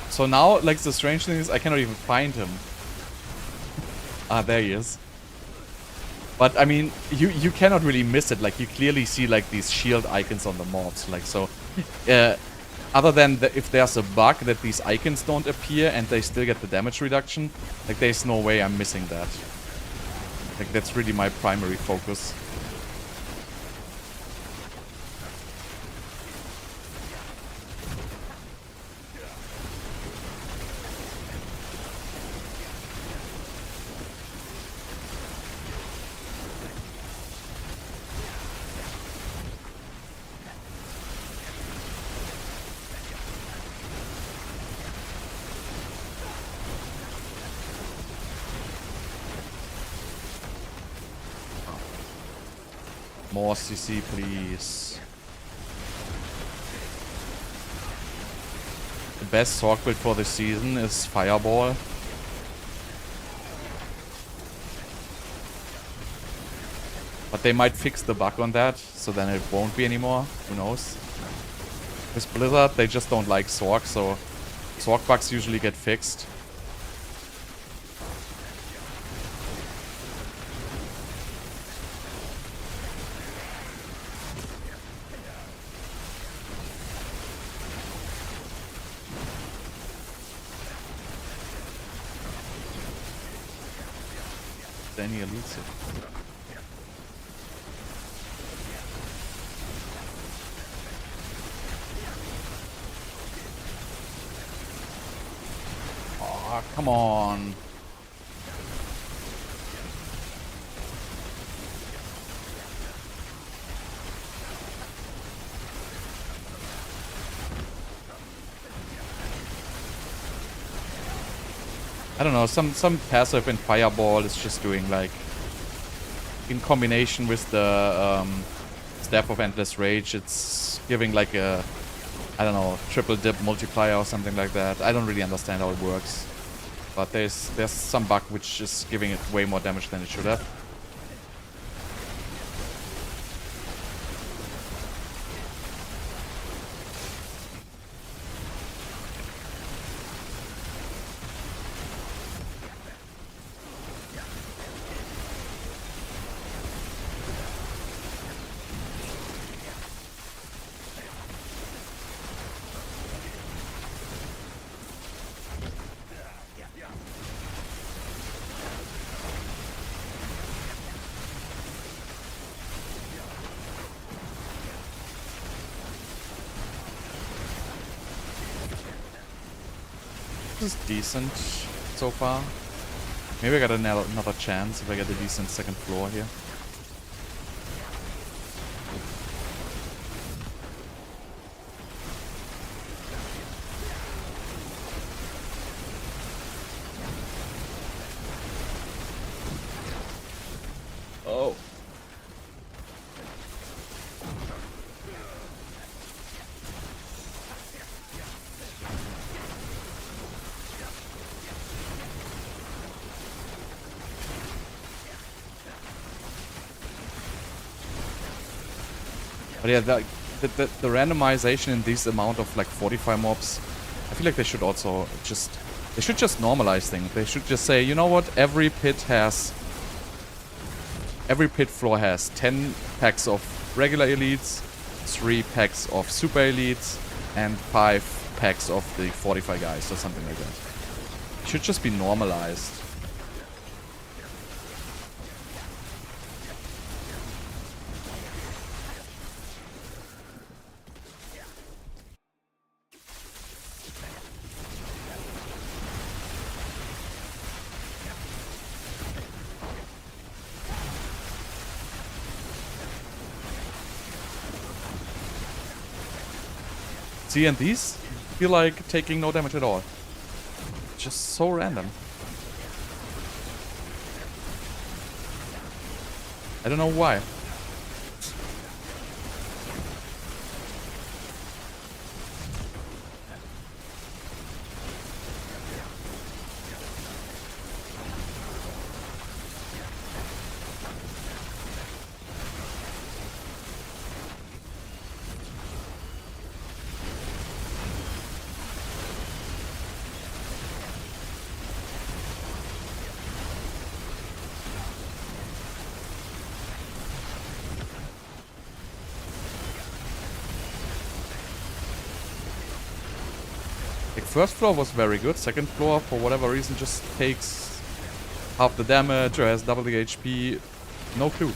So now, like, the strange thing is I cannot even find him. Ah, there he is. But, I mean, you cannot really miss it. Like, you clearly see, like, these shield icons on the mobs. Like, so... other than if there's a bug that these icons don't appear and they still get the damage reduction, like, there's no way I'm missing that. Like, that's really my primary focus. More CC, please. The best Sorc build for this season is Fireball. But they might fix the bug on that, so then it won't be anymore. Who knows? With Blizzard, they just don't like Sorc, so Sorc bugs usually get fixed. Then he eludes it. Oh, come on. I don't know, some passive in Fireball is just doing, like, in combination with the Staff of Endless Rage, it's giving, like, a, I don't know, triple dip multiplier or something like that. I don't really understand how it works. But there's some bug which is giving it way more damage than it should have. This is decent so far. Maybe I got another chance if I get a decent second floor here. Oh. But yeah, the randomization in this amount of like 45 mobs, I feel like they should also just normalize things. They should just say, you know what, every pit floor has 10 packs of regular elites, 3 packs of super elites, and 5 packs of the 45 guys or something like that. It should just be normalized. See, and these feel like taking no damage at all. Just so random. I don't know why. First floor was very good. Second floor, for whatever reason, just takes half the damage or has double the HP. No clue.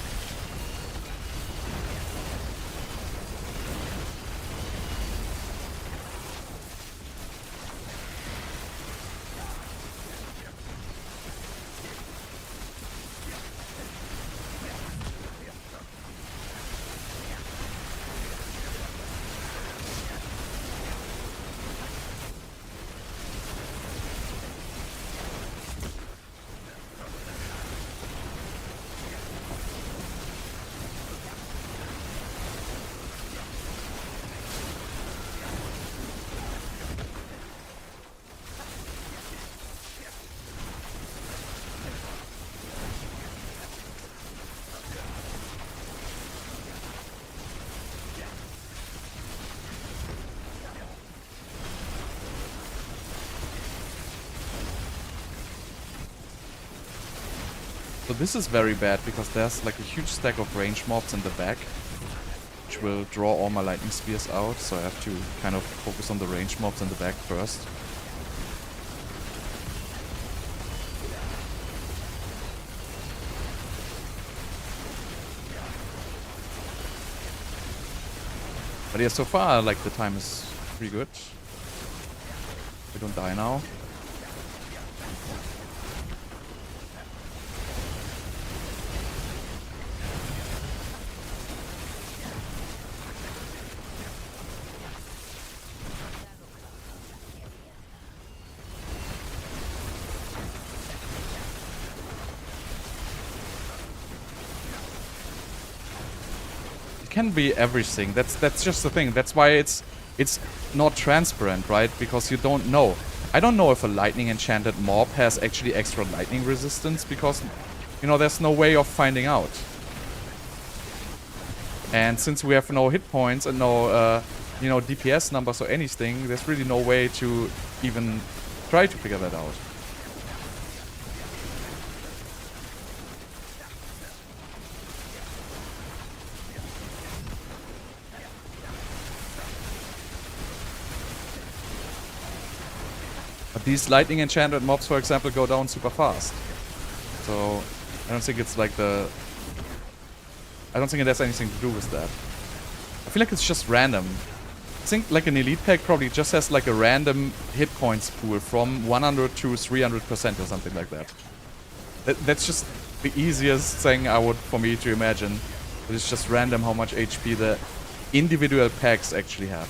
So this is very bad because there's like a huge stack of range mobs in the back, which will draw all my lightning spears out, so I have to kind of focus on the range mobs in the back first. But yeah, so far like the time is pretty good. I don't die now. Can be everything. That's just the thing. That's why it's not transparent, right? Because you don't know. I don't know if a lightning enchanted mob has actually extra lightning resistance because, you know, there's no way of finding out. And since we have no hit points and no, you know, DPS numbers or anything, there's really no way to even try to figure that out. These lightning enchanted mobs, for example, go down super fast. So I don't think it's like I don't think it has anything to do with that. I feel like it's just random. think like an elite pack probably just has like a random hit points pool from 100 to 300% or something like that. That's just the easiest thing for me to imagine. It's just random how much HP the individual packs actually have.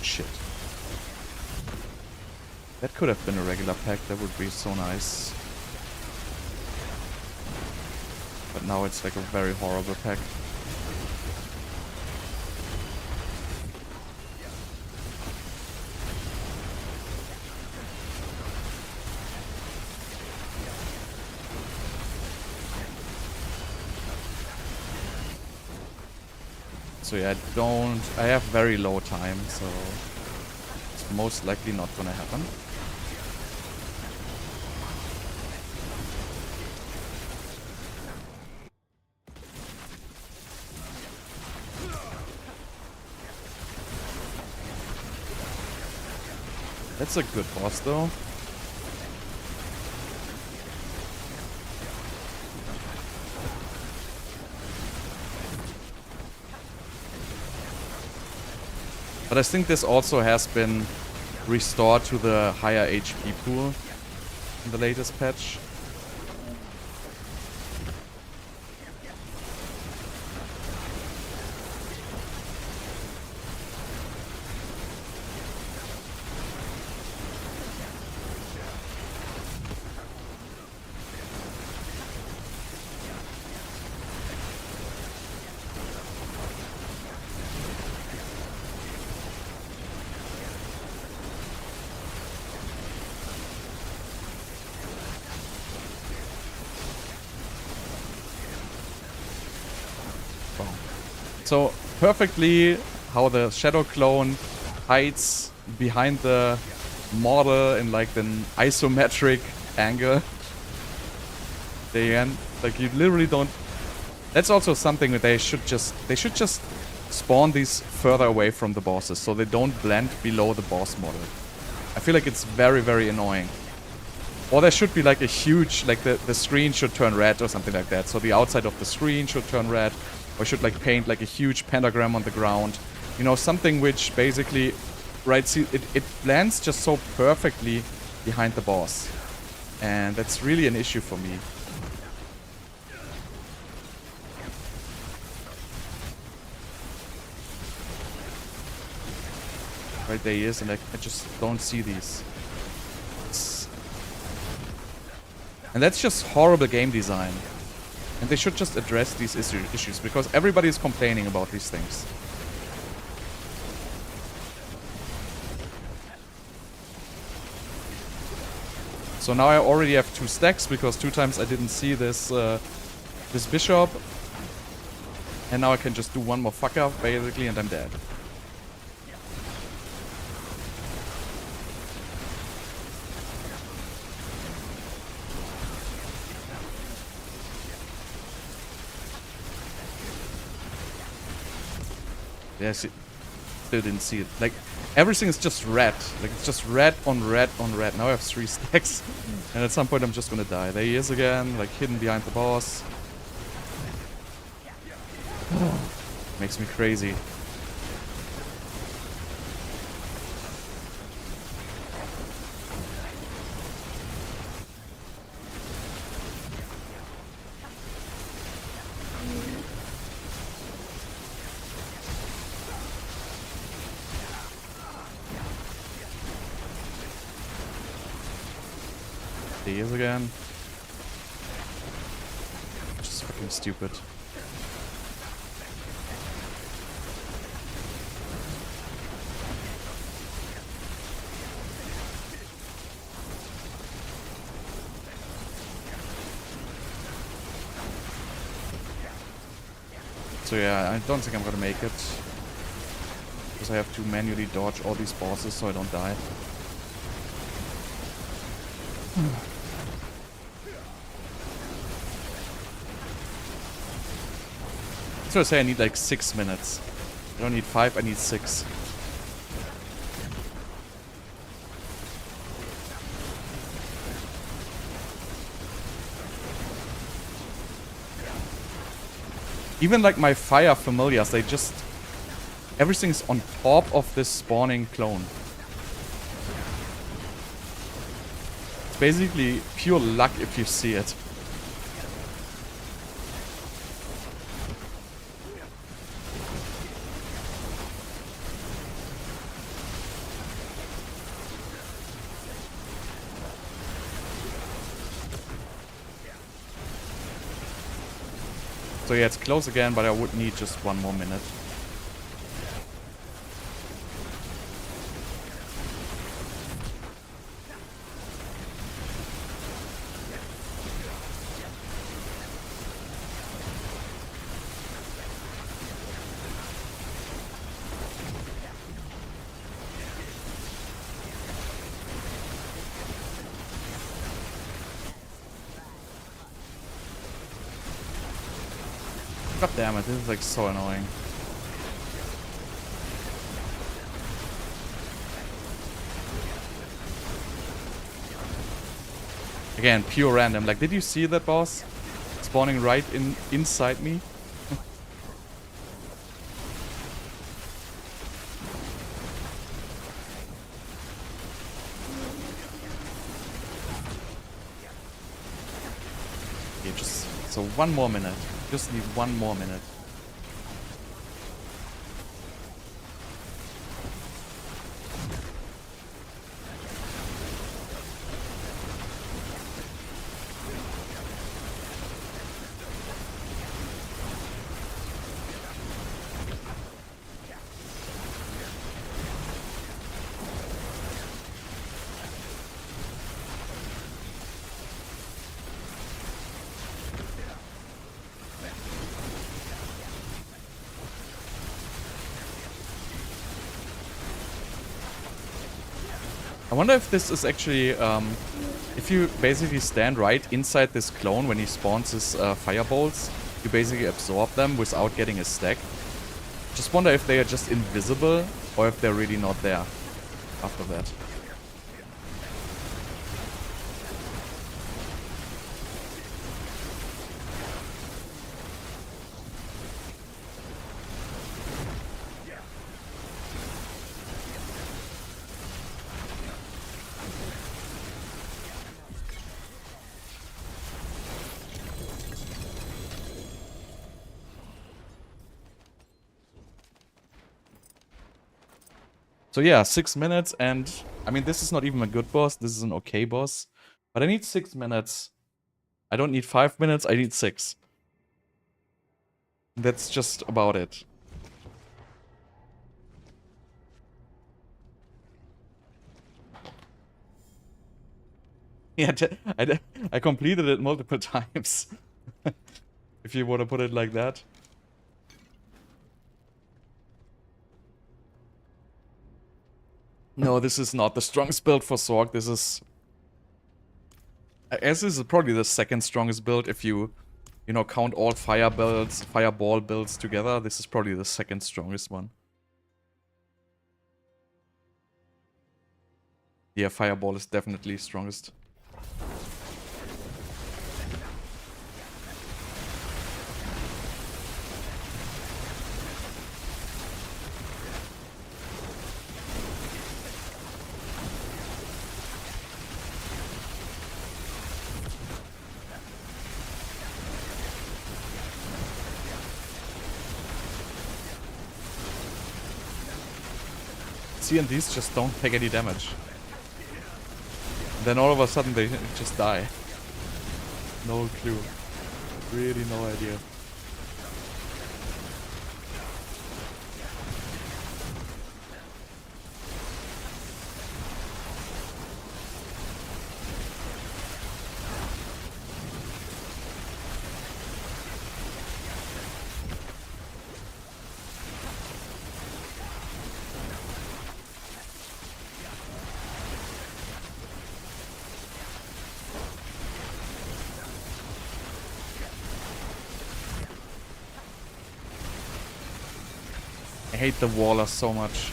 Shit. That could have been a regular pack, that would be so nice. But now it's like a very horrible pack. So yeah, I have very low time, so it's most likely not gonna happen. That's a good boss though. But I think this also has been restored to the higher HP pool in the latest patch. So perfectly how the shadow clone hides behind the model in like an isometric angle. Like you literally don't. That's also something that they should just spawn these further away from the bosses so they don't blend below the boss model. I feel like it's very, very annoying. Or there should be like a huge, like the screen should turn red or something like that. So the outside of the screen should turn red. Or should like paint like a huge pentagram on the ground. You know, something which basically, right, see, it blends just so perfectly behind the boss. And that's really an issue for me. Right, there he is, and I just don't see these. And that's just horrible game design. And they should just address these issues, because everybody is complaining about these things. So now I already have 2 stacks, because 2 times I didn't see this this bishop. And now I can just do one more fuck up, basically, and I'm dead. Yeah, still didn't see it. Like, everything is just red. Like, it's just red on red on red. Now I have 3 stacks. And at some point I'm just gonna die. There he is again, like, hidden behind the boss. Makes me crazy. He is again. Just fucking stupid. So yeah, I don't think I'm gonna make it. Because I have to manually dodge all these bosses so I don't die. So I say I need like 6 minutes. I don't need 5, I need 6. Even like my fire familiars, they just... Everything's on top of this spawning clone. It's basically pure luck if you see it. So yeah, it's close again, but I would need just 1 more minute. God damn it, this is like so annoying. Again, pure random. Like, did you see that boss? Spawning right inside me? Okay, just... So 1 more minute. Just need 1 more minute. I wonder if this is actually, if you basically stand right inside this clone when he spawns his firebolts, you basically absorb them without getting a stack. Just wonder if they are just invisible or if they're really not there after that. So yeah, 6 minutes, and I mean, this is not even a good boss, this is an okay boss. But I need 6 minutes. I don't need 5 minutes, I need 6. That's just about it. Yeah, I completed it multiple times. If you want to put it like that. No, this is not the strongest build for Sorg. This is... I guess this is probably the second strongest build if you know, count all fire builds, fireball builds together. This is probably the second strongest one. Yeah, fireball is definitely strongest. See, and these just don't take any damage. Then all of a sudden they just die. No clue. Really no idea. I hate the Waller so much.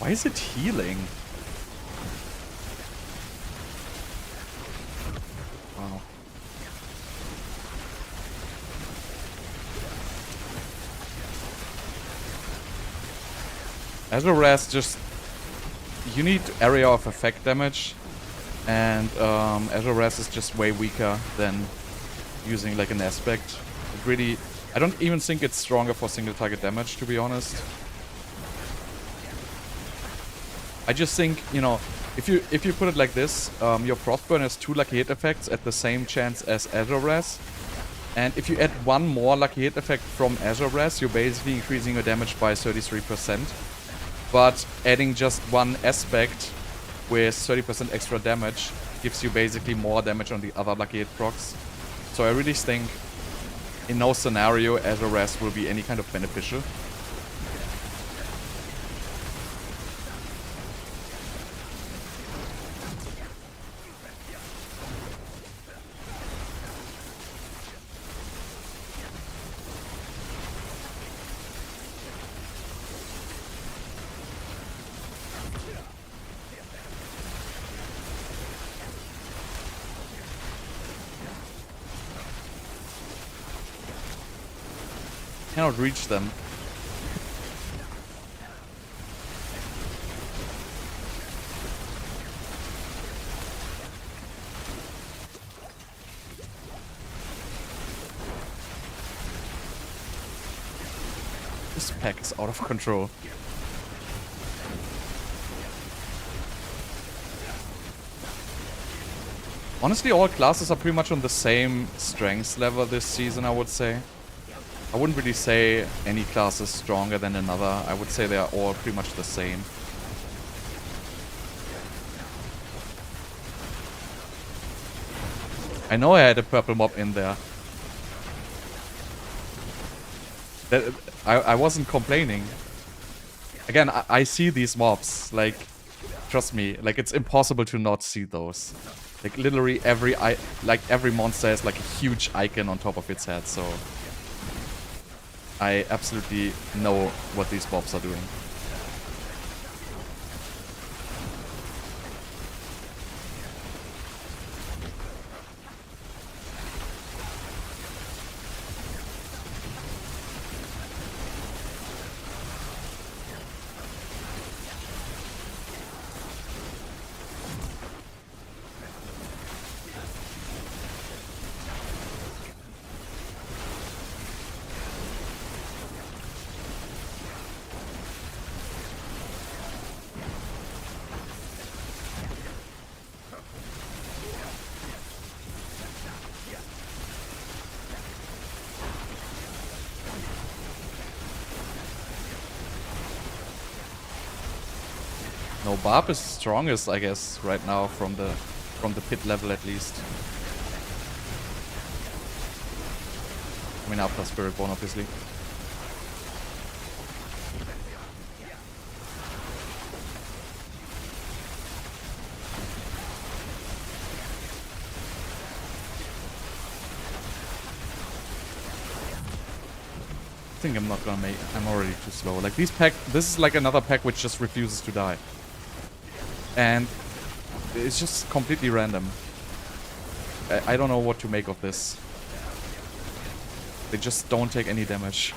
Why is it healing? Wow. Azure just... You need area of effect damage. And Azure is just way weaker than using like an aspect. It really... I don't even think it's stronger for single target damage, to be honest. I just think, you know, if you put it like this, your Frostburn has 2 lucky hit effects at the same chance as Azure. And if you add 1 more lucky hit effect from Azure, you're basically increasing your damage by 33%. But adding just 1 aspect with 30% extra damage gives you basically more damage on the other lucky hit procs. So I really think in no scenario Azure will be any kind of beneficial. Cannot reach them. This pack is out of control. Honestly, all classes are pretty much on the same strength level this season, I would say. I wouldn't really say any class is stronger than another. I would say they are all pretty much the same. I know I had a purple mob in there. I wasn't complaining. Again, I see these mobs. Like, trust me, like it's impossible to not see those. Like literally every monster has like a huge icon on top of its head, so I absolutely know what these mobs are doing. No, Barb is strongest, I guess, right now from the pit level at least. I mean, after Spiritborn, obviously. I think I'm not gonna make... I'm already too slow. Like, this is like another pack which just refuses to die. And it's just completely random. I don't know what to make of this. They just don't take any damage.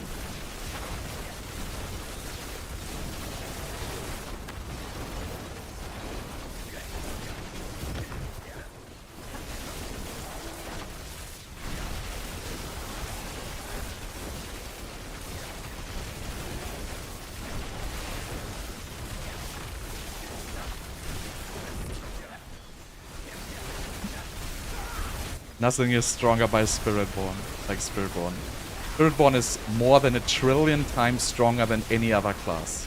Nothing is stronger by Spiritborn, like Spiritborn. Spiritborn is more than 1 trillion times stronger than any other class.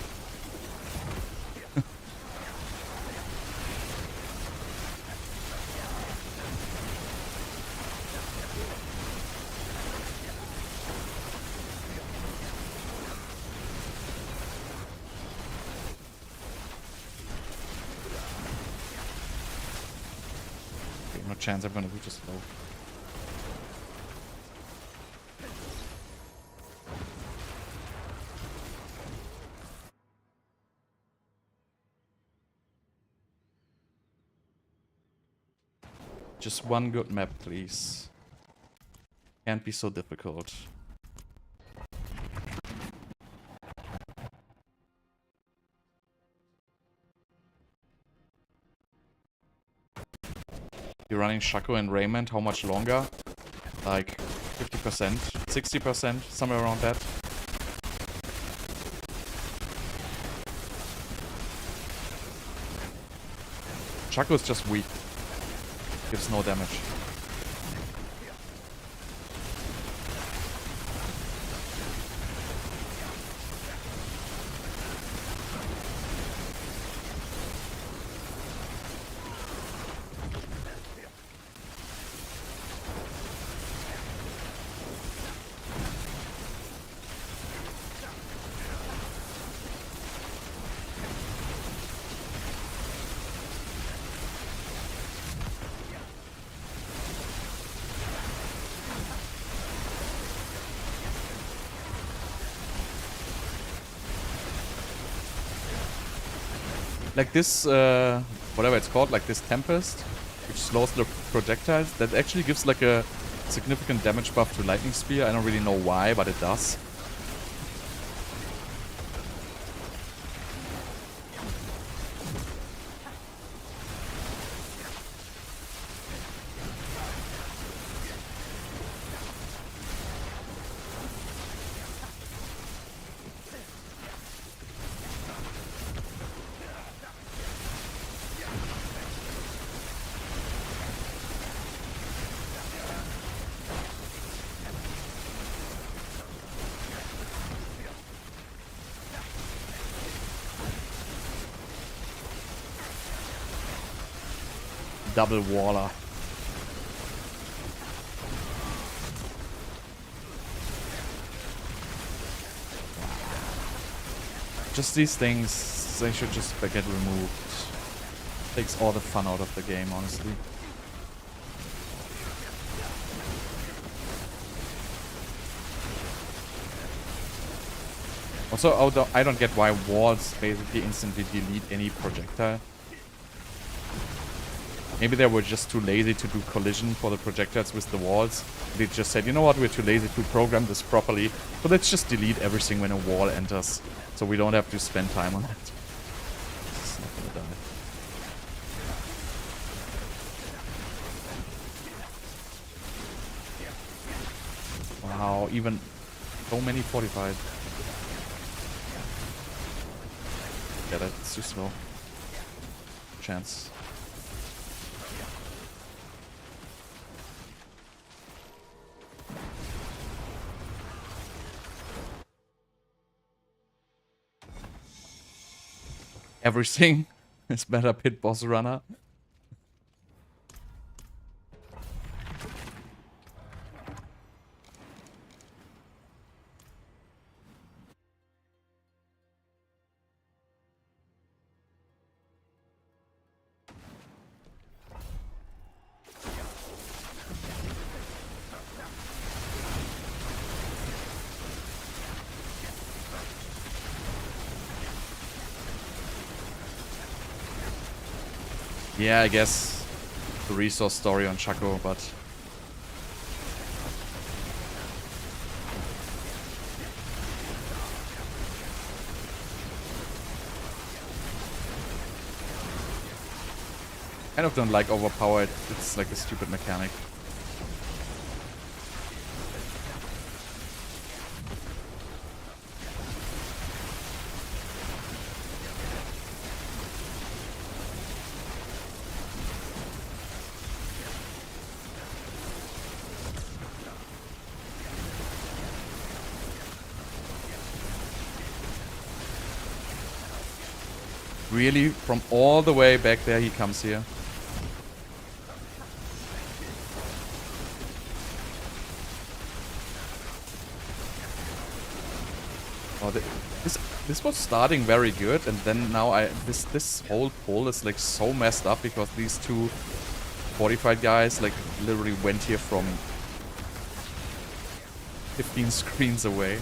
Okay, no chance I'm gonna reach this low. Just one good map, please. Can't be so difficult. You're running Shaco and Raiment, how much longer? Like 50%, 60%, somewhere around that. Shaco is just weak. Gives no damage. Like this, whatever it's called, like this Tempest, which slows the projectiles, that actually gives like a significant damage buff to Lightning Spear. I don't really know why, but it does. Double waller. Just these things, they should just get removed. Takes all the fun out of the game, honestly. Also, I don't get why walls basically instantly delete any projectile. Maybe they were just too lazy to do collision for the projectiles with the walls. They just said, you know what, we're too lazy to program this properly, so let's just delete everything when a wall enters, so we don't have to spend time on that. It's not gonna die. Wow, even so many 45. Yeah, that's too slow. Chance. Everything is better pit boss runner. Yeah, I guess the resource story on Shaco, but kind of don't like overpowered. It's like a stupid mechanic. Really, from all the way back there he comes here. Oh, this was starting very good, and then now this whole poll is like so messed up because these two fortified guys like literally went here from 15 screens away.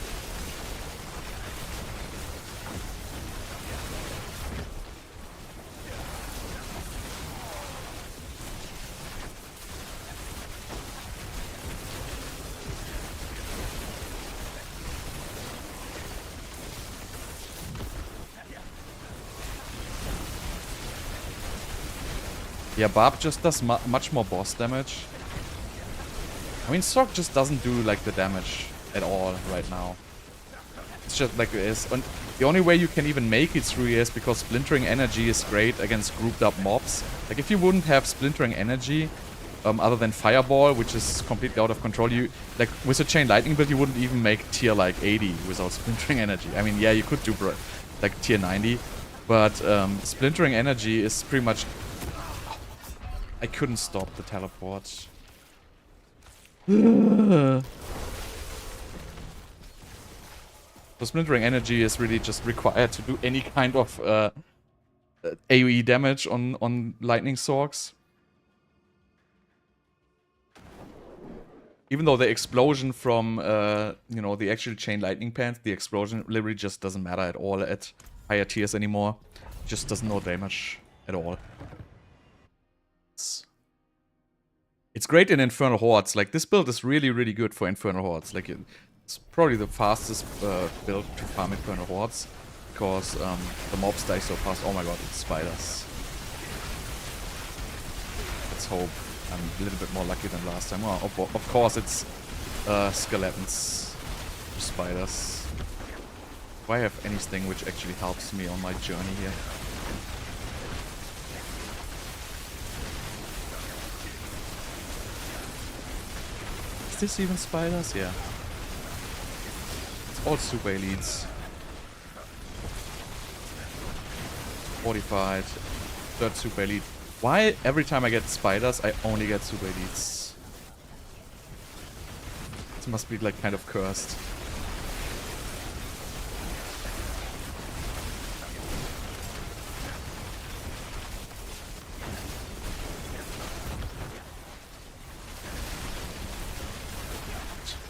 Yeah, Barb just does much more boss damage. I mean, Sorc just doesn't do, like, the damage at all right now. It's just like it is. And the only way you can even make it through here is because Splintering Energy is great against grouped up mobs. Like, if you wouldn't have Splintering Energy, other than Fireball, which is completely out of control, you, like, with a Chain Lightning build, you wouldn't even make tier, like, 80 without Splintering Energy. I mean, yeah, you could do, like, tier 90, but Splintering Energy is pretty much... I couldn't stop the teleport. So Splintering Energy is really just required to do any kind of AoE damage on Lightning Sorcs. Even though the explosion from, you know, the actual Chain Lightning Pants, the explosion literally just doesn't matter at all at higher tiers anymore. It just does no damage at all. It's great in Infernal Hordes. Like, this build is really, really good for Infernal Hordes. Like, it's probably the fastest build to farm Infernal Hordes. Because the mobs die so fast. Oh my god, it's spiders. Let's hope I'm a little bit more lucky than last time. Well, of course, it's skeletons. Spiders. Do I have anything which actually helps me on my journey here? Is this even spiders? Yeah. It's all super elites. 45. Third super elite. Why every time I get spiders, I only get super elites? This must be like kind of cursed.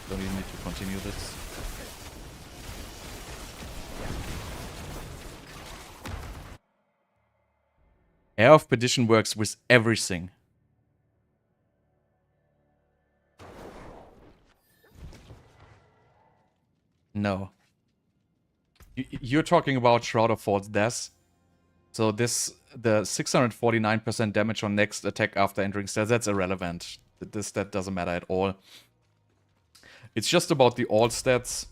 Don't even need to continue this. Heir of Perdition works with everything. No. You're talking about Shroud of False Death. So this, the 649% damage on next attack after entering stats, that's irrelevant. That doesn't matter at all. It's just about the all stats,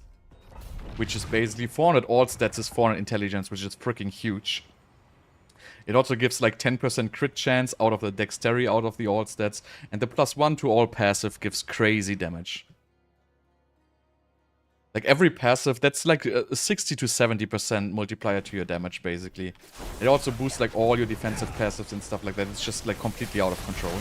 which is basically 400 all stats is 400 intelligence, which is freaking huge. It also gives like 10% crit chance out of the dexterity out of the all stats, and the +1 to all passive gives crazy damage. Like every passive, that's like a 60 to 70% multiplier to your damage, basically. It also boosts like all your defensive passives and stuff like that. It's just like completely out of control.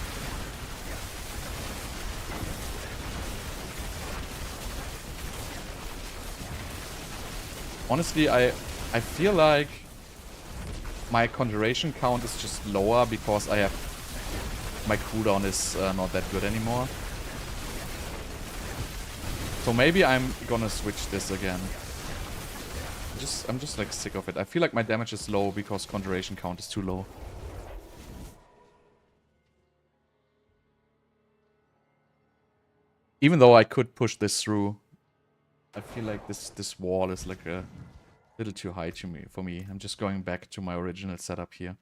Honestly, I feel like my conjuration count is just lower because I have... my cooldown is not that good anymore. So maybe I'm gonna switch this again. I'm just like sick of it. I feel like my damage is low because conjuration count is too low. Even though I could push this through, I feel like this wall is like a little too high for me. I'm just going back to my original setup here.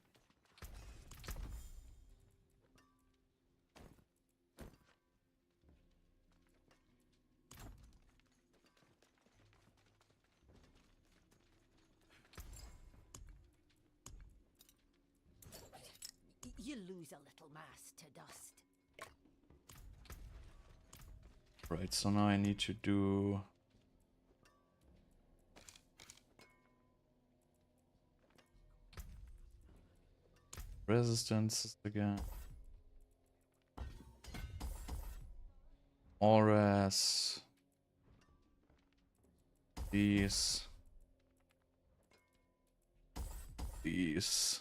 You lose a little mass to dust. Right, so now I need to do... resistance again. Auras. These. These.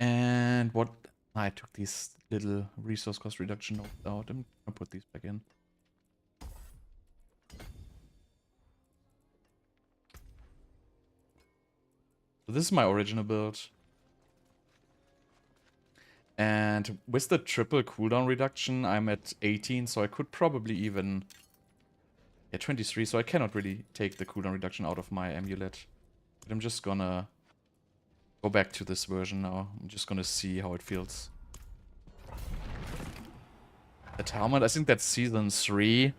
And what... I took these little resource cost reduction notes out. I'm gonna put these back in. So this is my original build. And with the triple cooldown reduction, I'm at 18, so I could probably even... Yeah, 23, so I cannot really take the cooldown reduction out of my amulet. But I'm just gonna go back to this version now. I'm just gonna see how it feels. That helmet, I think that's season 3.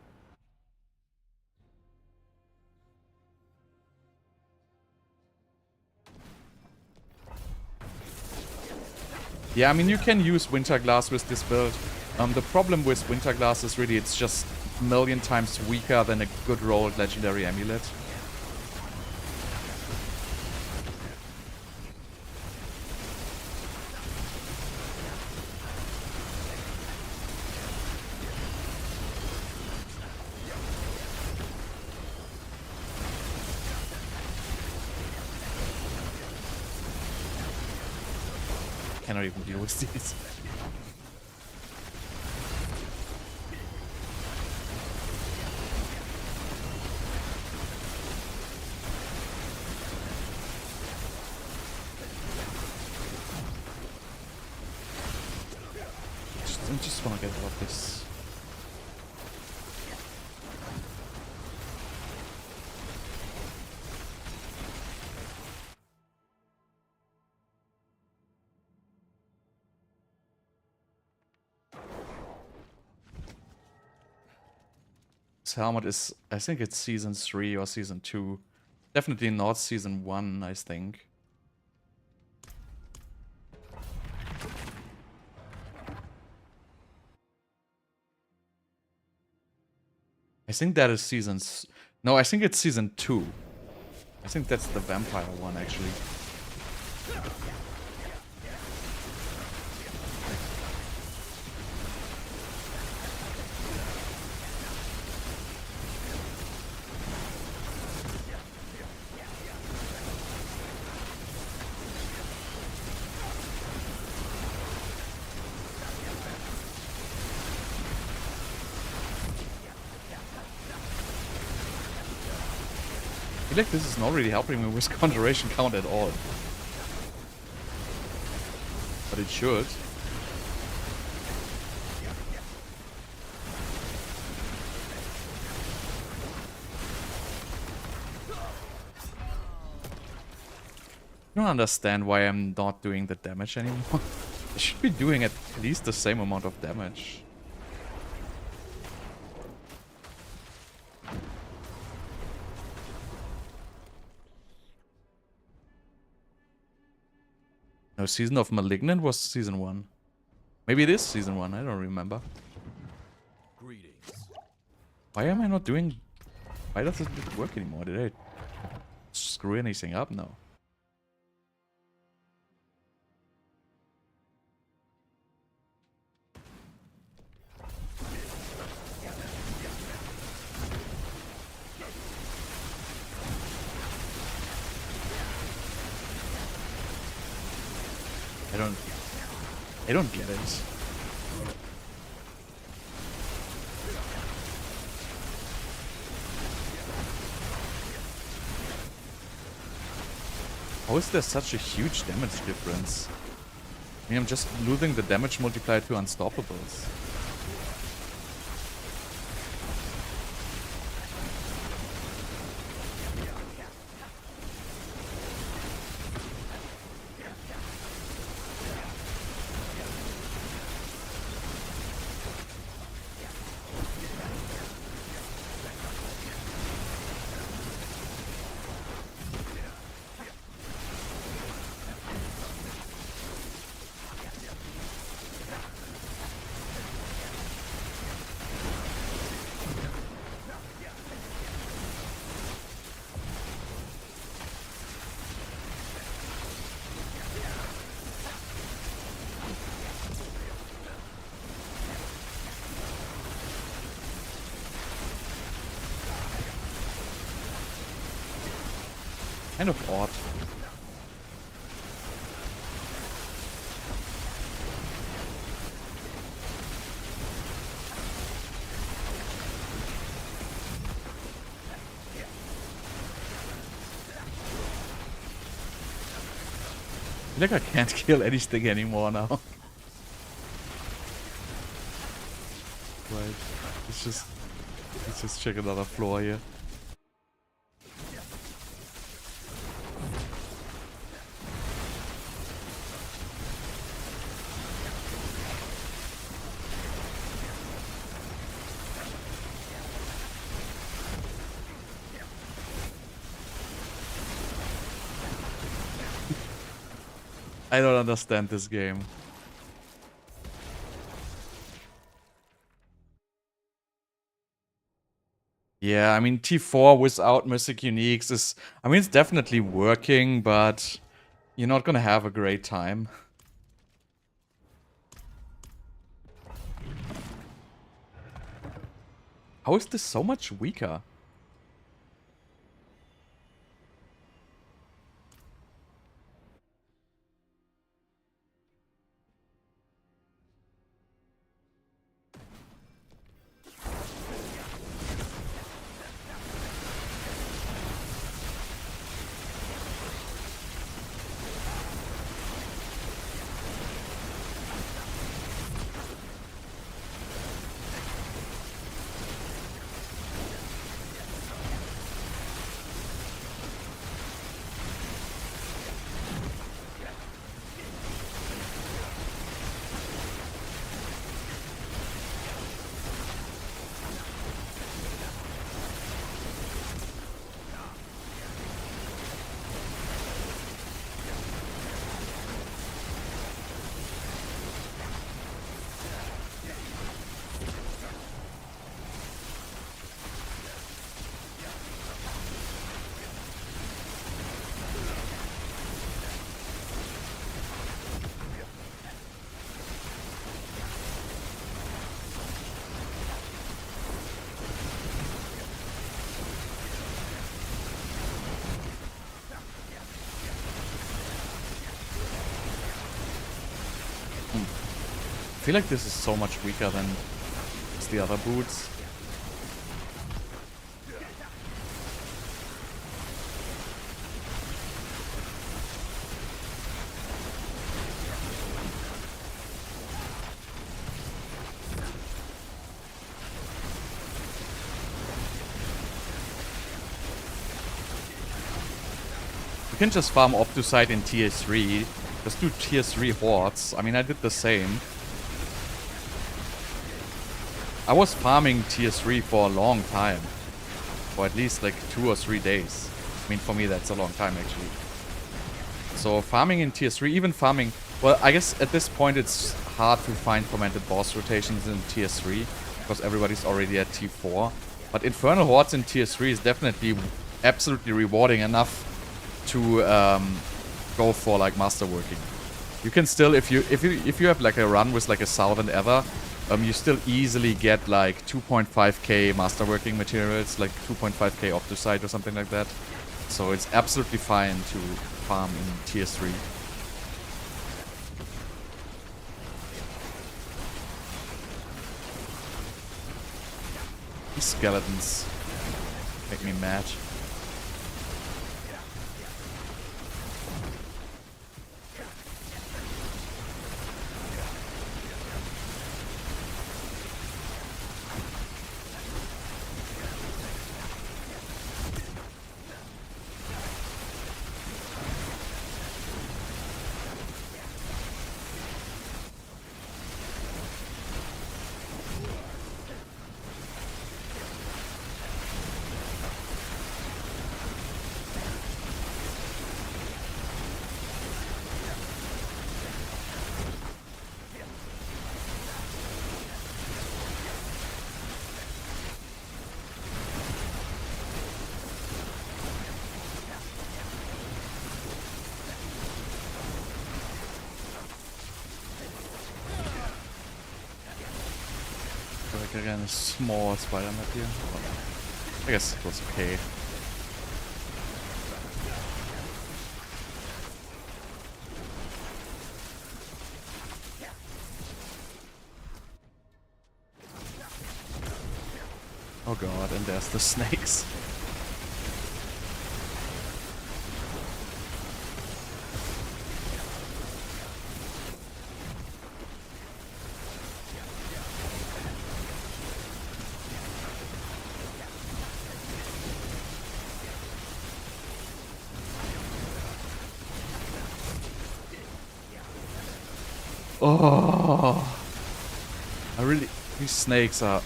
Yeah, I mean, you can use Winterglass with this build. The problem with Winterglass is really it's just a million times weaker than a good rolled legendary amulet. Cannot even deal with these. I just want to get out of this. This helmet is, I think it's season 3 or season 2. Definitely not season 1, I think. I think that is seasons. No, I think it's season 2. I think that's the vampire one, actually. I feel like this is not really helping me with conjuration count at all. But it should. I don't understand why I'm not doing the damage anymore. I should be doing at least the same amount of damage. No, Season of Malignant was season 1. Maybe it is season 1, I don't remember. Greetings. Why am I not doing... Why does it not work anymore? Did I screw anything up? No. I don't get it. How is there such a huge damage difference? I mean, I'm just losing the damage multiplier to Unstoppables. Kind of odd. I feel like I can't kill anything anymore now. Right. It's just... Let's just check another floor here. I don't understand this game. Yeah, I mean, T4 without Mythic Uniques is... I mean, it's definitely working, but you're not gonna have a great time. How is this so much weaker? I feel like this is so much weaker than the other boots. You can just farm Optusite in tier 3. Just do tier 3 hordes. I mean, I did the same. I was farming tier 3 for a long time. For at least like 2 or 3 days. I mean, for me that's a long time actually. So farming in tier 3, even farming... Well, I guess at this point it's hard to find fermented boss rotations in tier 3. Because everybody's already at tier 4. But Infernal Hordes in tier 3 is definitely absolutely rewarding enough to go for like masterworking. You can still, if you have like a run with like a 1000 ever, you still easily get like 2.5k masterworking materials, like 2.5k Optusite or something like that. So it's absolutely fine to farm in tier 3. These skeletons make me mad. Again, a small spider map here. I guess it was okay. Oh god, and there's the snakes. Oh, I really, these snakes are.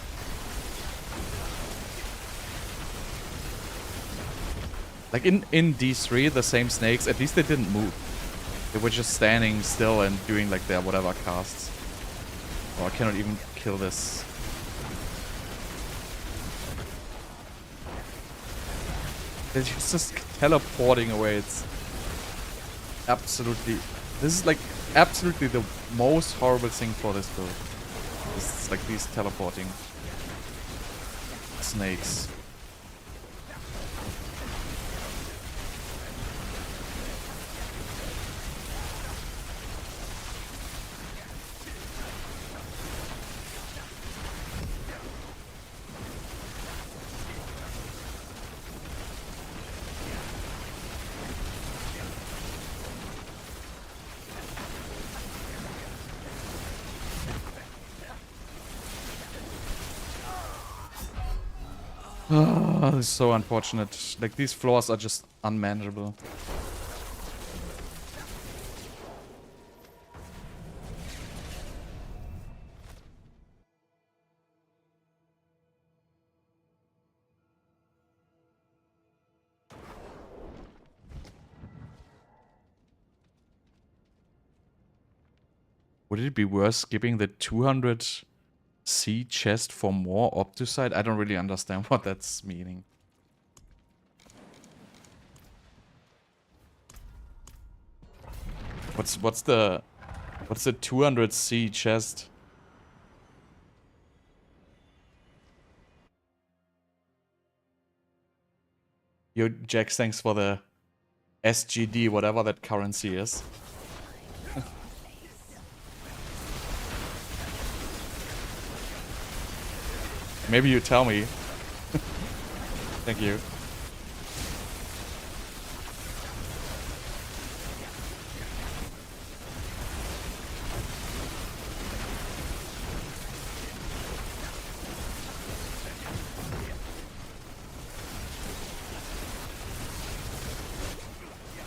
Like in D3, the same snakes, at least they didn't move. They were just standing still and doing like their whatever casts. Oh, I cannot even kill this. They're just teleporting away. It's absolutely... This is like absolutely the most horrible thing for this build. It's like these teleporting snakes. Oh, this is so unfortunate. Like, these floors are just unmanageable. Would it be worth skipping the 200 C chest for more Optusite? I don't really understand what that's meaning. What's the 200 C chest? Yo, Jax, thanks for the SGD, whatever that currency is. Maybe you tell me. Thank you.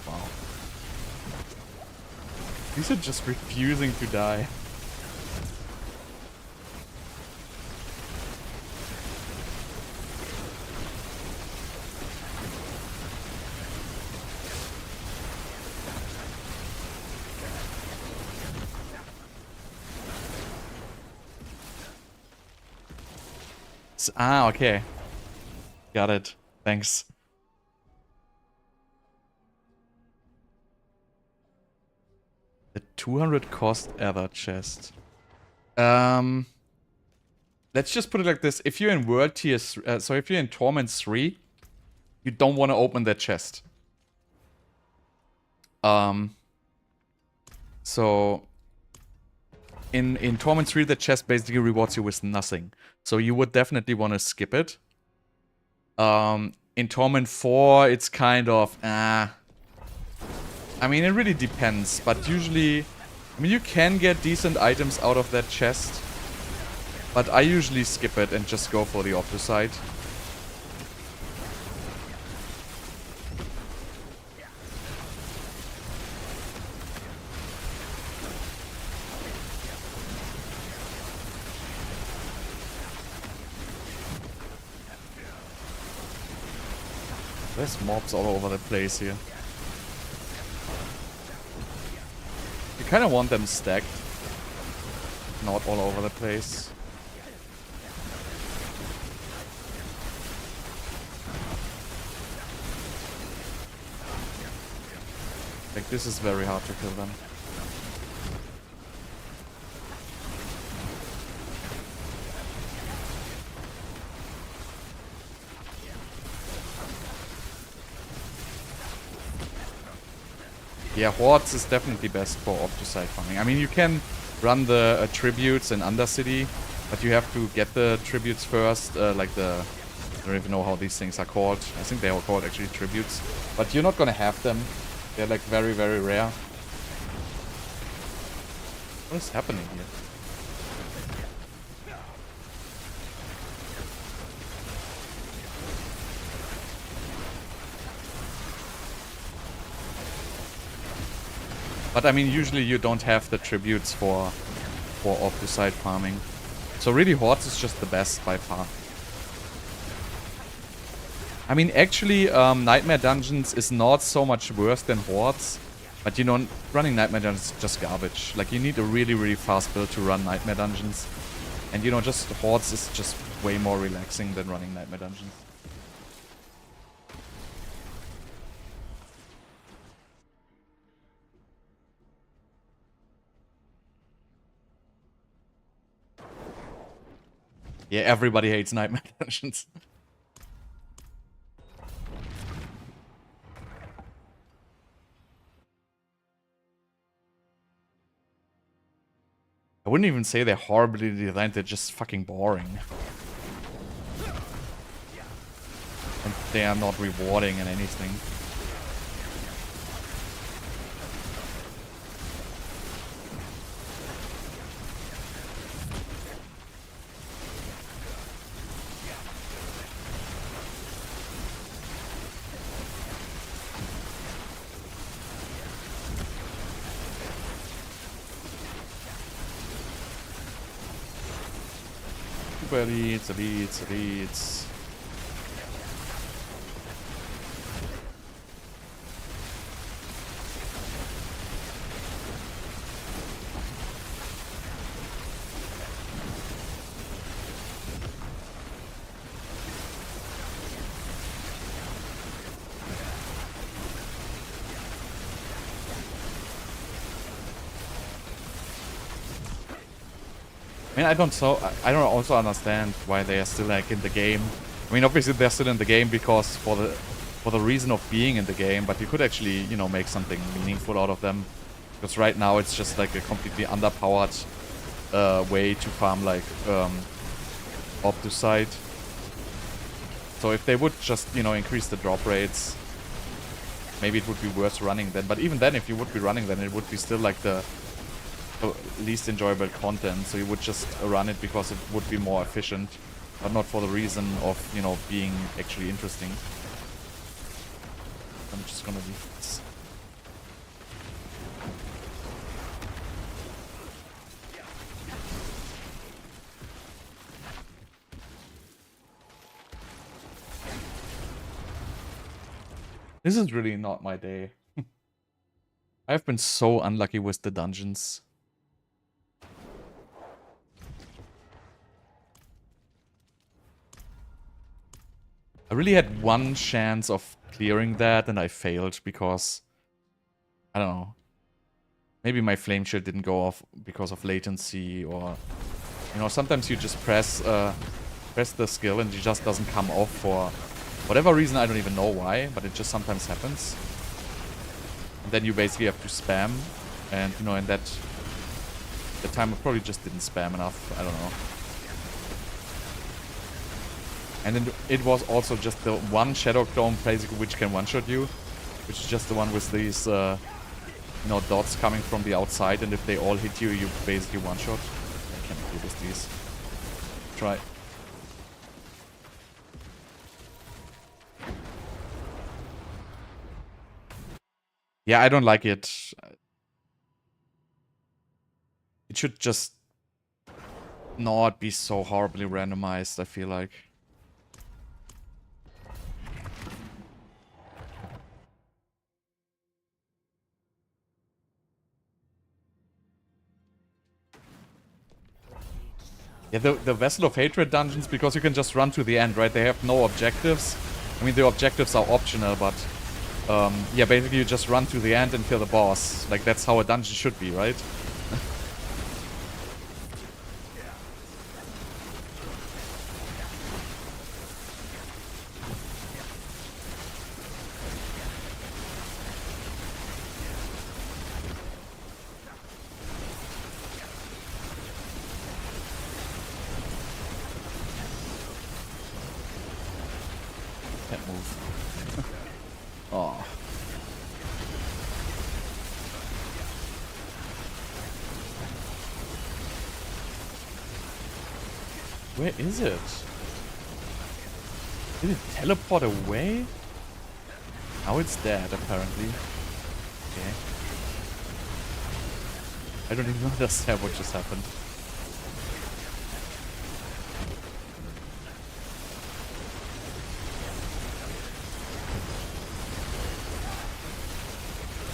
Wow. These are just refusing to die. Ah, okay. Got it. Thanks. The 200 cost ever chest. Let's just put it like this. If you're in World Tier 3, so if you're in Torment 3, you don't want to open that chest. So in Torment 3, the chest basically rewards you with nothing. So you would definitely want to skip it. In Torment 4, it's kind of, I mean, it really depends, but usually, I mean, you can get decent items out of that chest, but I usually skip it and just go for the Optusite. There's mobs all over the place here. You kind of want them stacked, not all over the place. Like, this is very hard to kill them. Yeah, Hordes is definitely best for Optusite farming. I mean, you can run the tributes in Undercity, but you have to get the tributes first, like the... I don't even know how these things are called. I think they are called actually tributes. But you're not gonna have them. They're like very, very rare. What is happening here? But I mean, usually you don't have the tributes for Opticide farming. So really Hordes is just the best by far. I mean, actually, Nightmare Dungeons is not so much worse than Hordes. But you know, running Nightmare Dungeons is just garbage. Like, you need a really, really fast build to run Nightmare Dungeons. And you know, just Hordes is just way more relaxing than running Nightmare Dungeons. Yeah, everybody hates Nightmare Dungeons. I wouldn't even say they're horribly designed, they're just fucking boring. And they are not rewarding in anything. Elites. I mean, I don't also understand why they are still like in the game. I mean, obviously they're still in the game because for the reason of being in the game, but you could actually, you know, make something meaningful out of them. Because right now it's just like a completely underpowered way to farm like Opticide. So if they would just, you know, increase the drop rates, maybe it would be worth running then. But even then, if you would be running, then it would be still like the least enjoyable content, so you would just run it because it would be more efficient, but not for the reason of, you know, being actually interesting. I'm just gonna leave this. This is really not my day. I've been so unlucky with the dungeons. I really had one chance of clearing that and I failed because, I don't know, maybe my flame shield didn't go off because of latency, or, you know, sometimes you just press the skill and it just doesn't come off for whatever reason. I don't even know why, but it just sometimes happens. And then you basically have to spam, and, you know, in that time I probably just didn't spam enough, I don't know. And then it was also just the one Shadow Clone basically which can one-shot you, which is just the one with these, you know, dots coming from the outside, and if they all hit you, you basically one-shot. I can't do this, these. Try. Yeah, I don't like it. It should just not be so horribly randomized, I feel like. Yeah, the Vessel of Hatred dungeons, because you can just run to the end, right? They have no objectives. I mean, the objectives are optional, but yeah, basically you just run to the end and kill the boss. Like, that's how a dungeon should be, right? Can't move. Oh. Where is it? Did it teleport away? Now it's dead, apparently. Okay. I don't even understand what just happened.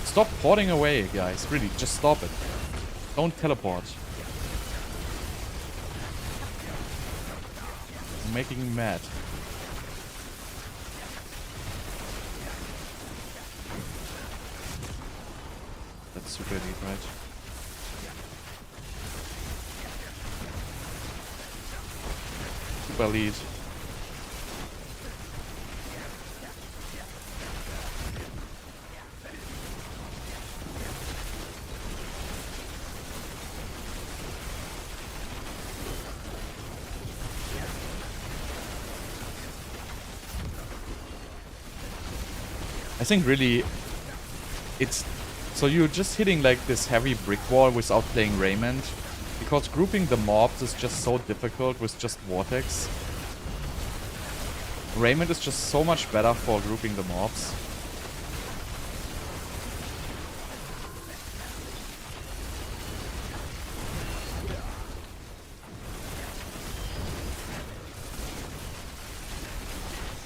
Stop porting away, guys. Really, just stop it. Don't teleport. You're making me mad. That's super elite, right? Super elite. I think really it's so you're just hitting like this heavy brick wall without playing Raiment, because grouping the mobs is just so difficult with just Vortex. Raiment is just so much better for grouping the mobs.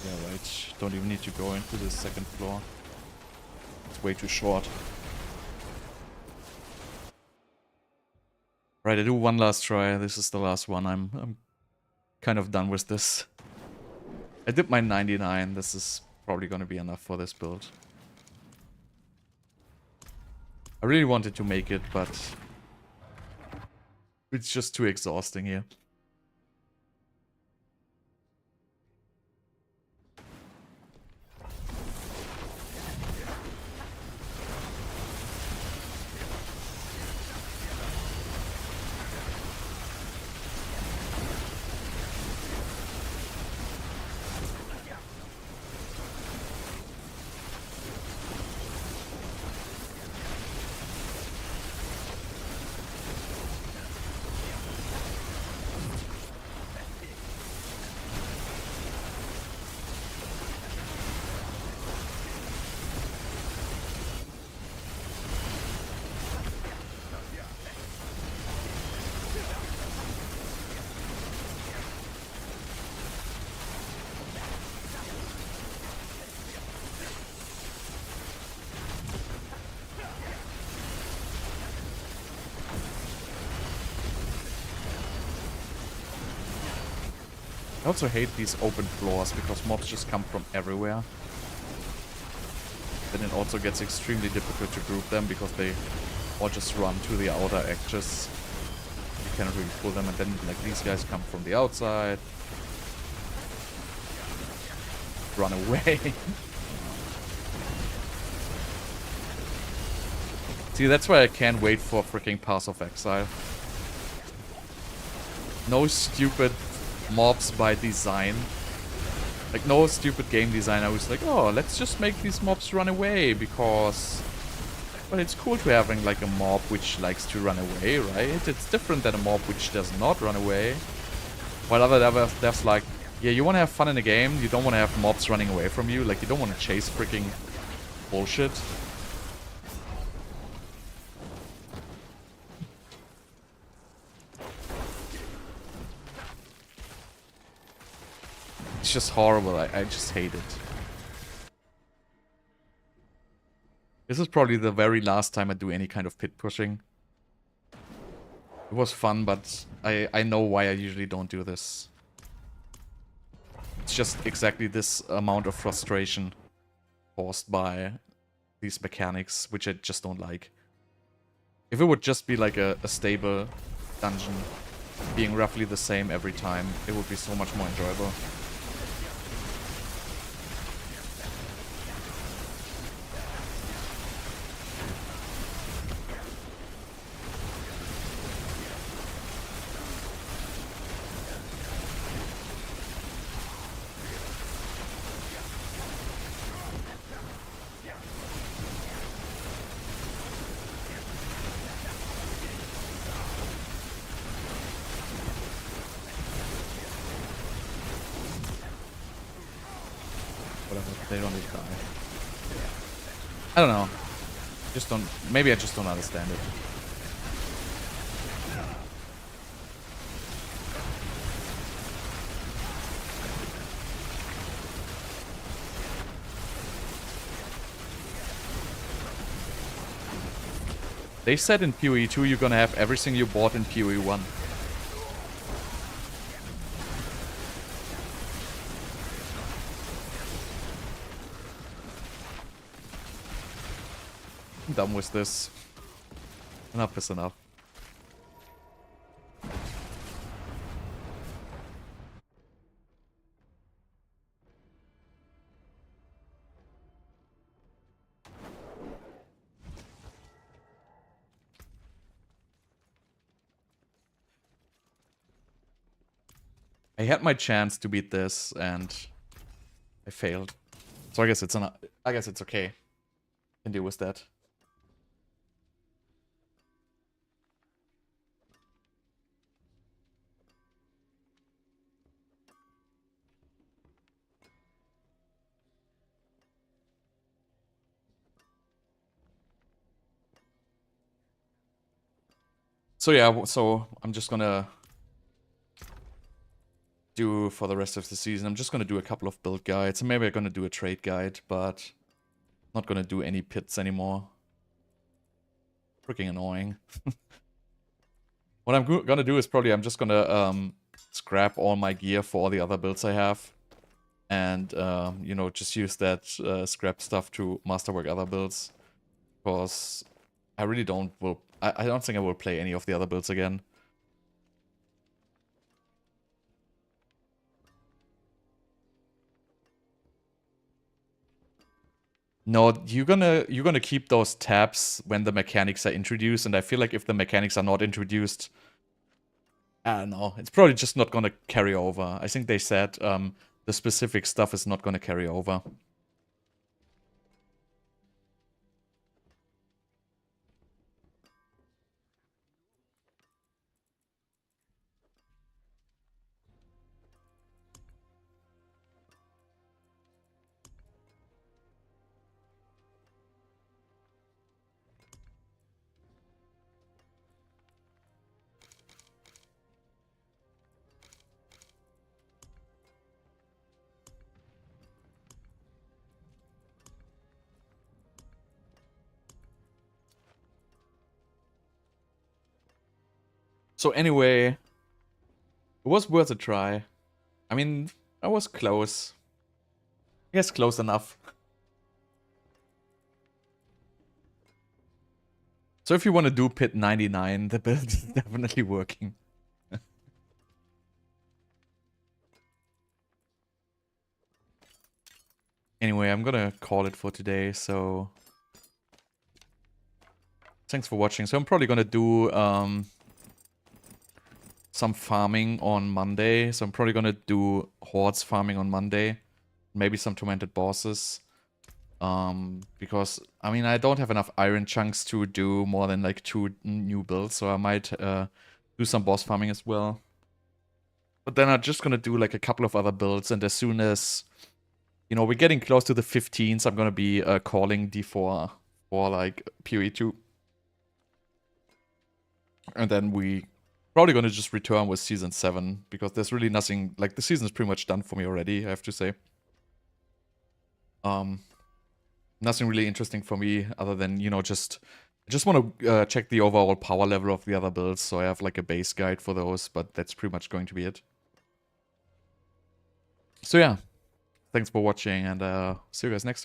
Yeah, right. Don't even need to go into the second floor. It's way too short. Right, I do one last try. This is the last one. I'm kind of done with this. I did my 99. This is probably going to be enough for this build. I really wanted to make it, but it's just too exhausting here. I also hate these open floors because mobs just come from everywhere. Then it also gets extremely difficult to group them because they all just run to the outer edges. You cannot really pull them, and then like these guys come from the outside. Run away. See, that's why I can't wait for freaking Pass of Exile. No stupid mobs by design. Like, no stupid game design. I was like, oh, let's just make these mobs run away because... Well, it's cool to having, like, a mob which likes to run away, right? It's different than a mob which does not run away. While other devs like, yeah, you want to have fun in the game, you don't want to have mobs running away from you. Like, you don't want to chase freaking bullshit. It's just horrible. I just hate it. This is probably the very last time I do any kind of pit pushing. It was fun, but I know why I usually don't do this. It's just exactly this amount of frustration caused by these mechanics, which I just don't like. If it would just be like a stable dungeon, being roughly the same every time, it would be so much more enjoyable. They don't need to die. I don't know. Just don't. Maybe I just don't understand it. They said in PoE 2 you're gonna have everything you bought in PoE 1. I'm done with this. Enough is enough. I had my chance to beat this and I failed. So I guess it's okay. Can deal with that. So yeah, so I'm just gonna do for the rest of the season. I'm just gonna do a couple of build guides. Maybe I'm gonna do a trade guide, but not gonna do any pits anymore. Freaking annoying. What I'm gonna do is probably I'm just gonna scrap all my gear for all the other builds I have. And, you know, just use that scrap stuff to masterwork other builds. Because I really don't I don't think I will play any of the other builds again. No, you're gonna keep those tabs when the mechanics are introduced, and I feel like if the mechanics are not introduced, I don't know, it's probably just not gonna carry over. I think they said the specific stuff is not gonna carry over. So anyway, it was worth a try. I mean, I was close. I guess close enough. So if you want to do pit 99, the build is definitely working. Anyway, I'm gonna call it for today, so thanks for watching. So I'm probably gonna do some farming on Monday. So I'm probably gonna do hordes farming on Monday. Maybe some tormented bosses. Because, I mean, I don't have enough iron chunks to do more than like 2 new builds. So I might do some boss farming as well. But then I'm just gonna do like a couple of other builds. And as soon as, you know, we're getting close to the 15th, I'm gonna be calling D4 for like PoE 2. And then we probably gonna just return with Season 7, because there's really nothing, like the season is pretty much done for me already, I have to say. Nothing really interesting for me other than, you know, I just want to check the overall power level of the other builds, so I have like a base guide for those, but that's pretty much going to be it. So yeah, thanks for watching, and see you guys next time.